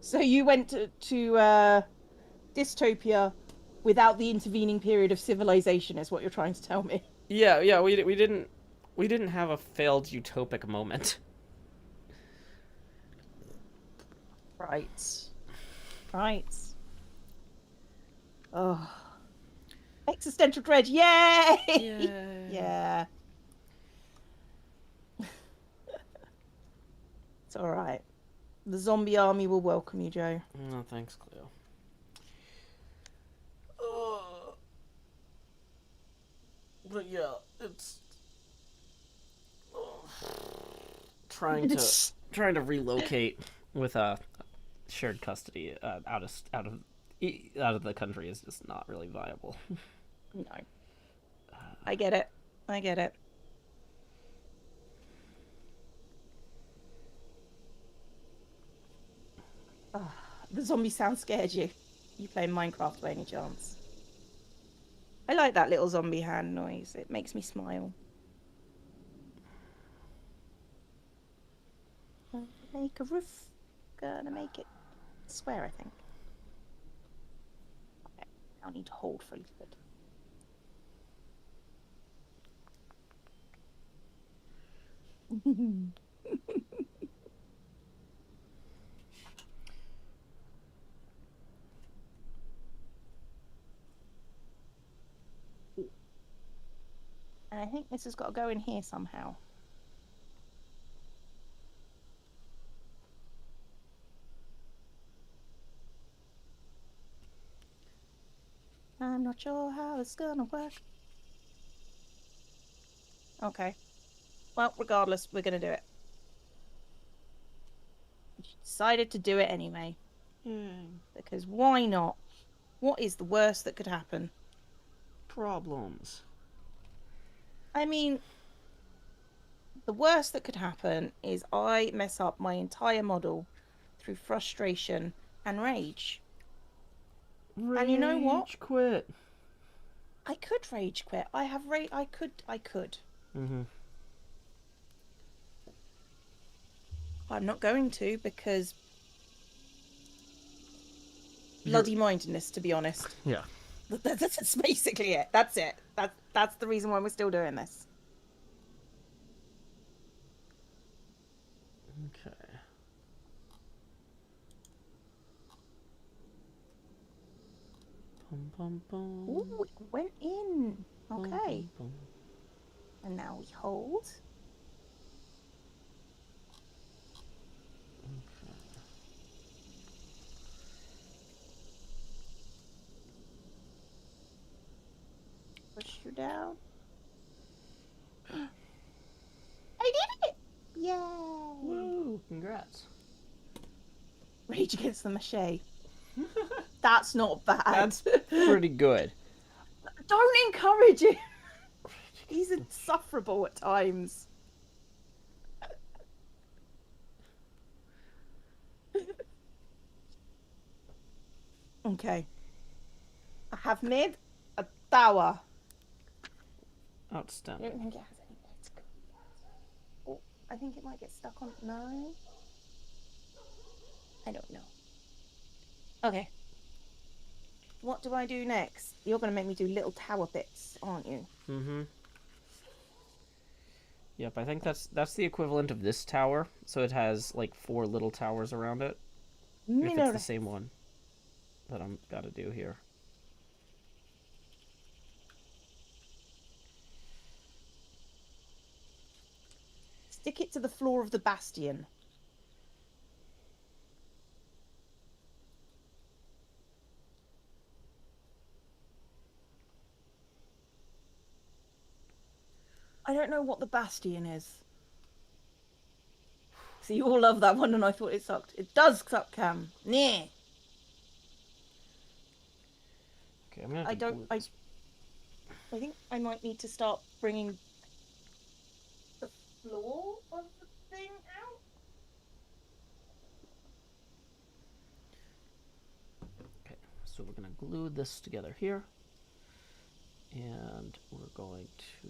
So you went to dystopia without the intervening period of civilization, is what you're trying to tell me. Yeah, yeah, we didn't have a failed utopic moment. Right. Right. Oh, existential dread. Yay! Yeah. Yeah. It's all right. The zombie army will welcome you, Joe. No, thanks, Cleo. Uh, but yeah, it's trying to trying to relocate with a shared custody out of the country is just not really viable. No, I get it. I get it. Oh, the zombie sound scared you. You playing Minecraft by any chance? I like that little zombie hand noise. It makes me smile. Gonna make a roof. Gonna make it square, I think. Okay, I'll need to hold for a little bit. And I think this has got to go in here somehow. I'm not sure how it's gonna work. Okay. Well, regardless, we're gonna do it. She decided to do it anyway. Because why not? What is the worst that could happen? Problems. I mean, the worst that could happen is I mess up my entire model through frustration and rage. And you know what? Rage quit. I could rage quit. I have rage. I could. Mm-hmm. I'm not going to because bloody mindedness, to be honest. Yeah. That's basically it. That's it. That's the reason why we're still doing this. Okay. Bum, bum, bum. Ooh, it went in. Bum, Okay. bum, bum. And now we hold. Push you down. I did it! Yay! Woo! Congrats. Rage against the mache. That's not bad. That's pretty good. Don't encourage him. He's insufferable at times. Okay. I have made a tower. I Outstanding. don't think it has any legs. Oh, I think it might get stuck on. No. I don't know. Okay. What do I do next? You're going to make me do little tower bits, aren't you? Mm-hmm. Yep, I think that's the equivalent of this tower. So it has like 4 little towers around it. If it's the same one that I'm gotta do here. Stick it to the floor of the bastion. I don't know what the bastion is. So you all love that one, and I thought it sucked. It does suck, Cam. Nah. Okay, I'm gonna. I don't. I think I might need to start bringing the floor of the thing out. Okay, so we're gonna glue this together here, and we're going to.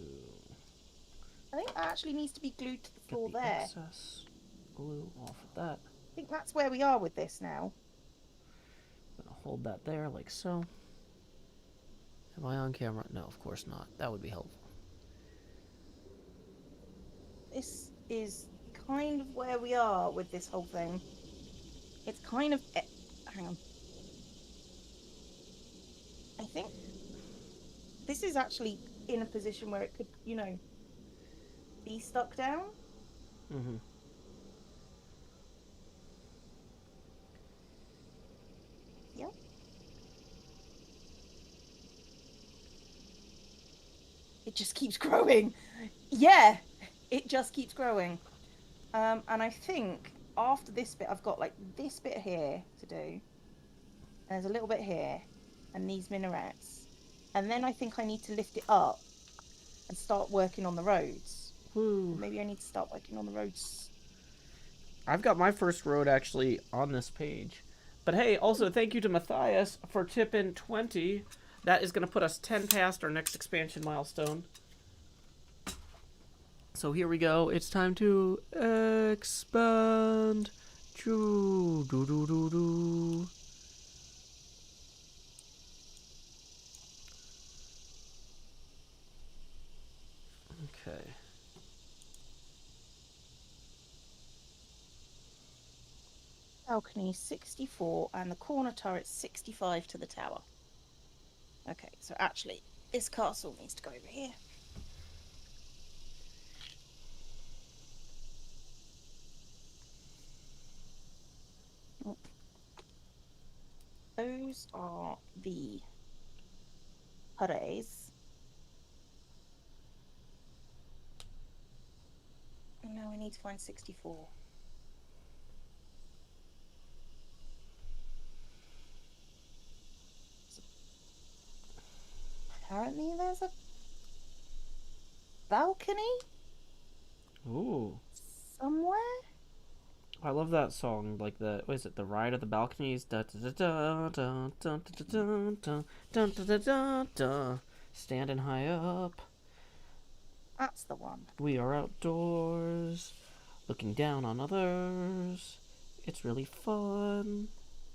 I think that actually needs to be glued to the floor Get the there. excess glue off of that. I think that's where we are with this now. I'm gonna hold that there like so. Am I on camera? No, of course not. That would be helpful. This is kind of where we are with this whole thing. It's kind of... Hang on. I think this is actually in a position where it could, you know, be stuck down. Mm-hmm. Yep. It just keeps growing. Yeah, it just keeps growing. And I think after this bit, I've got like this bit here to do. And there's a little bit here, and these minarets. And then I think I need to lift it up and start working on the roads. Woo. Maybe I need to start working on the roads. I've got my first road actually on this page. But hey, also thank you to Matthias for tipping 20. That is going to put us 10 past our next expansion milestone. So here we go. It's time to expand. Choo doo doo doo doo. Okay. Balcony 64 and the corner turret 65 to the tower. Okay, so actually, this castle needs to go over here. Those are the turrets. Now we need to find 64. Apparently there's a balcony Ooh. somewhere. I love that song. Like what is it? The Ride of the Balconies. Da da da da da da da da da da da da. Standing high up. That's the one. We are outdoors, looking down on others. It's really fun.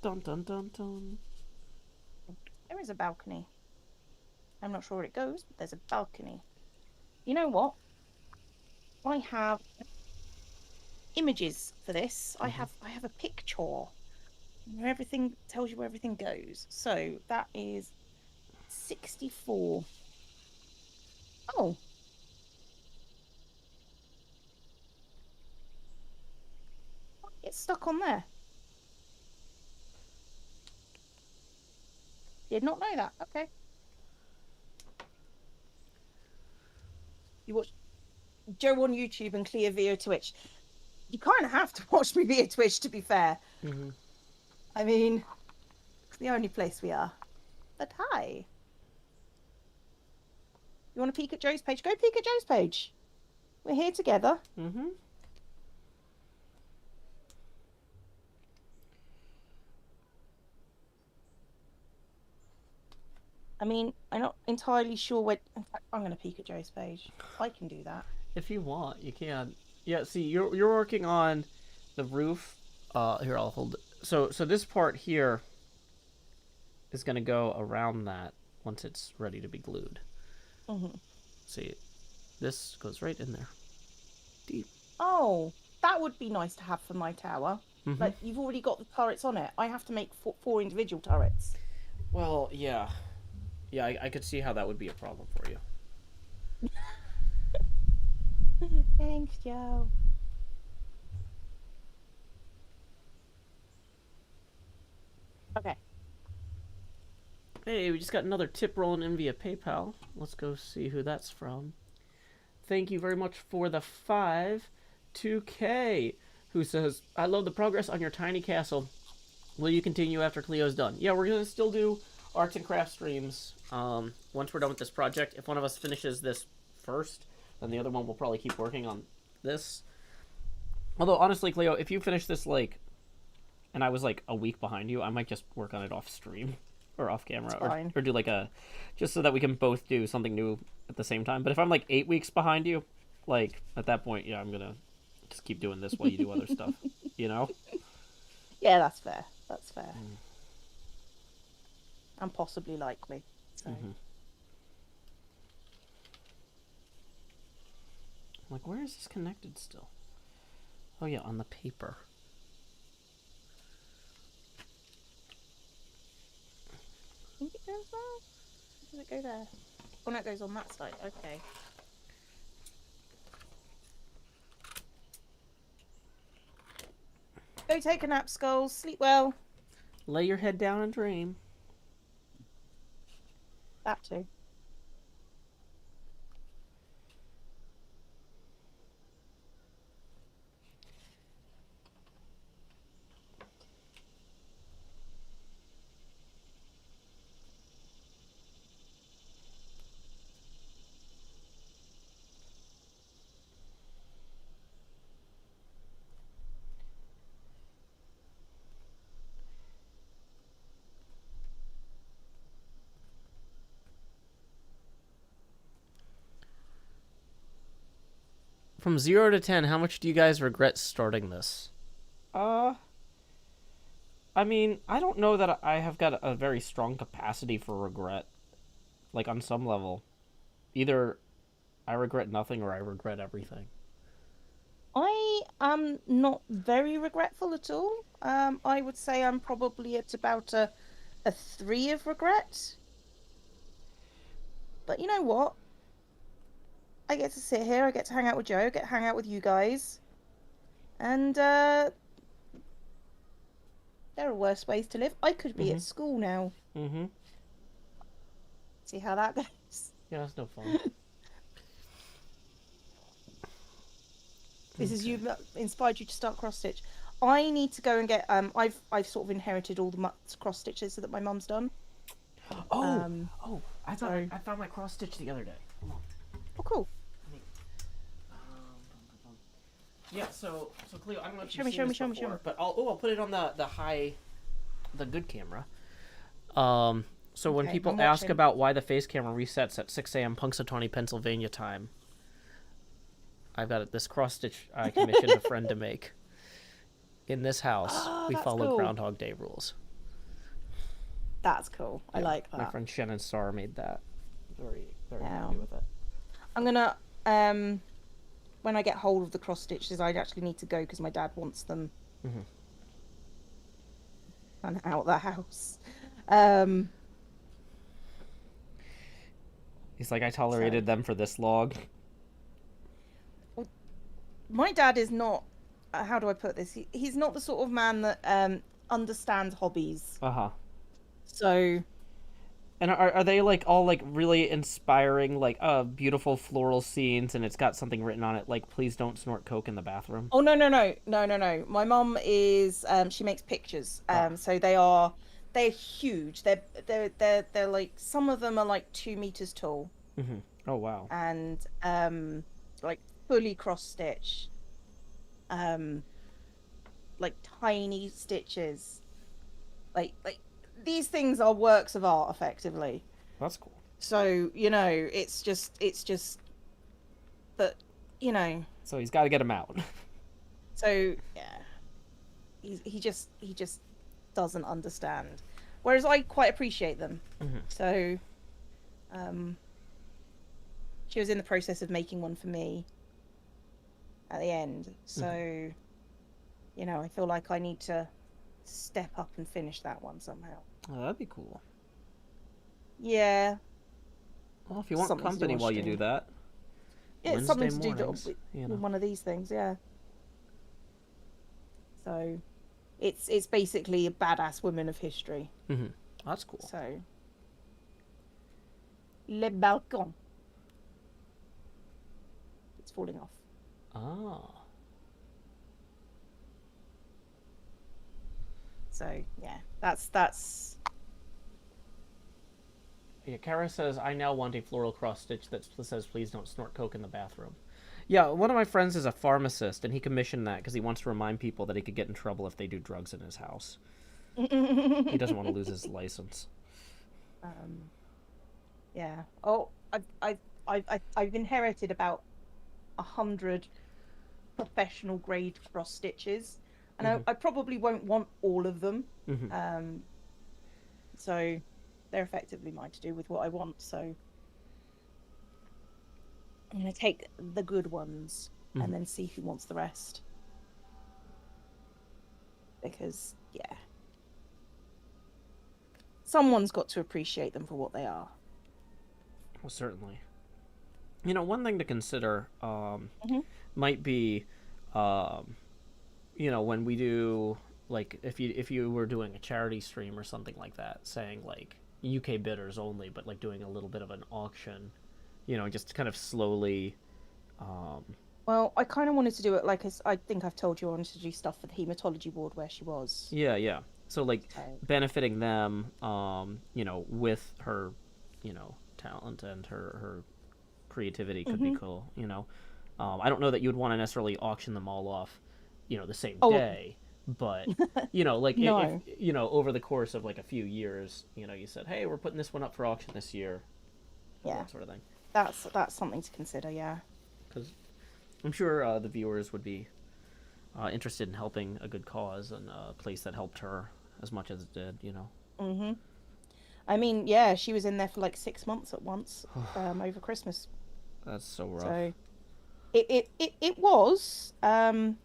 Dun dun dun dun. There is a balcony. I'm not sure where it goes, but there's a balcony. You know what? I have images for this. I have a picture where everything tells you where everything goes. So that is 64. Oh. It's stuck on there. Did not know that. Okay. You watch Joe on YouTube and Clea via Twitch. You kind of have to watch me via Twitch, to be fair. I mean, it's the only place we are. But hi. You want to peek at Joe's page? Go peek at Joe's page. We're here together. I mean, I'm not entirely sure where. In fact, I'm going to peek at Joe's page. I can do that. If you want, you can. Yeah. See, you're working on the roof. Here I'll hold it. So this part here is gonna go around that once it's ready to be glued. See, this goes right in there. Deep. Oh, that would be nice to have for my tower. Like, you've already got the turrets on it. I have to make four individual turrets. Well, yeah. Yeah, I could see how that would be a problem for you. Thanks, Joe. Okay. Hey, we just got another tip rolling in via PayPal. Let's go see who that's from. Thank you very much for the 2K, who says, I love the progress on your tiny castle. Will you continue after Cleo's done? Yeah, we're going to still do arts and crafts streams once we're done with this project. If one of us finishes this first, then the other one will probably keep working on this. Although, honestly, Cleo, if you finish this, like, and I was, like, a week behind you, I might just work on it off stream. Or off camera, or do like just so that we can both do something new at the same time. But if I'm like 8 weeks behind you, like at that point, yeah, I'm gonna just keep doing this while you do other stuff, you know? Yeah, that's fair. That's fair. And possibly likely. So. Like, where is this connected still? Oh yeah, on the paper. I think it goes there. Does it go there? Oh no, it goes on that side. Okay. Go take a nap, Skulls. Sleep well. Lay your head down and dream. That too. from 0 to 10, how much do you guys regret starting this? Uh, I mean, I don't know that I have got a very strong capacity for regret. Like on some level, either I regret nothing or I regret everything. I am not very regretful at all. I would say I'm probably at about a three of regret. But you know what? I get to sit here, I get to hang out with Joe, get to hang out with you guys, and there are worse ways to live. I could be Mm-hmm. at school now. Mm-hmm. See how that goes. Yeah, that's no fun. This is Okay. you inspired you to start cross stitch. I need to go and get I've sort of inherited all the cross stitches that my mum's done. Oh, Um, oh! I thought so I found my cross stitch the other day. Hold on. oh cool. Yeah. So Cleo, I don't know if Show you've me, seen show me, this show me, show me. before, but I'll put it on the good camera. So when Okay, people I'm ask watching. about why the face camera resets at 6 a.m. Punxsutawney, Pennsylvania time, I've got this cross stitch I commissioned a friend to make. In this house, Oh, we that's follow cool. Groundhog Day rules. That's cool. I Yeah, like my that. friend Shannon Starr made that. Very, very happy Um, with it. I'm gonna when I get hold of the cross stitches, I actually need to go because my dad wants them Mm-hmm. and out of the house. Um, He's like, I so tolerated them for this long. well, my dad is not. How do I put this? He's not the sort of man that understands hobbies. Uh huh. So And are they like all like really inspiring, like beautiful floral scenes, and it's got something written on it like "Please don't snort coke in the bathroom." oh no no no no no no. My mum is she makes pictures. Ah. So they're huge. They're like some of them are like 2 meters tall Mm-hmm. Oh wow. and like fully cross stitch. Um like tiny stitches. Like these things are works of art effectively. That's cool. So, it's just but you know, So he's got to get him out. so yeah, he just doesn't understand. Whereas I quite appreciate them. Mm-hmm. So, um she was in the process of making one for me at the end. Mm-hmm. So, I feel like I need to step up and finish that one somehow. Oh, that'd be cool. Yeah, Well, if you want something to do company on while you do stream. that, Yeah, it's Wednesday something to do mornings, with one of these things, yeah. So it's basically a badass woman of history. Mm-hmm. That's cool. So le balcon. It's falling off. Ah. So yeah, that's Yeah, Kara says, I now want a floral cross stitch that says, please don't snort coke in the bathroom. Yeah, one of my friends is a pharmacist, and he commissioned that because he wants to remind people that he could get in trouble if they do drugs in his house. He doesn't want to lose his license. um yeah. Oh, I've inherited about 100 professional grade cross stitches, and Mm-hmm. I probably won't want all of them. Mm-hmm. Um, so they're effectively mine to do with what I want. So I'm gonna take the good ones Mm-hmm. and then see who wants the rest. Because yeah, someone's got to appreciate them for what they are. Well, certainly. One thing to consider Mhm. might be, um, when we do like if you were doing a charity stream or something like that, saying like UK bidders only, but like doing a little bit of an auction, just kind of slowly. Um, Well, I kind of wanted to do it like as I think I've told you I wanted to do stuff for the hematology ward where she was. yeah, yeah. So like So, benefiting them, with her, talent and her creativity could be hmm cool. I don't know that you'd want to necessarily auction them all off, the same oh day, but like if no, over the course of like a few years, you said, hey, we're putting this one up for auction this year, yeah, that sort of thing. that's something to consider. Yeah. Because I'm sure the viewers would be interested in helping a good cause and a place that helped her as much as it did. You know. Hmm. I mean, yeah, she was in there for like 6 months at once, over Christmas. That's so rough. So it was, and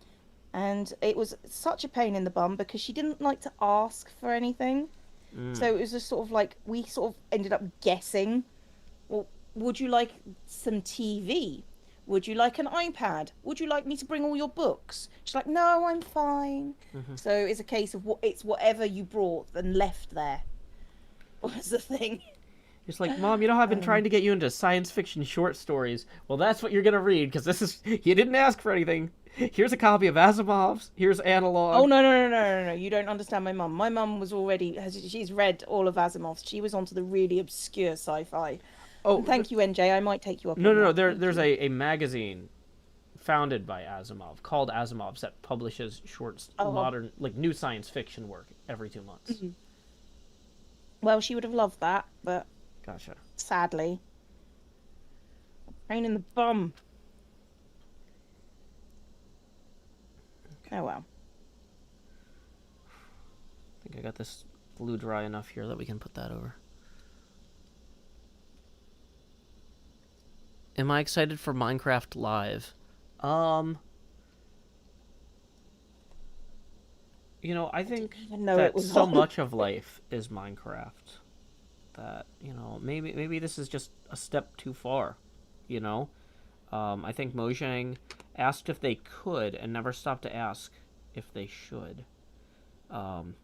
it was such a pain in the bum because she didn't like to ask for anything. So Mm. it was just sort of like we sort of ended up guessing. Well, would you like some TV? Would you like an iPad? Would you like me to bring all your books? She's like, no, I'm fine. Hmm. So it's a case of it's whatever you brought and left there was the thing. It's like, Mom, you know how I've been Um, trying to get you into science fiction short stories? Well, that's what you're going to read, because this is. You didn't ask for anything. Here's a copy of Asimov's. Here's oh Analog. no, no, no, no, no, no! You don't understand my mum. My mum was already she's read all of Asimov's. She was onto the really obscure sci-fi. Oh, And thank you, NJ. I might take you up no, on no, no. that. There, Thank there's you. a magazine founded by Asimov called Asimov's that publishes short, Oh, modern, like new science fiction work every 2 months. mhm. Well, she would have loved that, but Gotcha. sadly, pain in the bum. Oh well. I think I got this glue dry enough here that we can put that over. Am I excited for Minecraft Live? Um, I I didn't think even know it that was so on. much of life is Minecraft that, maybe this is just a step too far, you know? I think Mojang asked if they could and never stopped to ask if they should. Um,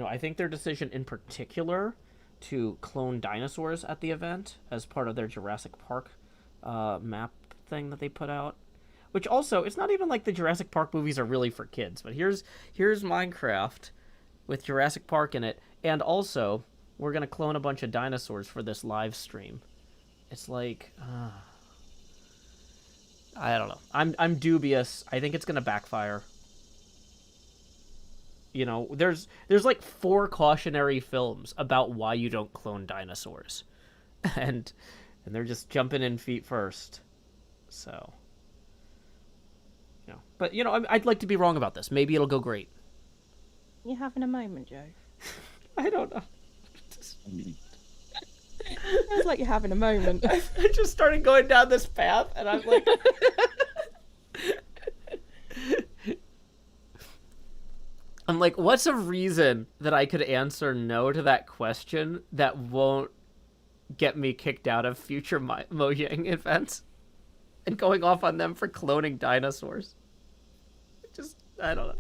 I think their decision in particular to clone dinosaurs at the event as part of their Jurassic Park map thing that they put out. Which also, it's not even like the Jurassic Park movies are really for kids, but here's Minecraft with Jurassic Park in it, and also we're gonna clone a bunch of dinosaurs for this live stream. It's like, I don't know. I'm dubious. I think it's gonna backfire. There's like four cautionary films about why you don't clone dinosaurs, and they're just jumping in feet first. So, but I'd like to be wrong about this. Maybe it'll go great. You're having a moment, Joe. I don't know. Sounds like you're having a moment. I just started going down this path, and I'm like, what's a reason that I could answer no to that question that won't get me kicked out of future Mojang events and going off on them for cloning dinosaurs? I don't know.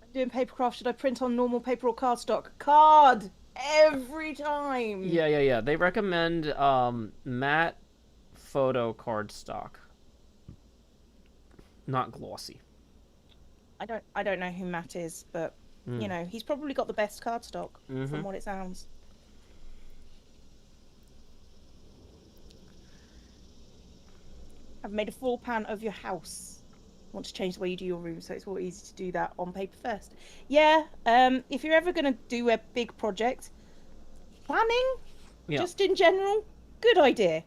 I'm doing papercraft. Should I print on normal paper or cardstock? Card every time. Yeah. They recommend matte photo cardstock, not glossy. I don't know who Matt is, but Mm. he's probably got the best cardstock Mm-hmm. from what it sounds. I've made a floor plan of your house. Want to change the way you do your room, so it's all easy to do that on paper first. Yeah, if you're ever gonna do a big project, planning, Yeah. just in general, good idea.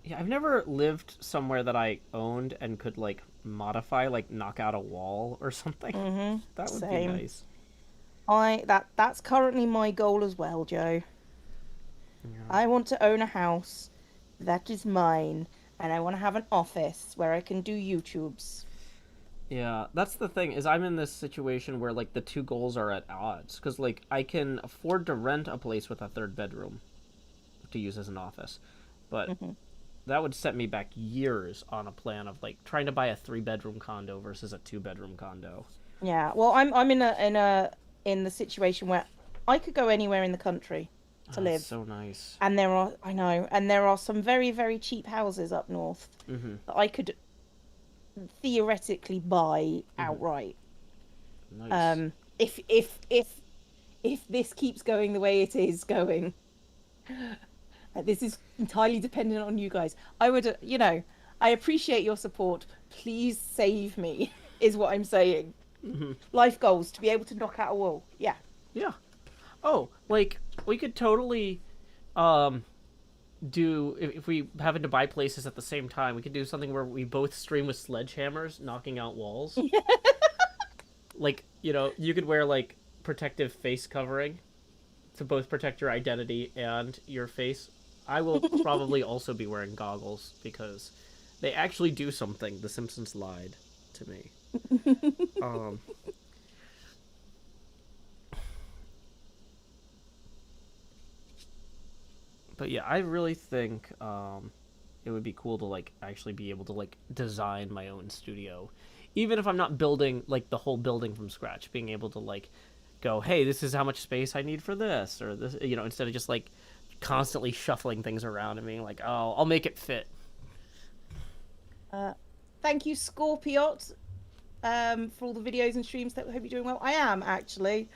Yeah, I've never lived somewhere that I owned and could like modify, like knock out a wall or something. Mm-hmm. That would be Same. nice. That's currently my goal as well, Joe. Yeah. I want to own a house that is mine, and I want to have an office where I can do YouTubes. Yeah, that's the thing is I'm in this situation where like the two goals are at odds because like I can afford to rent a place with a third bedroom to use as an office, but Hmm. that would set me back years on a plan of like trying to buy a 3 bedroom condo versus a 2 bedroom condo. Yeah, well, I'm in the situation where I could go anywhere in the country to Oh, that's live, so nice. and there are some very very cheap houses up north Mm-hmm. that I could theoretically buy Mm-hmm. outright. Nice. If this keeps going the way it is going, this is entirely dependent on you guys. I would, I appreciate your support. Please save me is what I'm saying. Hmm. Life goals to be able to knock out a wall. Yeah. Yeah. Oh, like we could totally um do if we happen to buy places at the same time. We could do something where we both stream with sledgehammers, knocking out walls. Like you could wear like protective face covering to both protect your identity and your face. I will probably also be wearing goggles because they actually do something. The Simpsons lied to me. Um, but yeah, I really think it would be cool to like actually be able to like design my own studio, even if I'm not building like the whole building from scratch. Being able to like go, hey, this is how much space I need for this or this, instead of just like constantly shuffling things around and being like, oh, I'll make it fit. Uh, Thank you, Scorpiot, for all the videos and streams. That I hope you're doing well. I am actually.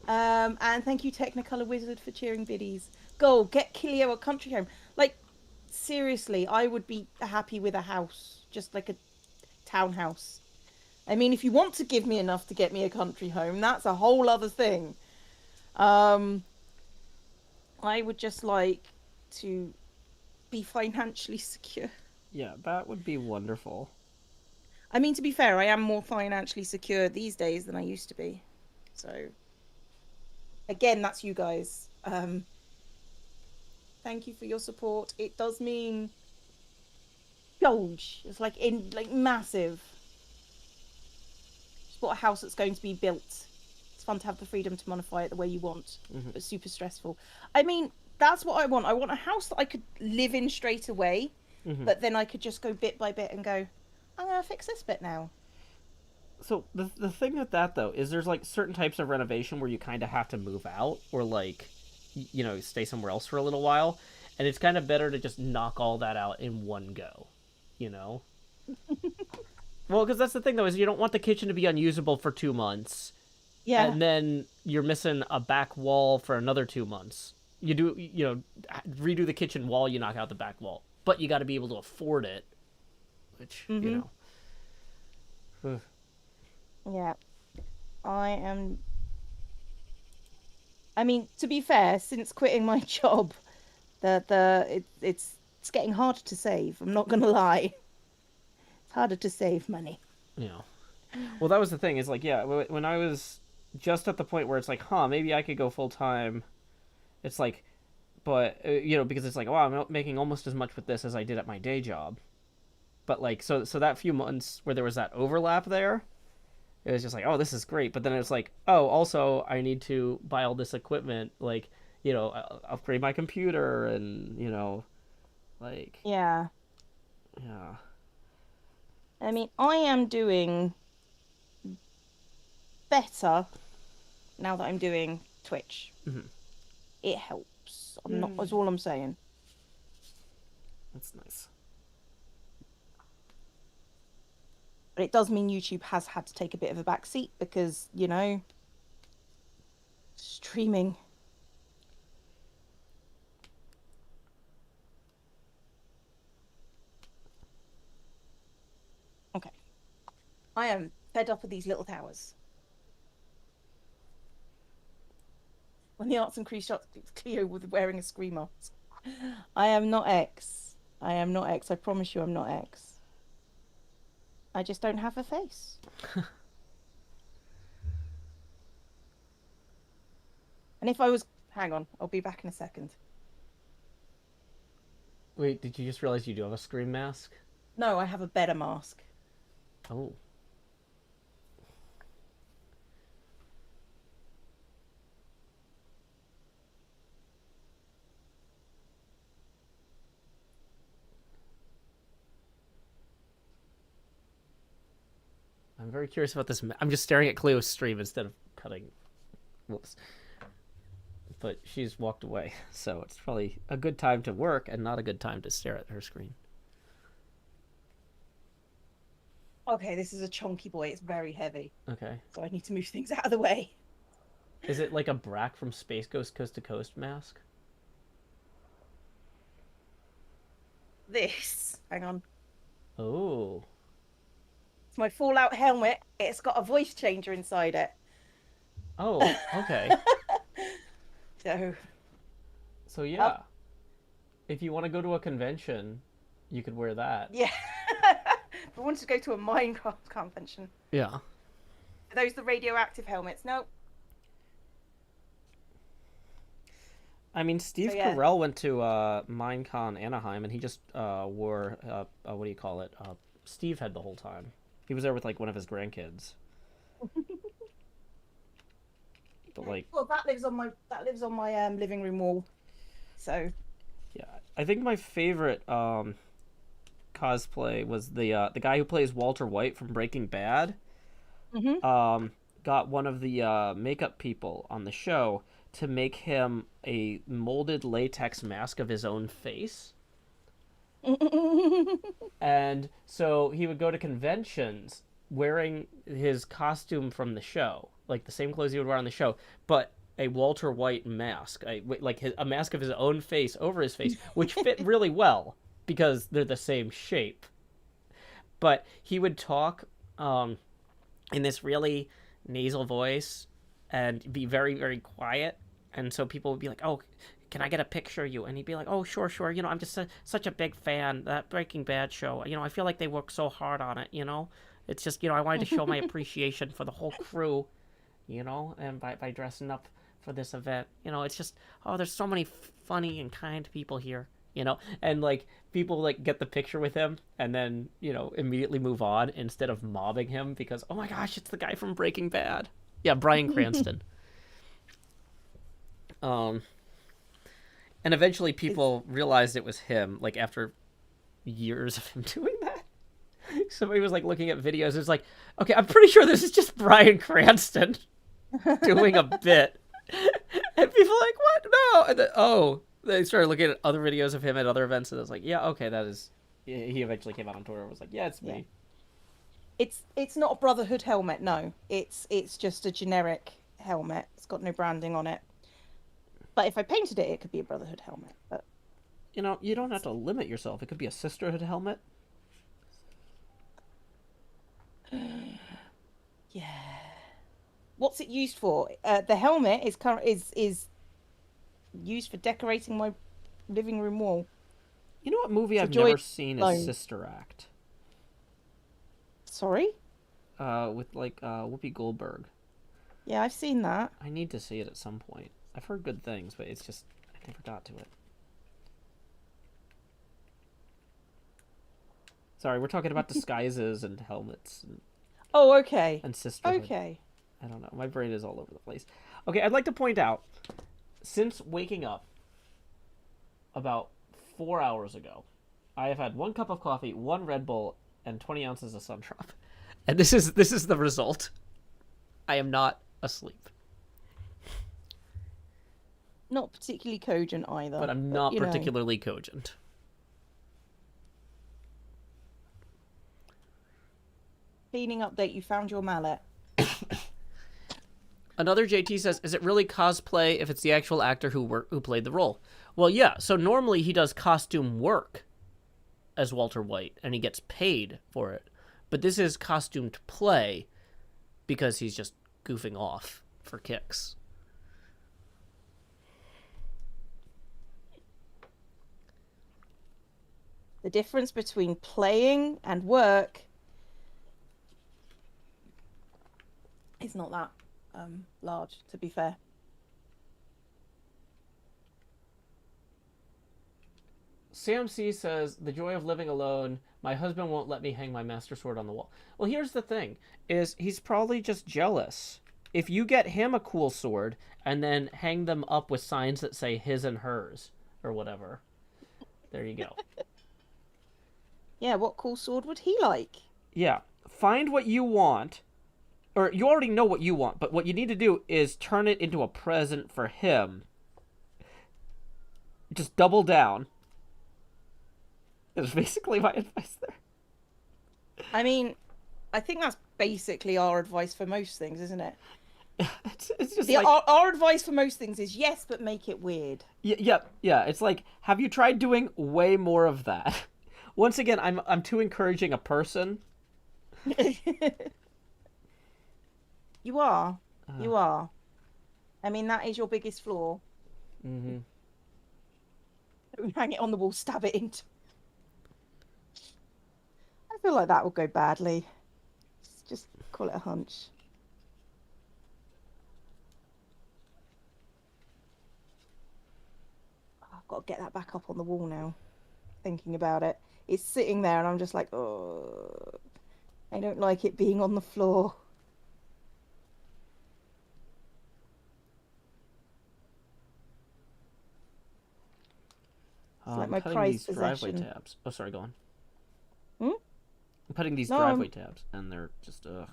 And thank you, Technicolor Wizard, for cheering biddies. Go get Kilio a country home. Like seriously, I would be happy with a house, just like a townhouse. I mean, if you want to give me enough to get me a country home, that's a whole other thing. Um, I would just like to be financially secure. Yeah, that would be wonderful. I mean, to be fair, I am more financially secure these days than I used to be. So, again, that's you guys. Thank you for your support. It does mean huge. It's like in like massive. Just bought a house that's going to be built. It's fun to have the freedom to modify it the way you want, Hmm. but super stressful. I mean, that's what I want. I want a house that I could live in straight away, Hmm. but then I could just go bit by bit and go, I'm gonna fix this bit now. So the thing with that though is there's like certain types of renovation where you kind of have to move out or like stay somewhere else for a little while, and it's kind of better to just knock all that out in one go, you know. Well, because that's the thing though is you don't want the kitchen to be unusable for 2 months, Yeah. and then you're missing a back wall for another 2 months. You do redo the kitchen wall, you knock out the back wall, but you got to be able to afford it, which Mhm. Yeah. I am. I mean, to be fair, since quitting my job, it's getting harder to save. I'm not gonna lie. It's harder to save money. you know. Well, that was the thing. Is like, yeah, when I was just at the point where it's like, huh, maybe I could go full time. It's like, but because it's like, oh, I'm making almost as much with this as I did at my day job. But like, so that few months where there was that overlap there, it was just like, oh, this is great. But then it's like, oh, also I need to buy all this equipment, like, upgrade my computer, and like, Yeah. yeah, I mean, I am doing better now that I'm doing Twitch. mm-hmm. It helps. I'm not. That's Yay, all I'm saying. that's nice. But it does mean YouTube has had to take a bit of a back seat because streaming. Okay. I am fed up with these little towers. When the arts and crew shot Cleo with wearing a screamer. I am not X. I am not X. I promise you I'm not X. I just don't have a face. And if I was, hang on, I'll be back in a second. Wait, did you just realize you do have a scream mask? No, I have a better mask. Oh. I'm very curious about this. I'm just staring at Cleo's stream instead of cutting. Whoops. But she's walked away, so it's probably a good time to work and not a good time to stare at her screen. Okay, this is a chunky boy. It's very heavy. Okay. So I need to move things out of the way. Is it like a Brack from Space Ghost Coast to Coast mask? This, hang on. Oh. my Fallout helmet. It's got a voice changer inside it. Oh, okay. So, So oh, yeah, if you want to go to a convention, you could wear that. yeah. I wanted to go to a Minecraft convention. Yeah. Are those the radioactive helmets? No. I mean, So Steve yeah. Carell went to Minecon Anaheim, and he just wore what do you call it? Steve head the whole time. He was there with like one of his grandkids. But like, Well, that lives on my living room wall. So yeah, I think my favorite cosplay was the guy who plays Walter White from Breaking Bad. hmm Got one of the makeup people on the show to make him a molded latex mask of his own face. And so he would go to conventions wearing his costume from the show, like the same clothes he would wear on the show, but a Walter White mask, a mask of his own face over his face, which fit really well because they're the same shape. But he would talk in this really nasal voice and be very, very quiet. And so people would be like, "Oh, can I get a picture of you?" And he'd be like, "Oh, sure, sure. I'm just such a big fan. That Breaking Bad show. I feel like they worked so hard on it. It's just I wanted to show my appreciation for the whole crew. And by dressing up for this event. It's just there's so many funny and kind people here. And like people like get the picture with him and then immediately move on instead of mobbing him because oh my gosh, it's the guy from Breaking Bad. Yeah, Bryan Cranston. um and eventually it's people realized it was him, like after years of him doing that. Somebody was like looking at videos. It's like, okay, I'm pretty sure this is just Bryan Cranston doing a bit. And people are like, what? No. And then, they started looking at other videos of him at other events, and I was like, yeah, okay, that is. He eventually came out on Twitter and was like, yeah, it's yeah. me. It's not a Brotherhood helmet. No, it's just a generic helmet. It's got no branding on it. But if I painted it, it could be a Brotherhood helmet. But You don't have to limit yourself. It could be a Sisterhood helmet. yeah. What's it used for? The helmet is used for decorating my living room wall. You know what movie It's a I've joy never seen is alone. Sister Act? Sorry? With like Whoopi Goldberg. Yeah, I've seen that. I need to see it at some point. I've heard good things, but it's just I never got to it. Sorry, we're talking about disguises and helmets Oh, okay. and sisterhood. Okay. I don't know. My brain is all over the place. Okay, I'd like to point out, since waking up about 4 hours ago, I have had 1 cup of coffee, 1 Red Bull, and 20 ounces of Suntrop. And this is the result. I am not asleep. Not particularly cogent either. But I'm not particularly cogent. Cleaning update, you found your mallet. Another JT says, is it really cosplay if it's the actual actor who played the role? Well, yeah. So normally he does costume work as Walter White, and he gets paid for it. But this is costumed play because he's just goofing off for kicks. The difference between playing and work is not that large, to be fair. Sam C says, the joy of living alone. My husband won't let me hang my master sword on the wall. Well, here's the thing, is he's probably just jealous. If you get him a cool sword and then hang them up with signs that say his and hers or whatever, there you go. Yeah, what cool sword would he like? Yeah. Find what you want, or you already know what you want, but what you need to do is turn it into a present for him. Just double down. Is basically my advice there. I mean, I think that's basically our advice for most things, isn't it? It's just The, like our advice for most things is yes, but make it weird. yeah. It's like, have you tried doing way more of that? Once again, I'm too encouraging a person. You are. Uh, You are. I mean, that is your biggest flaw. mm-hmm. Don't hang it on the wall, stab it into. I feel like that will go badly. Just call it a hunch. Oh, I've got to get that back up on the wall now. Thinking about it, it's sitting there, and I'm just like, oh, I don't like it being on the floor. It's like my Cutting prized these driveway possession. tabs. Oh, sorry, go on. Hmm? I'm cutting these No, driveway tabs, and they're just ugh.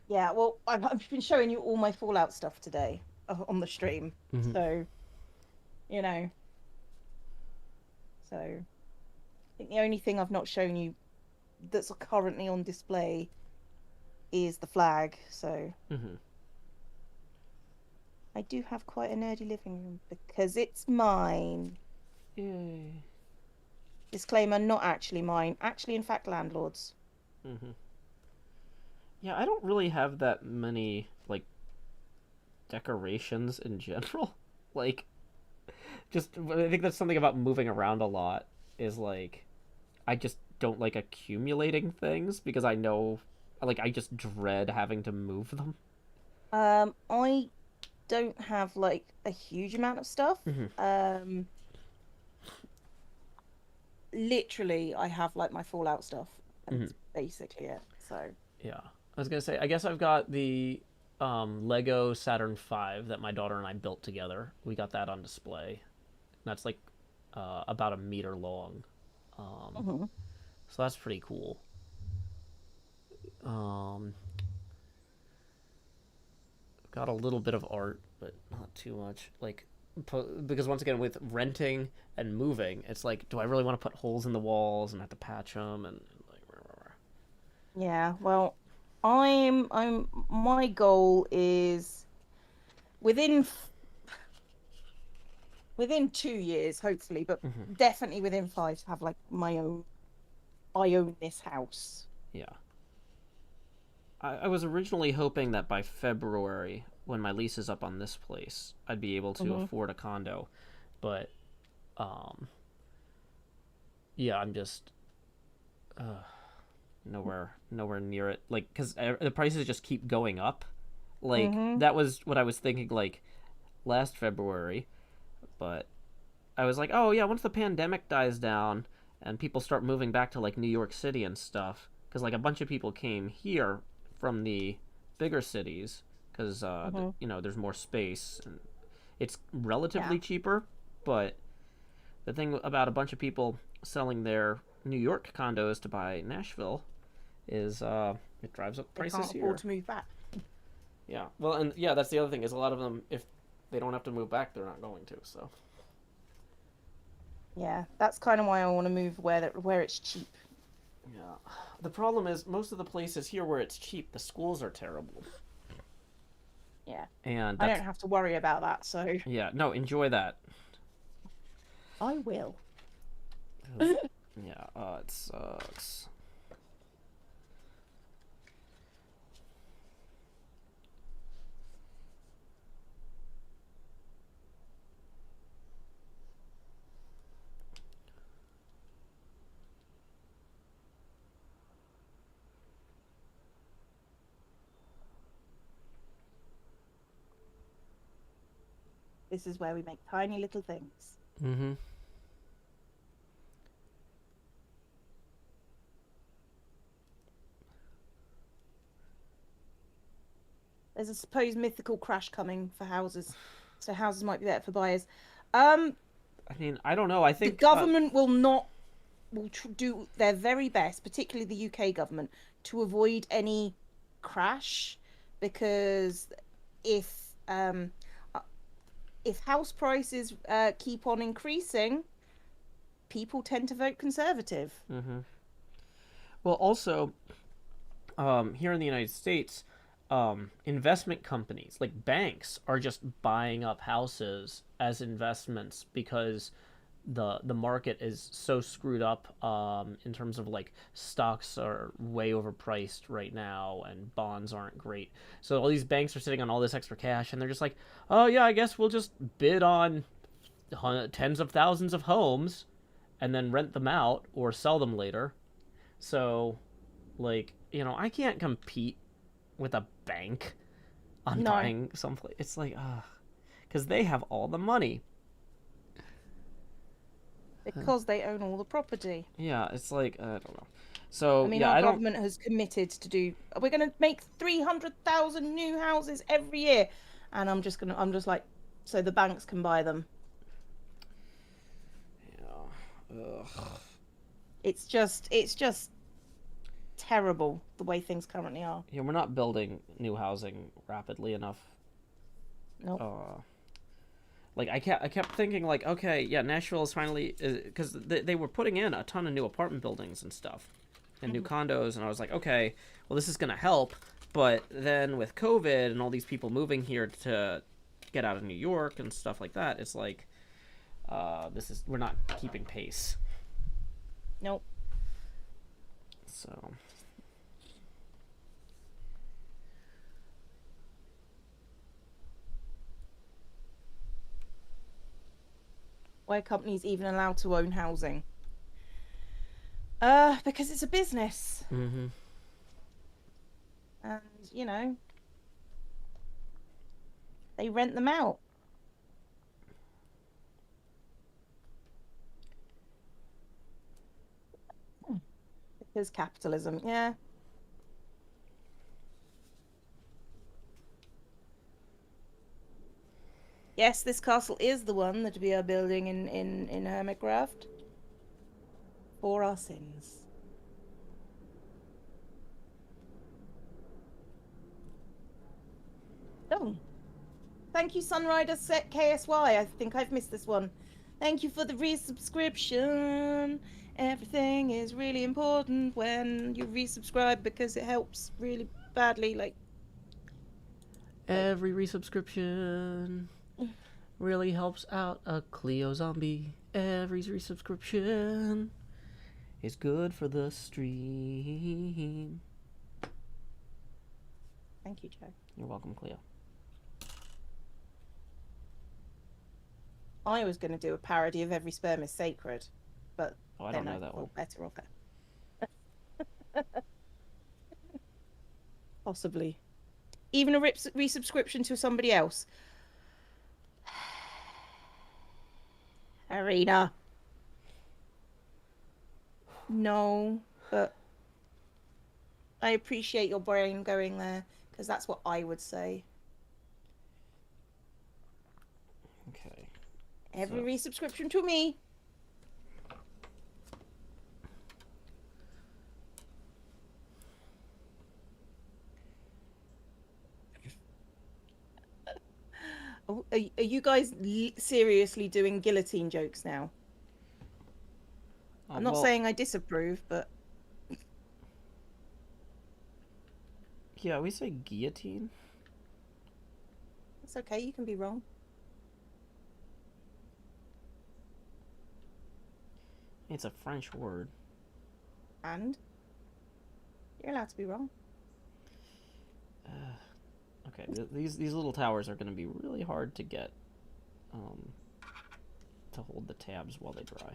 yeah. Well, I've been showing you all my Fallout stuff today on the stream, Mm-hmm. so you know. So I think the only thing I've not shown you that's currently on display is the flag. So Mm-hmm. I do have quite a nerdy living room because it's mine. Yay. Disclaimer, not actually mine. Actually, in fact, landlords. Mm-hmm. Yeah, I don't really have that many like decorations in general. Like, just I think that's something about moving around a lot is like I just don't like accumulating things because I know like I just dread having to move them. I don't have like a huge amount of stuff. Mm-hmm. Um, Literally, I have like my Fallout stuff, and Mm-hmm. it's basically it. So, Yeah, I was gonna say I guess I've got the Lego Saturn V that my daughter and I built together. We got that on display. That's like about a meter long. Um, mhm. so that's pretty cool. Um, got a little bit of art, but not too much. Like, because once again, with renting and moving, it's like, do I really want to put holes in the walls and have to patch them and like, rah, rah, rah. Yeah. Well, my goal is within within 2 years, hopefully, but Mm-hmm. definitely within five to have like my own. I own this house. Yeah, I was originally hoping that by February, when my lease is up on this place, I'd be able to Hmm. afford a condo, but um, yeah, I'm just nowhere near it. Like, because the prices just keep going up. Like Hmm. that was what I was thinking. Like last February, but I was like, oh yeah, once the pandemic dies down and people start moving back to like New York City and stuff, because like a bunch of people came here from the bigger cities because Hmm. there's more space and it's Yeah. relatively cheaper. But the thing about a bunch of people selling their New York condos to buy Nashville is it drives up They prices can't afford here. to move back. Yeah, well, and yeah, that's the other thing is a lot of them, if they don't have to move back, they're not going to. So Yeah, that's kind of why I want to move where it's cheap. yeah, the problem is most of the places here where it's cheap, the schools are terrible, Yeah, and I that's don't have to worry about that, so yeah, no, enjoy that. I will. 'Cause, yeah, it sucks. This is where we make tiny little things. Mm-hmm. There's a supposed mythical crash coming for houses, so houses might be better for buyers. Um, I mean, I don't know. I the think government will not do their very best, particularly the UK government, to avoid any crash, because if um uh, if house prices keep on increasing, people tend to vote conservative. mm-hmm. Well, also here in the United States, investment companies like banks are just buying up houses as investments because the market is so screwed up in terms of like stocks are way overpriced right now and bonds aren't great. So all these banks are sitting on all this extra cash and they're just like, oh yeah, I guess we'll just bid on tens of thousands of homes and then rent them out or sell them later. So like, I can't compete with a bank on No, buying someplace. It's like, because they have all the money. because they own all the property. Yeah, it's like I don't know. I So mean, yeah, our I don't. government has committed to do. We're going to make 300,000 new houses every year, and I'm just like, so the banks can buy them. Yeah. Ugh. It's just terrible the way things currently are. Yeah, we're not building new housing rapidly enough. Nope. Like I kept thinking like, okay, yeah, Nashville is finally because they were putting in a ton of new apartment buildings and stuff, and new Mhm. condos, and I was like, okay, well this is gonna help, but then with COVID and all these people moving here to get out of New York and stuff like that, it's like, we're not keeping pace. Nope. So Why are companies even allowed to own housing? Because it's a business, mm-hmm. and they rent them out. Because capitalism, yeah. Yes, this castle is the one that we are building in Hermitcraft for our sins. Oh, thank you, Sunrider Set KSY. I think I've missed this one. Thank you for the resubscription. Everything is really important when you resubscribe because it helps really badly. Like Every resubscription really helps out a Cleo zombie. Every resubscription is good for the stream. thank you, Joe. You're welcome, Cleo. I was going to do a parody of Every Sperm is Sacred, but Oh, I then don't I know that one. thought better of it. Possibly. Even a resubscription to somebody else. Arena. No, but I appreciate your brain going there because that's what I would say. Okay. Every So resubscription to me. Oh, are you guys seriously doing guillotine jokes now? I'm not well, saying I disapprove, but yeah, we say guillotine. it's okay. You can be wrong. It's a French word. And you're allowed to be wrong. Okay, these little towers are going to be really hard to get um, to hold the tabs while they dry.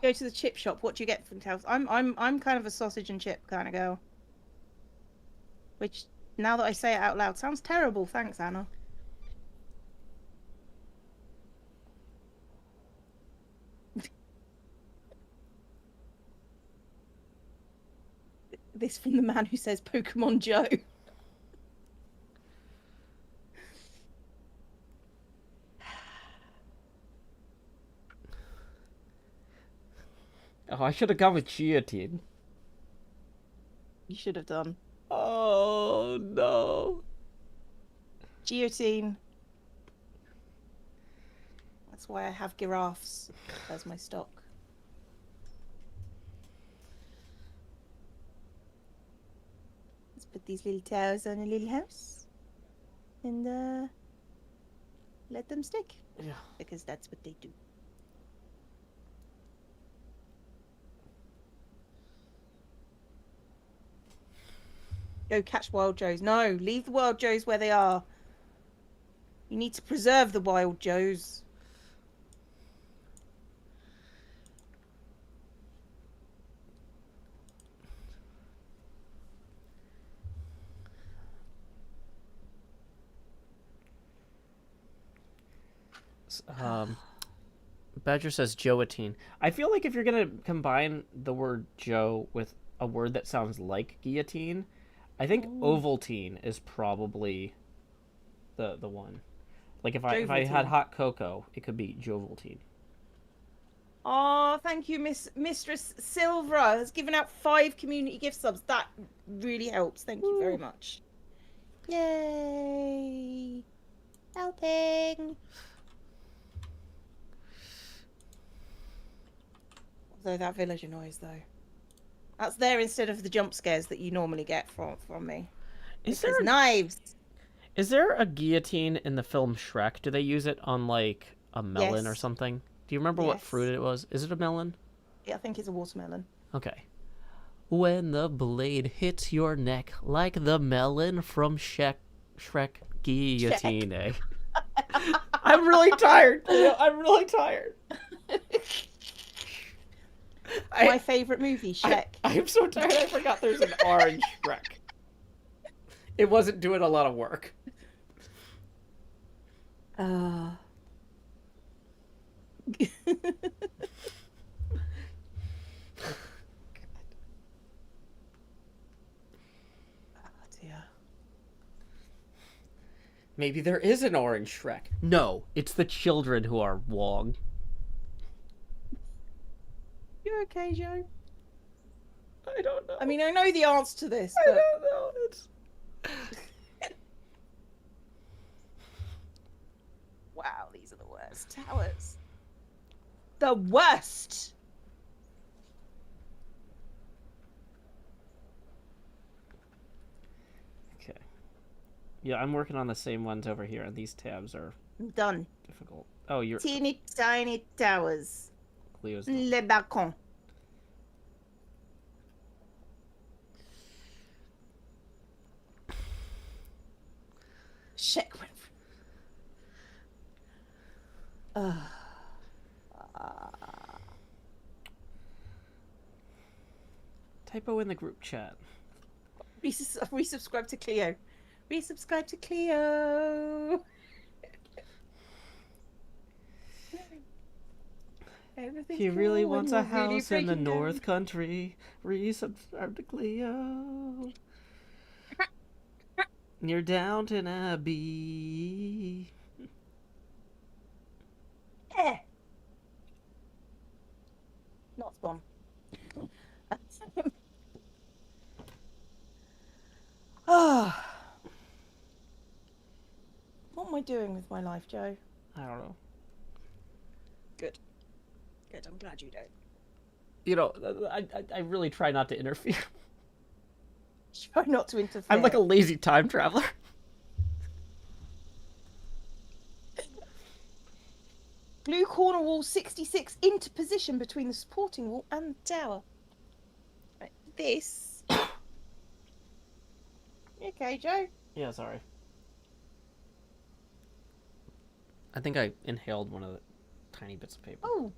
Go to the chip shop. What do you get from Towels? I'm kind of a sausage and chip kind of girl. Which, now that I say it out loud, sounds terrible. Thanks, Anna. This from the man who says Pokemon Joe. Oh, I should have gone with guillotine. You should have done. Oh no. Guillotine. That's why I have giraffes as my stock. Let's put these little towers on a little house. And let them stick. Yeah. Because that's what they do. Go catch wild Joes. No, leave the wild Joes where they are. You need to preserve the wild Joes. Badger says guillotine. I feel like if you're gonna combine the word Joe with a word that sounds like guillotine, I think Oh, Ovaltine is probably the one. Like if I had Jovaltine. hot cocoa, it could be Jovaltine. Oh, thank you, Mistress Silvera has given out 5 community gift subs. That really helps. Thank you very Woo. much. Yay! Helping. Although that villager noise, though, that's there instead of the jump scares that you normally get from me. Is there Because knives. a guillotine in the film Shrek? Do they use it on like a melon or Yes. something? Do you remember what Yes. fruit it was? Is it a melon? Yeah, I think it's a watermelon. Okay. When the blade hits your neck like the melon from Shrek Check. guillotine. I'm really tired. I'm really tired. My I, favorite movie, I Shrek. I am so tired. I forgot there's an orange Shrek. It wasn't doing a lot of work. Uh. Oh dear. Maybe there is an orange Shrek. No, it's the children who are wrong. You okay, Joe? I don't know. I mean, I know the answer to this, I but don't know. It's wow, these are the worst towers. The worst. okay. Yeah, I'm working on the same ones over here, and these tabs are I'm done. difficult. Oh, you're Teeny tiny towers. Cleo's not. Le balcon. Check. Uh, Typo in the group chat. resubscribe to Cleo. Resubscribe to Cleo. Everything's He really cool when wants a you're really house in the breaking down. North Country. Resubscribe to Cleo. Near Downton Abbey. Yeah. Not spawn. Ah. What am I doing with my life, Joe? I don't know. Good. Good. I'm glad you don't. You know, I really try not to interfere. Try not to interfere. I'm like a lazy time traveler. Blue corner wall 66 into position between the supporting wall and the tower. Right, this. Okay, Joe. Yeah, sorry. I think I inhaled one of the tiny bits of paper. Oh.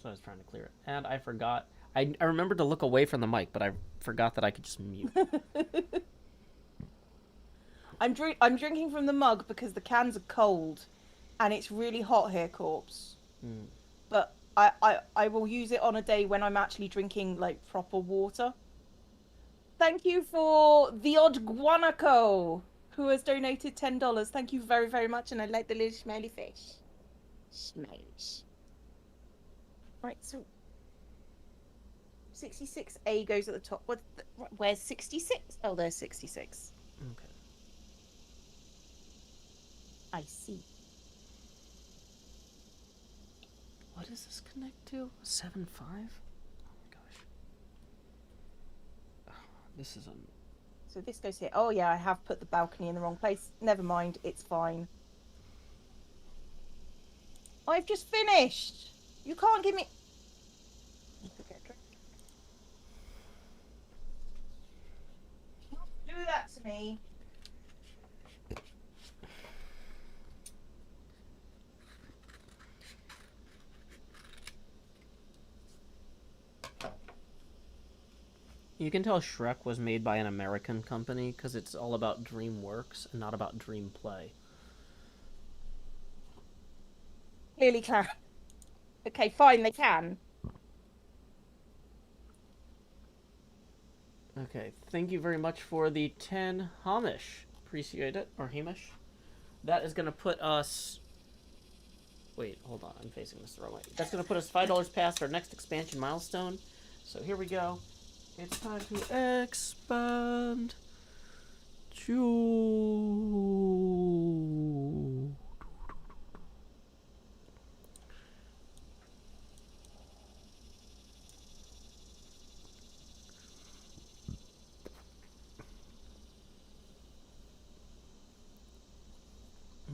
So I was trying to clear it. And I forgot. I remembered to look away from the mic, but I forgot that I could just mute. I'm drinking from the mug because the cans are cold and it's really hot here, Corpse. But I will use it on a day when I'm actually drinking like proper water. Thank you for the odd guanaco who has donated $10. Thank you very, very much, and I like the little smiley fish. Smiles. Right, so 66A goes at the top. Where's 66? Oh, there's 66. Okay. I see. What does this connect to? 7.5? Oh my gosh. Oh, this is So this goes here. Oh yeah, I have put the balcony in the wrong place. Never mind, it's fine. I've just finished. You can't give me. Do that to me. You can tell Shrek was made by an American company because it's all about DreamWorks and not about Dream Play. Clearly, Clara. Okay, fine, they can. Okay, thank you very much for the 10 Hamish. Appreciate it, or Hamish. That is going to put us. Wait, hold on, I'm facing this the wrong way. That's going to put us $5 past our next expansion milestone. So here we go. It's time to expand. Choo.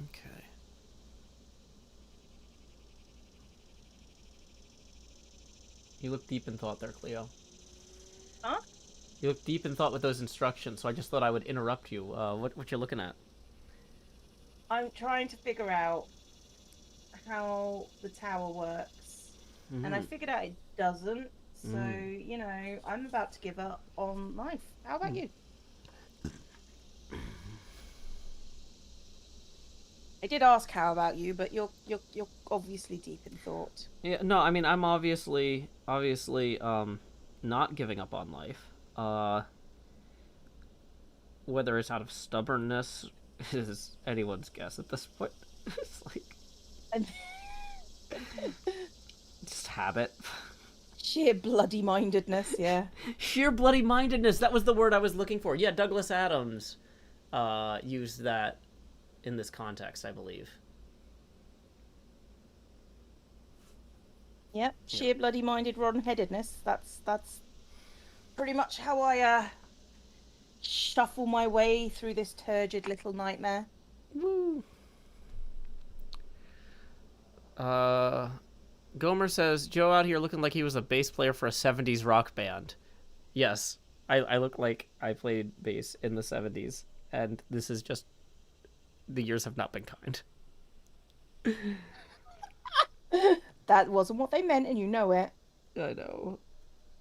Okay. You look deep in thought there, Cleo. Huh? You look deep in thought with those instructions, so I just thought I would interrupt you. What you looking at? I'm trying to figure out how the tower works. And I figured out it doesn't. So, you know, I'm about to give up on life. How about you? I did ask how about you, but you're obviously deep in thought. Yeah, no, I mean I'm obviously not giving up on life. Whether it's out of stubbornness is anyone's guess at this point. It's like And just habit. sheer bloody mindedness, yeah. Sheer bloody mindedness. That was the word I was looking for. Yeah, Douglas Adams used that in this context, I believe. Yep, sheer bloody minded wrong-headedness. That's pretty much how I shuffle my way through this turgid little nightmare. Woo. Gomer says, Joe out here looking like he was a bass player for a 70s rock band. Yes, I look like I played bass in the 70s, and this is just. The years have not been kind. That wasn't what they meant, and you know it. I know.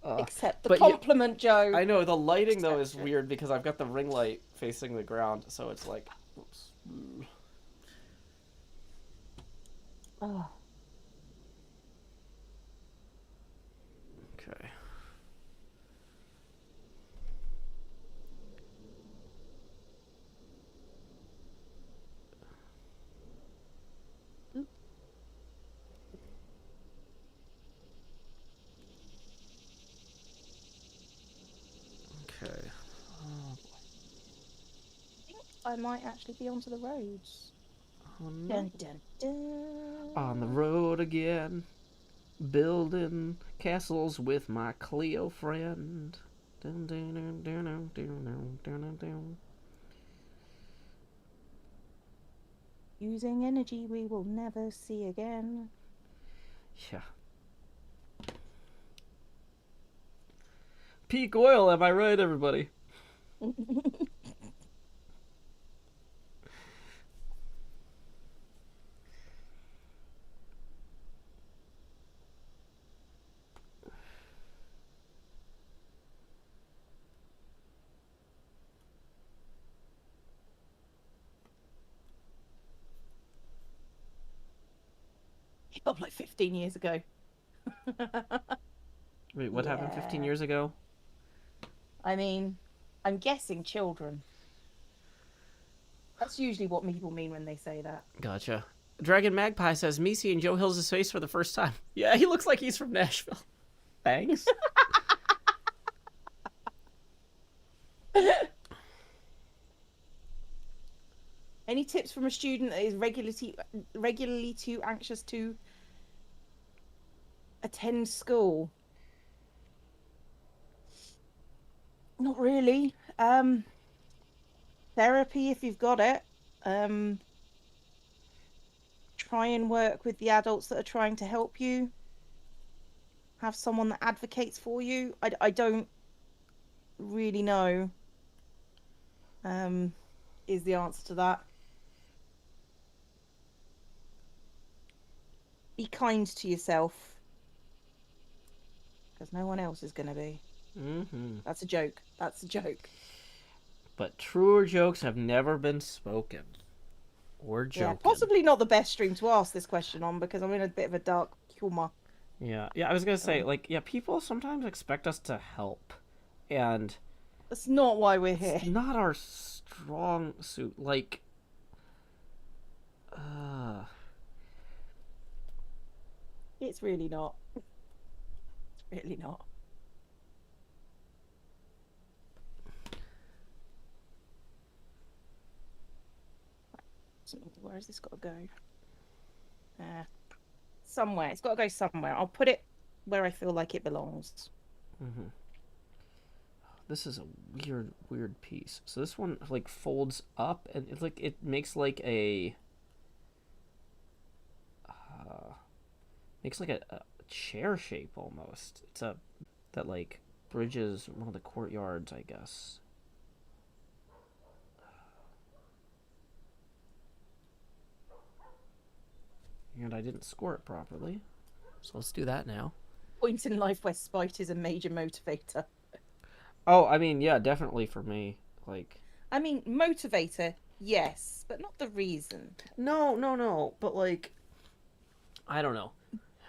Accept the compliment, yeah, Joe. I know, the lighting, though, is weird because I've got the ring light facing the ground, so it's like. Oops. Oh. Okay. Okay. Oh, I think I might actually be onto the roads. oh no. Dun, dun, dun. On the road again, building castles with my Cleo friend. Dun, dun, dun, dun, dun, dun, dun, dun, dun. Using energy we will never see again. Yeah. Peak oil, am I right, everybody? Up like 15 years ago. Wait, what happened 15 years ago? I mean, I'm guessing children. That's usually what people mean when they say that. Gotcha. Dragon Magpie says, me seeing Joe Hills' face for the first time. Yeah, he looks like he's from Nashville. Thanks. Any tips from a student that is regularly too anxious to attend school? Not really. Therapy if you've got it. try and work with the adults that are trying to help you. Have someone that advocates for you. I don't really know. Is the answer to that. Be kind to yourself, because no one else is going to be. Mm-hmm. That's a joke. That's a joke. But truer jokes have never been spoken. Or joking. Yeah, possibly not the best stream to ask this question on, because I'm in a bit of a dark humor. Yeah, I was gonna say, like, yeah, people sometimes expect us to help, and that's not why we're here. It's not our strong suit. Like, it's really not. It's really not. Where has this got to go? Somewhere. It's got to go somewhere. I'll put it where I feel like it belongs. Mm-hmm. This is a weird piece. So this one like folds up, and it's like it makes like a chair shape almost. It's a that like bridges one of the courtyards, I guess. And I didn't score it properly, so let's do that now. Point in life where spite is a major motivator. Oh, I mean, yeah, definitely for me. Like, I mean, motivator, yes, but not the reason. No. But like, I don't know.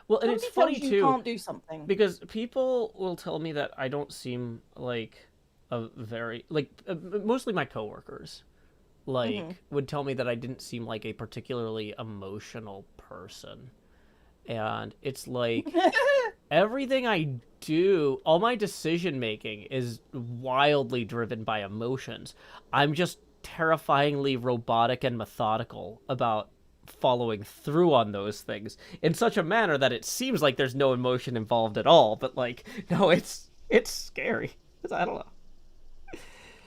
Well, and Somebody it's funny tells you too. You can't do something because people will tell me that I don't seem like a very like mostly my coworkers like would tell me that I didn't seem like a particularly emotional person. And it's like everything I do, all my decision making is wildly driven by emotions. I'm just terrifyingly robotic and methodical about following through on those things in such a manner that it seems like there's no emotion involved at all. But like, no, it's scary. I don't know.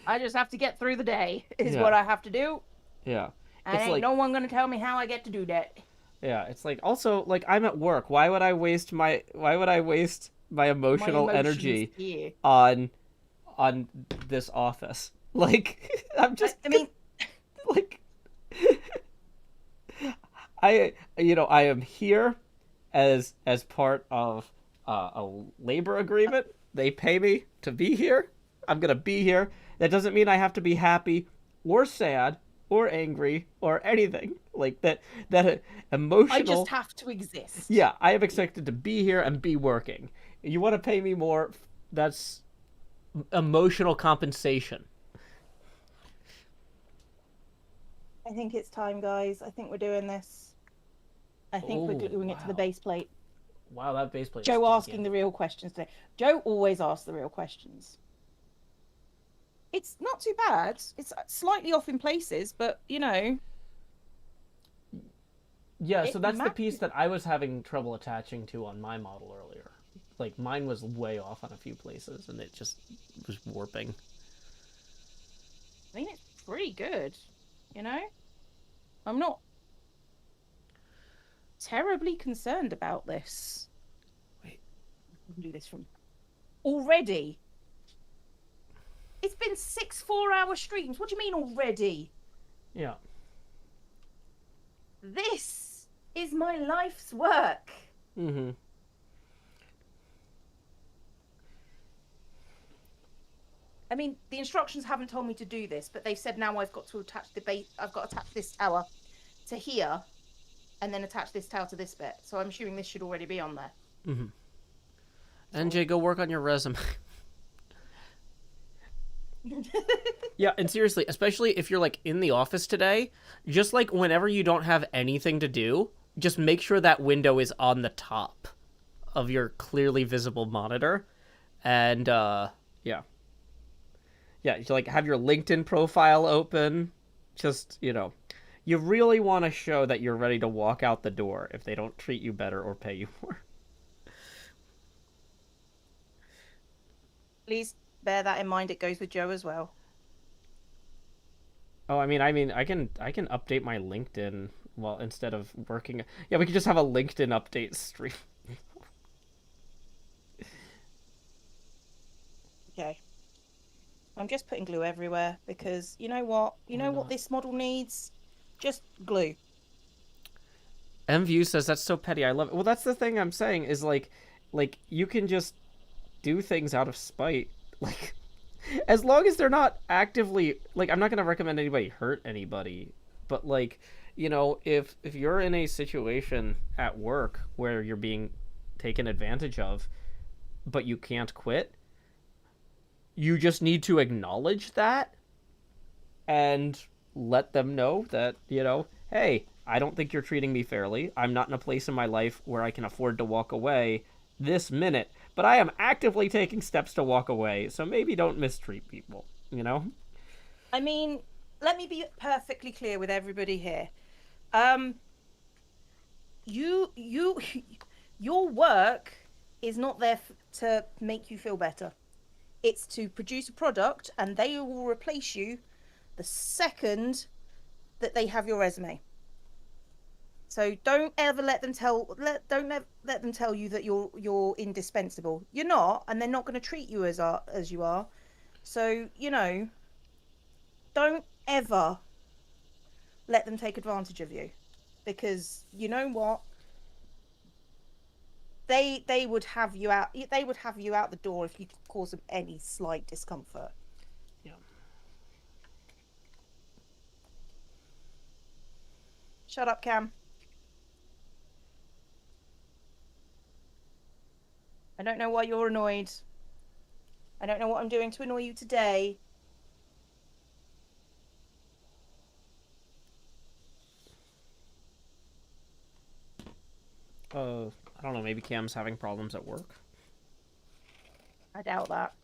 I just have to get through the day is what I have to do. Yeah. And ain't like, no one gonna tell me how I get to do that. Yeah, it's like also like I'm at work. Why would I waste my emotional energy here on this office? Like I'm just I mean like I am here as part of a labor agreement. They pay me to be here. I'm going to be here. That doesn't mean I have to be happy or sad or angry or anything like that emotional. I just have to exist. Yeah, I am expected to be here and be working. You want to pay me more, that's emotional compensation. I think it's time, guys. I think we're doing this. I think we're doing it to the base plate. Wow, that base plate. Joe asking the real questions today. Joe always asks the real questions. It's not too bad. It's slightly off in places, but you know. Yeah, so that's the piece that I was having trouble attaching to on my model earlier. Like mine was way off on a few places, and it just was warping. I mean, it's pretty good, you know? I'm not terribly concerned about this. Wait. I can do this from already. It's been 6 4-hour streams. What do you mean already? Yeah. This is my life's work. Mm-hmm. I mean, the instructions haven't told me to do this, but they've said now I've got to attach the base. I've got to attach this tower to here, and then attach this tower to this bit. So I'm assuming this should already be on there. Mm-hmm. NJ, go work on your resume. Yeah, and seriously, especially if you're like in the office today, just like whenever you don't have anything to do, just make sure that window is on the top of your clearly visible monitor. And yeah, you like have your LinkedIn profile open. Just, you really want to show that you're ready to walk out the door if they don't treat you better or pay you more. Please bear that in mind. It goes with Joe as well. Oh, I mean, I can update my LinkedIn Well, instead of working, yeah, we could just have a LinkedIn update stream. Okay. I'm just putting glue everywhere because you know what? You know what not? this model needs? Just glue. MView says that's so petty. I love it. Well, that's the thing I'm saying is like you can just do things out of spite. Like, as long as they're not actively like, I'm not gonna recommend anybody hurt anybody, but like, if you're in a situation at work where you're being taken advantage of, but you can't quit, you just need to acknowledge that and let them know that, hey, I don't think you're treating me fairly. I'm not in a place in my life where I can afford to walk away this minute, but I am actively taking steps to walk away, so maybe don't mistreat people, you know? I mean, let me be perfectly clear with everybody here. Um, you your work is not there to make you feel better. It's to produce a product, and they will replace you the second that they have your resume. So don't ever let them let them tell you that you're indispensable. You're not, and they're not going to treat you as you are. So don't ever let them take advantage of you, because you know what, they would have you out. They would have you out the door if you cause them any slight discomfort. Yeah. Shut up, Cam. I don't know why you're annoyed. I don't know what I'm doing to annoy you today. I don't know, maybe Cam's having problems at work. I doubt that.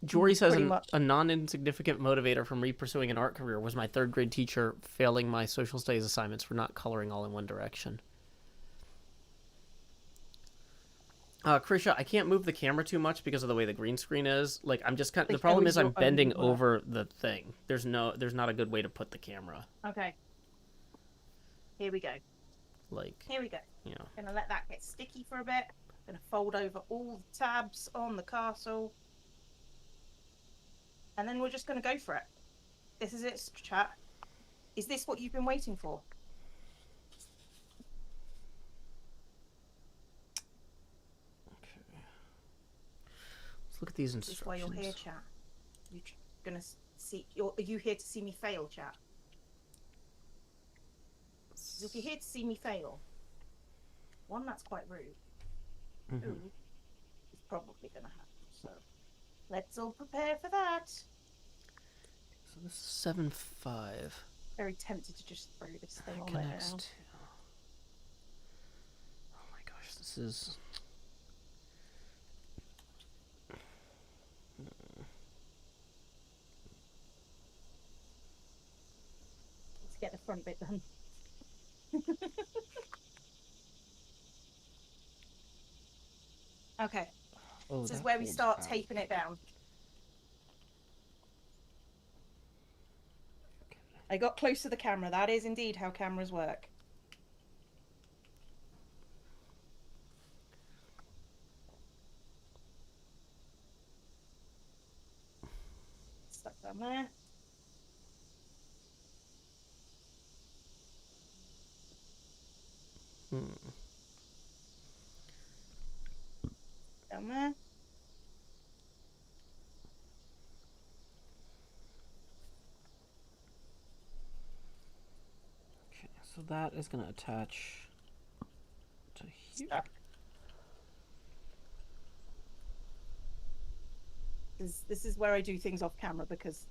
Jory says Pretty much. a non-insignificant motivator for me pursuing an art career was my third grade teacher failing my social studies assignments for not coloring all in one direction. Krisha, I can't move the camera too much because of the way the green screen is. Like, I'm just kind of, the problem is I'm bending over the thing. There's not a good way to put the camera. Okay. Here we go. Like, Here we go. you know. Gonna let that get sticky for a bit. Gonna fold over all the tabs on the castle. And then we're just gonna go for it. This is it, chat. Is this what you've been waiting for? Okay. Let's look at these instructions. This is why you're here, chat. You're gonna see. Are you here to see me fail, chat? If you're here to see me fail, one, that's quite rude. Mm-hmm. Two, it's probably gonna happen. So let's all prepare for that. So this is 7.5. Very tempted to just throw this thing on Connects there. to... Oh my gosh, this is... Let's get the front bit done. Okay. Oh, this is where we start taping it down. Okay. I got close to the camera. That is indeed how cameras work. Stuck down there. Down there. Okay, so that is going to attach to here. Stuck. This is where I do things off camera because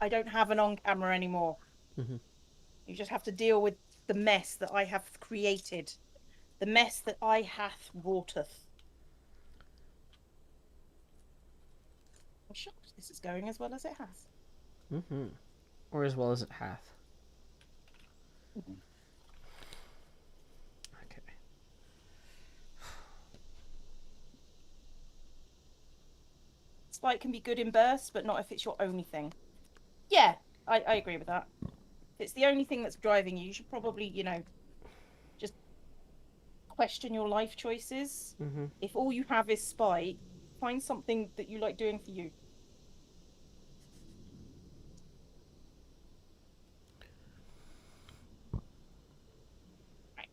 I don't have an on camera anymore. Mm-hmm. You just have to deal with the mess that I have created, the mess that I hath wroughteth. I'm shocked this is going as well as it has. Mm-hmm. Or as well as it hath. Mm-hmm. Okay. Spite can be good in bursts, but not if it's your only thing. Yeah, I agree with that. If it's the only thing that's driving you, you should probably, just question your life choices. Mm-hmm. If all you have is spite, find something that you like doing for you. Right.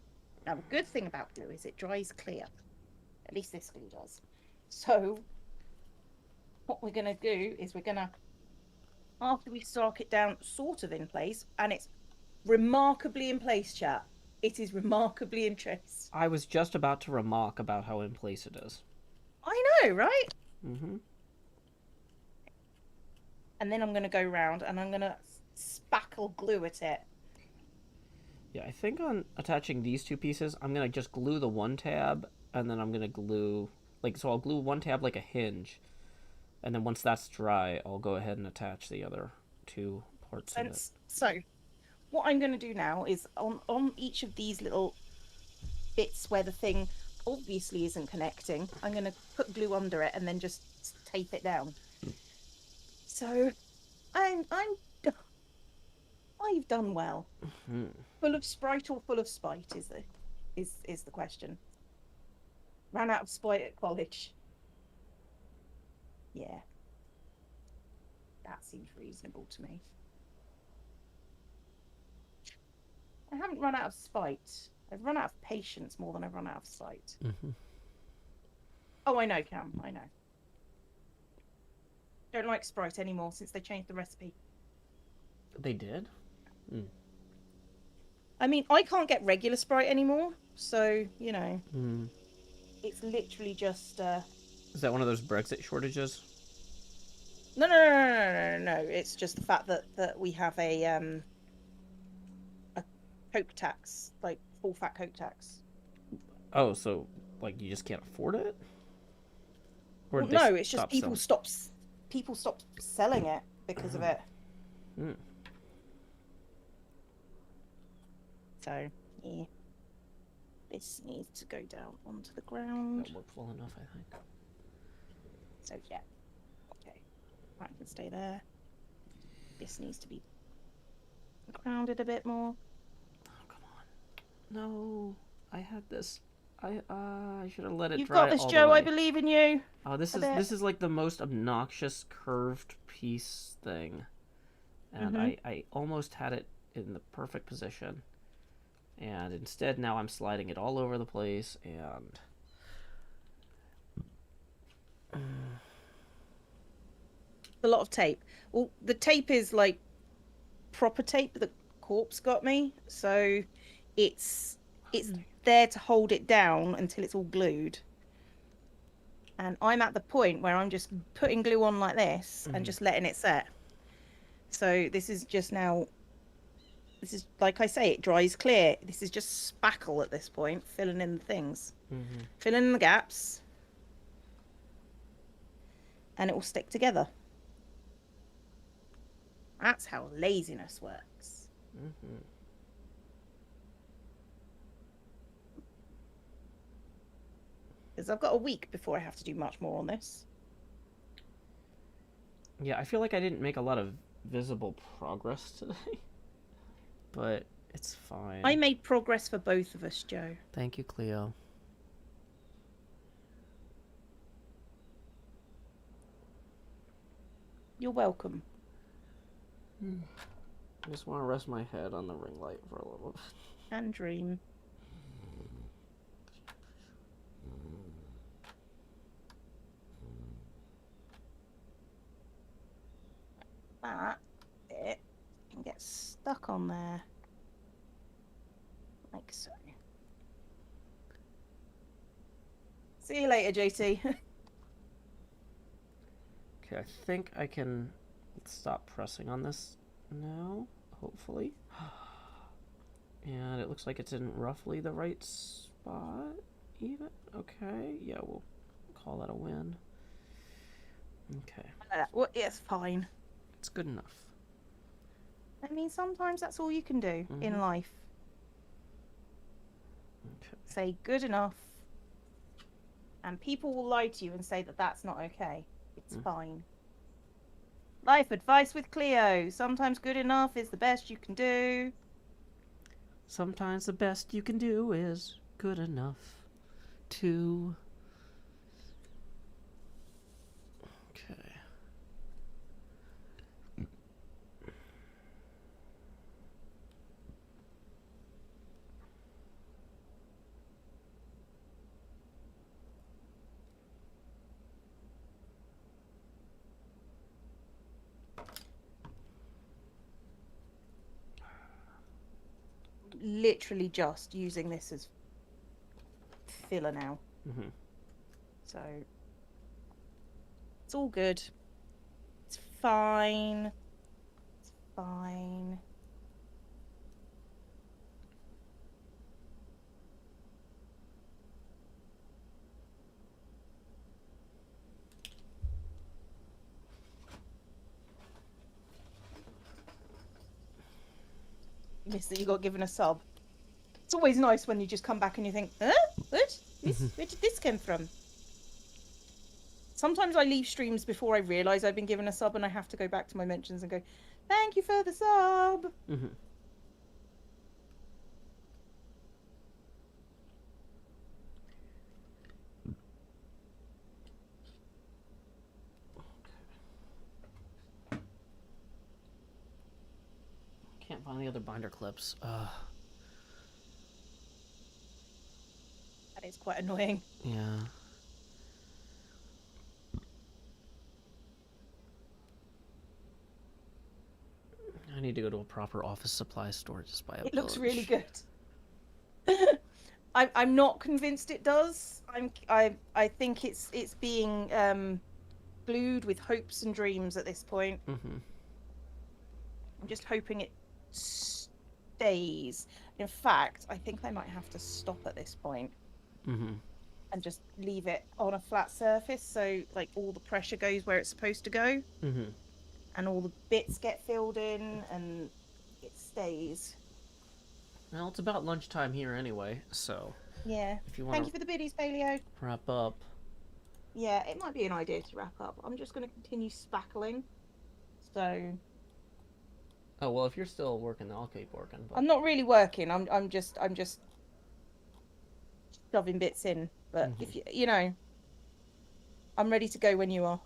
Now, the good thing about glue is it dries clear. At least this glue does. So, what we're going to do is after we stark it down sort of in place, and it's remarkably in place, chat. It is remarkably in place. I was just about to remark about how in place it is. I know, right? Mm-hmm. And then I'm going to go round and I'm going to spackle glue at it. Yeah, I think on attaching these two pieces, I'm gonna just glue the one tab, and then I'm gonna glue so I'll glue one tab like a hinge, and then once that's dry, I'll go ahead and attach the other two parts of it. So, what I'm going to do now is on each of these little bits where the thing obviously isn't connecting, I'm going to put glue under it and then just tape it down. So, I've done well. Hmm. Full of sprite or full of spite is the question. Ran out of spite at college. Yeah, that seems reasonable to me. I haven't run out of spite. I've run out of patience more than I've run out of spite. Mm-hmm. Oh, I know, Cam. I know. Don't like Sprite anymore since they changed the recipe. They did. Mm. I mean, I can't get regular Sprite anymore, so Mm. it's literally just Is that one of those Brexit shortages? no. It's just the fact that we have a Coke tax, like full fat Coke tax. Oh, so like you just can't afford it, or Well, did they no, it's just stop selling? people stop selling it because of it. Mm. So yeah, this needs to go down onto the ground. That worked well enough, I think. So yeah, okay, that can stay there. This needs to be grounded a bit more. Oh, come on. No, I had this. I should have let it You've dry got this, all the Joe. I way. believe in you. Oh, A bit. this is like the most obnoxious curved piece thing, and Mm-hmm. I almost had it in the perfect position, and instead now I'm sliding it all over the place, and A lot of tape. Well, the tape is like proper tape that Corpse got me, so it's it's there to hold it down until it's all glued. And I'm at the point where I'm just putting glue on like this and just letting it set. So this is just now. This is like I say, it dries clear. This is just spackle at this point, filling in the things, mm-hmm. filling in the gaps, and it will stick together. That's how laziness works. Mm-hmm. Because I've got a week before I have to do much more on this. Yeah, I feel like I didn't make a lot of visible progress today, but it's fine. I made progress for both of us, Joe. Thank you, Cleo. You're welcome. I just want to rest my head on the ring light for a little bit. And dream. That bit can get stuck on there. Like so. See you later, JT. Okay, I think I can stop pressing on this now, hopefully. And it looks like it's in roughly the right spot, even. Okay, yeah, we'll call that a win. Okay, Well, it's fine. it's good enough. I mean, sometimes that's all you can do in life. Okay. Say good enough. And people will lie to you and say that that's not okay. It's fine. Life advice with Cleo. Sometimes good enough is the best you can do. Sometimes the best you can do is good enough to. Okay. Literally just using this as filler now. Mm-hmm. So it's all good. It's fine. It's fine. Miss that you got given a sub. It's always nice when you just come back and you think, huh? What? Where did this come from? Sometimes I leave streams before I realise I've been given a sub and I have to go back to my mentions and go, thank you for the sub. Mm-hmm. Can't find the other binder clips. That is quite annoying. Yeah. I need to go to a proper office supply store just buy a bunch. It looks really good. I'm not convinced it does. I think it's being glued with hopes and dreams at this point. Mm-hmm. I'm just hoping it stays. In fact, I think I might have to stop at this point. Mm-hmm. And just leave it on a flat surface so like all the pressure goes where it's supposed to go. Mm-hmm. And all the bits get filled in and it stays. Well, it's about lunchtime here anyway, so Yeah. if you want Thank you for the biddies, Paleo. wrap up. Yeah, it might be an idea to wrap up. I'm just going to continue spackling. So Oh well, if you're still working, I'll keep working. But... I'm not really working. I'm just shoving bits in. But if you know, I'm ready to go when you are.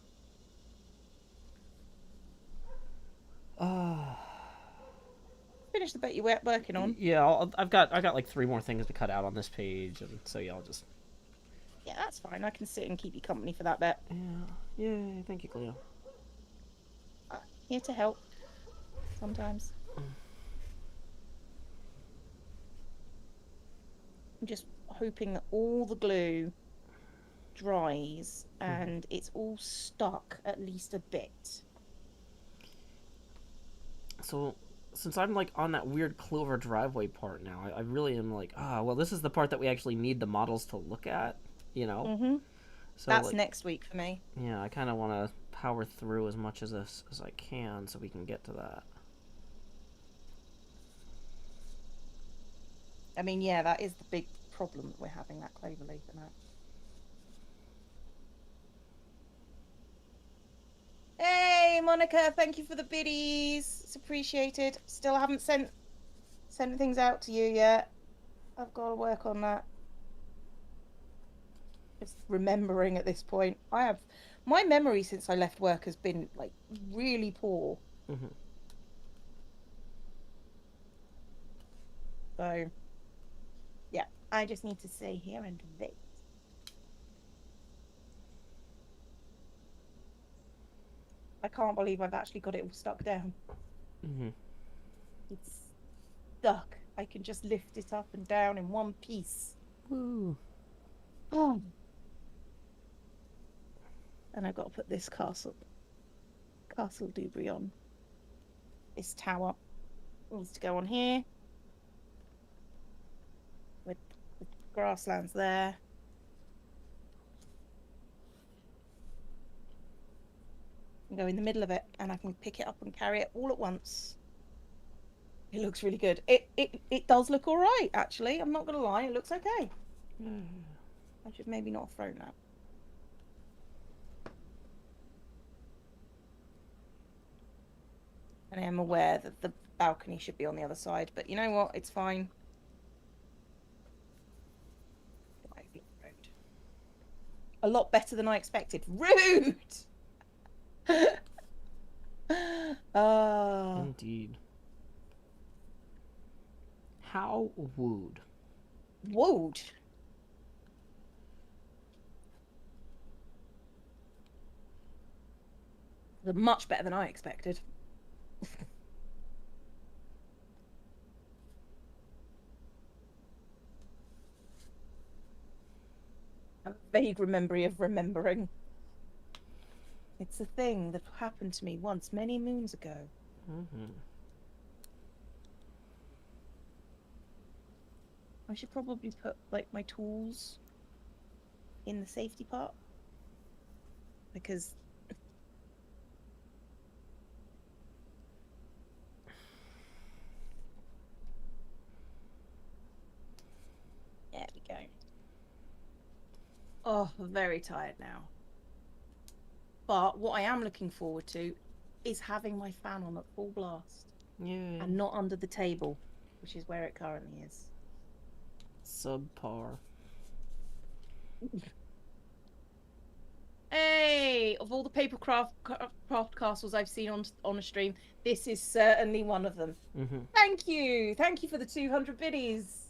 Finish the bit you're working on. Yeah, I've got like 3 more things to cut out on this page, and so yeah, I'll just. Yeah, that's fine. I can sit and keep you company for that bit. Yeah, yay! Thank you, Cleo. Here to help. Sometimes. I'm just hoping that all the glue dries and it's all stuck at least a bit. So, since I'm like on that weird clover driveway part now, I really am like, well, this is the part that we actually need the models to look at, you know? Mm-hmm. So That's like, next week for me. Yeah, I kind of want to power through as much of this as I can so we can get to that. I mean, yeah, that is the big problem that we're having, that clover leaf and that. Hey, Monica, thank you for the biddies. It's appreciated. Still haven't sent things out to you yet. I've got to work on that. Just remembering at this point. My memory since I left work has been like really poor. Mm-hmm. So, yeah, I just need to stay here and wait. I can't believe I've actually got it all stuck down. Mm-hmm. It's stuck. I can just lift it up and down in one piece. Woo. Oh. And I've got to put this Castle Dubry on. This tower needs to go on here. With the grasslands there. And go in the middle of it, and I can pick it up and carry it all at once. It looks really good. It does look all right, actually. I'm not gonna lie. It looks okay. I should maybe not have thrown that. And I am aware that the balcony should be on the other side, but you know what? It's fine. A lot better than I expected. Rude! Indeed. How wooed. Wooed. Much better than I expected. A vague memory of remembering. It's a thing that happened to me once, many moons ago. I should probably put, like, my tools in the safety part. Because... There we go. Oh, I'm very tired now. But what I am looking forward to is having my fan on at full blast. Yeah. And not under the table, which is where it currently is. Subpar. Hey! Of all the Papercraft castles I've seen on a stream, this is certainly one of them. Thank you! Thank you for the 200 biddies!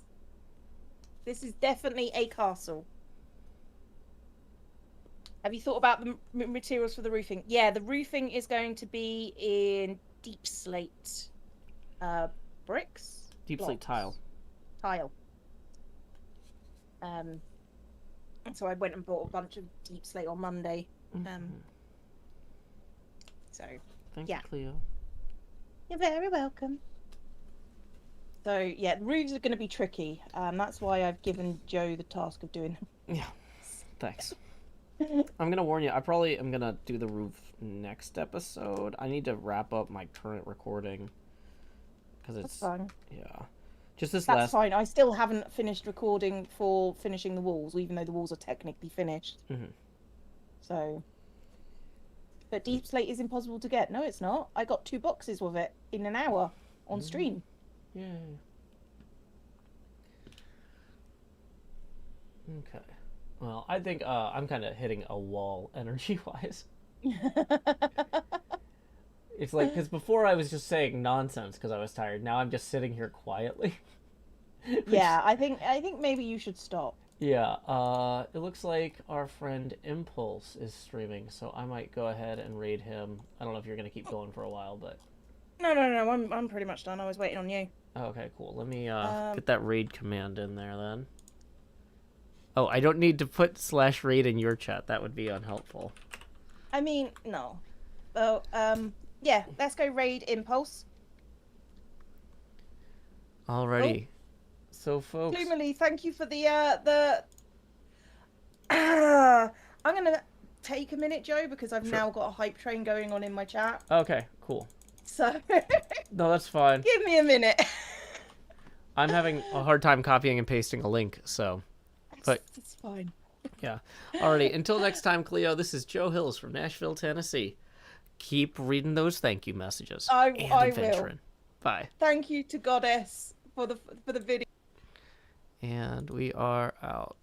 This is definitely a castle. Have you thought about the materials for the roofing? Yeah, the roofing is going to be in deep slate bricks? Deep slate tile. Tile. So I went and bought a bunch of deep slate on Monday. So, Thank you, Cleo. You're very welcome. So, yeah, the roofs are going to be tricky. That's why I've given Joe the task of doing them. Yeah, thanks. I'm going to warn you, I probably am going to do the roof next episode. I need to wrap up my current recording. Because it's... That's fine. Yeah. Just this That's fine. I still haven't finished recording for finishing the walls, even though the walls are technically finished. So... But deep slate is impossible to get. No, it's not. I got 2 boxes of it in an hour on stream. Yay. Okay. Well, I think I'm kind of hitting a wall energy-wise. It's like, because before I was just saying nonsense because I was tired. Now I'm just sitting here quietly. Yeah, I think maybe you should stop. Yeah, it looks like our friend Impulse is streaming, so I might go ahead and raid him. I don't know if you're going to keep going for a while, but... No, I'm pretty much done. I was waiting on you. Okay, cool. Let me get that raid command in there, then. Oh, I don't need to put /raid in your chat. That would be unhelpful. I mean, no. Oh, yeah, let's go raid Impulse. Alrighty. Oh. So, folks... Gloomily, thank you for the... I'm going to take a minute, Joe, because I've now got a hype train going on in my chat. Okay, cool. So... No, that's fine. Give me a minute. I'm having a hard time copying and pasting a link, so... But it's fine. Yeah. Alrighty, until next time, Cleo, this is Joe Hills from Nashville, Tennessee. Keep reading those thank you messages. I adventuring. Will. Bye. Thank you to Goddess for the video. And we are out.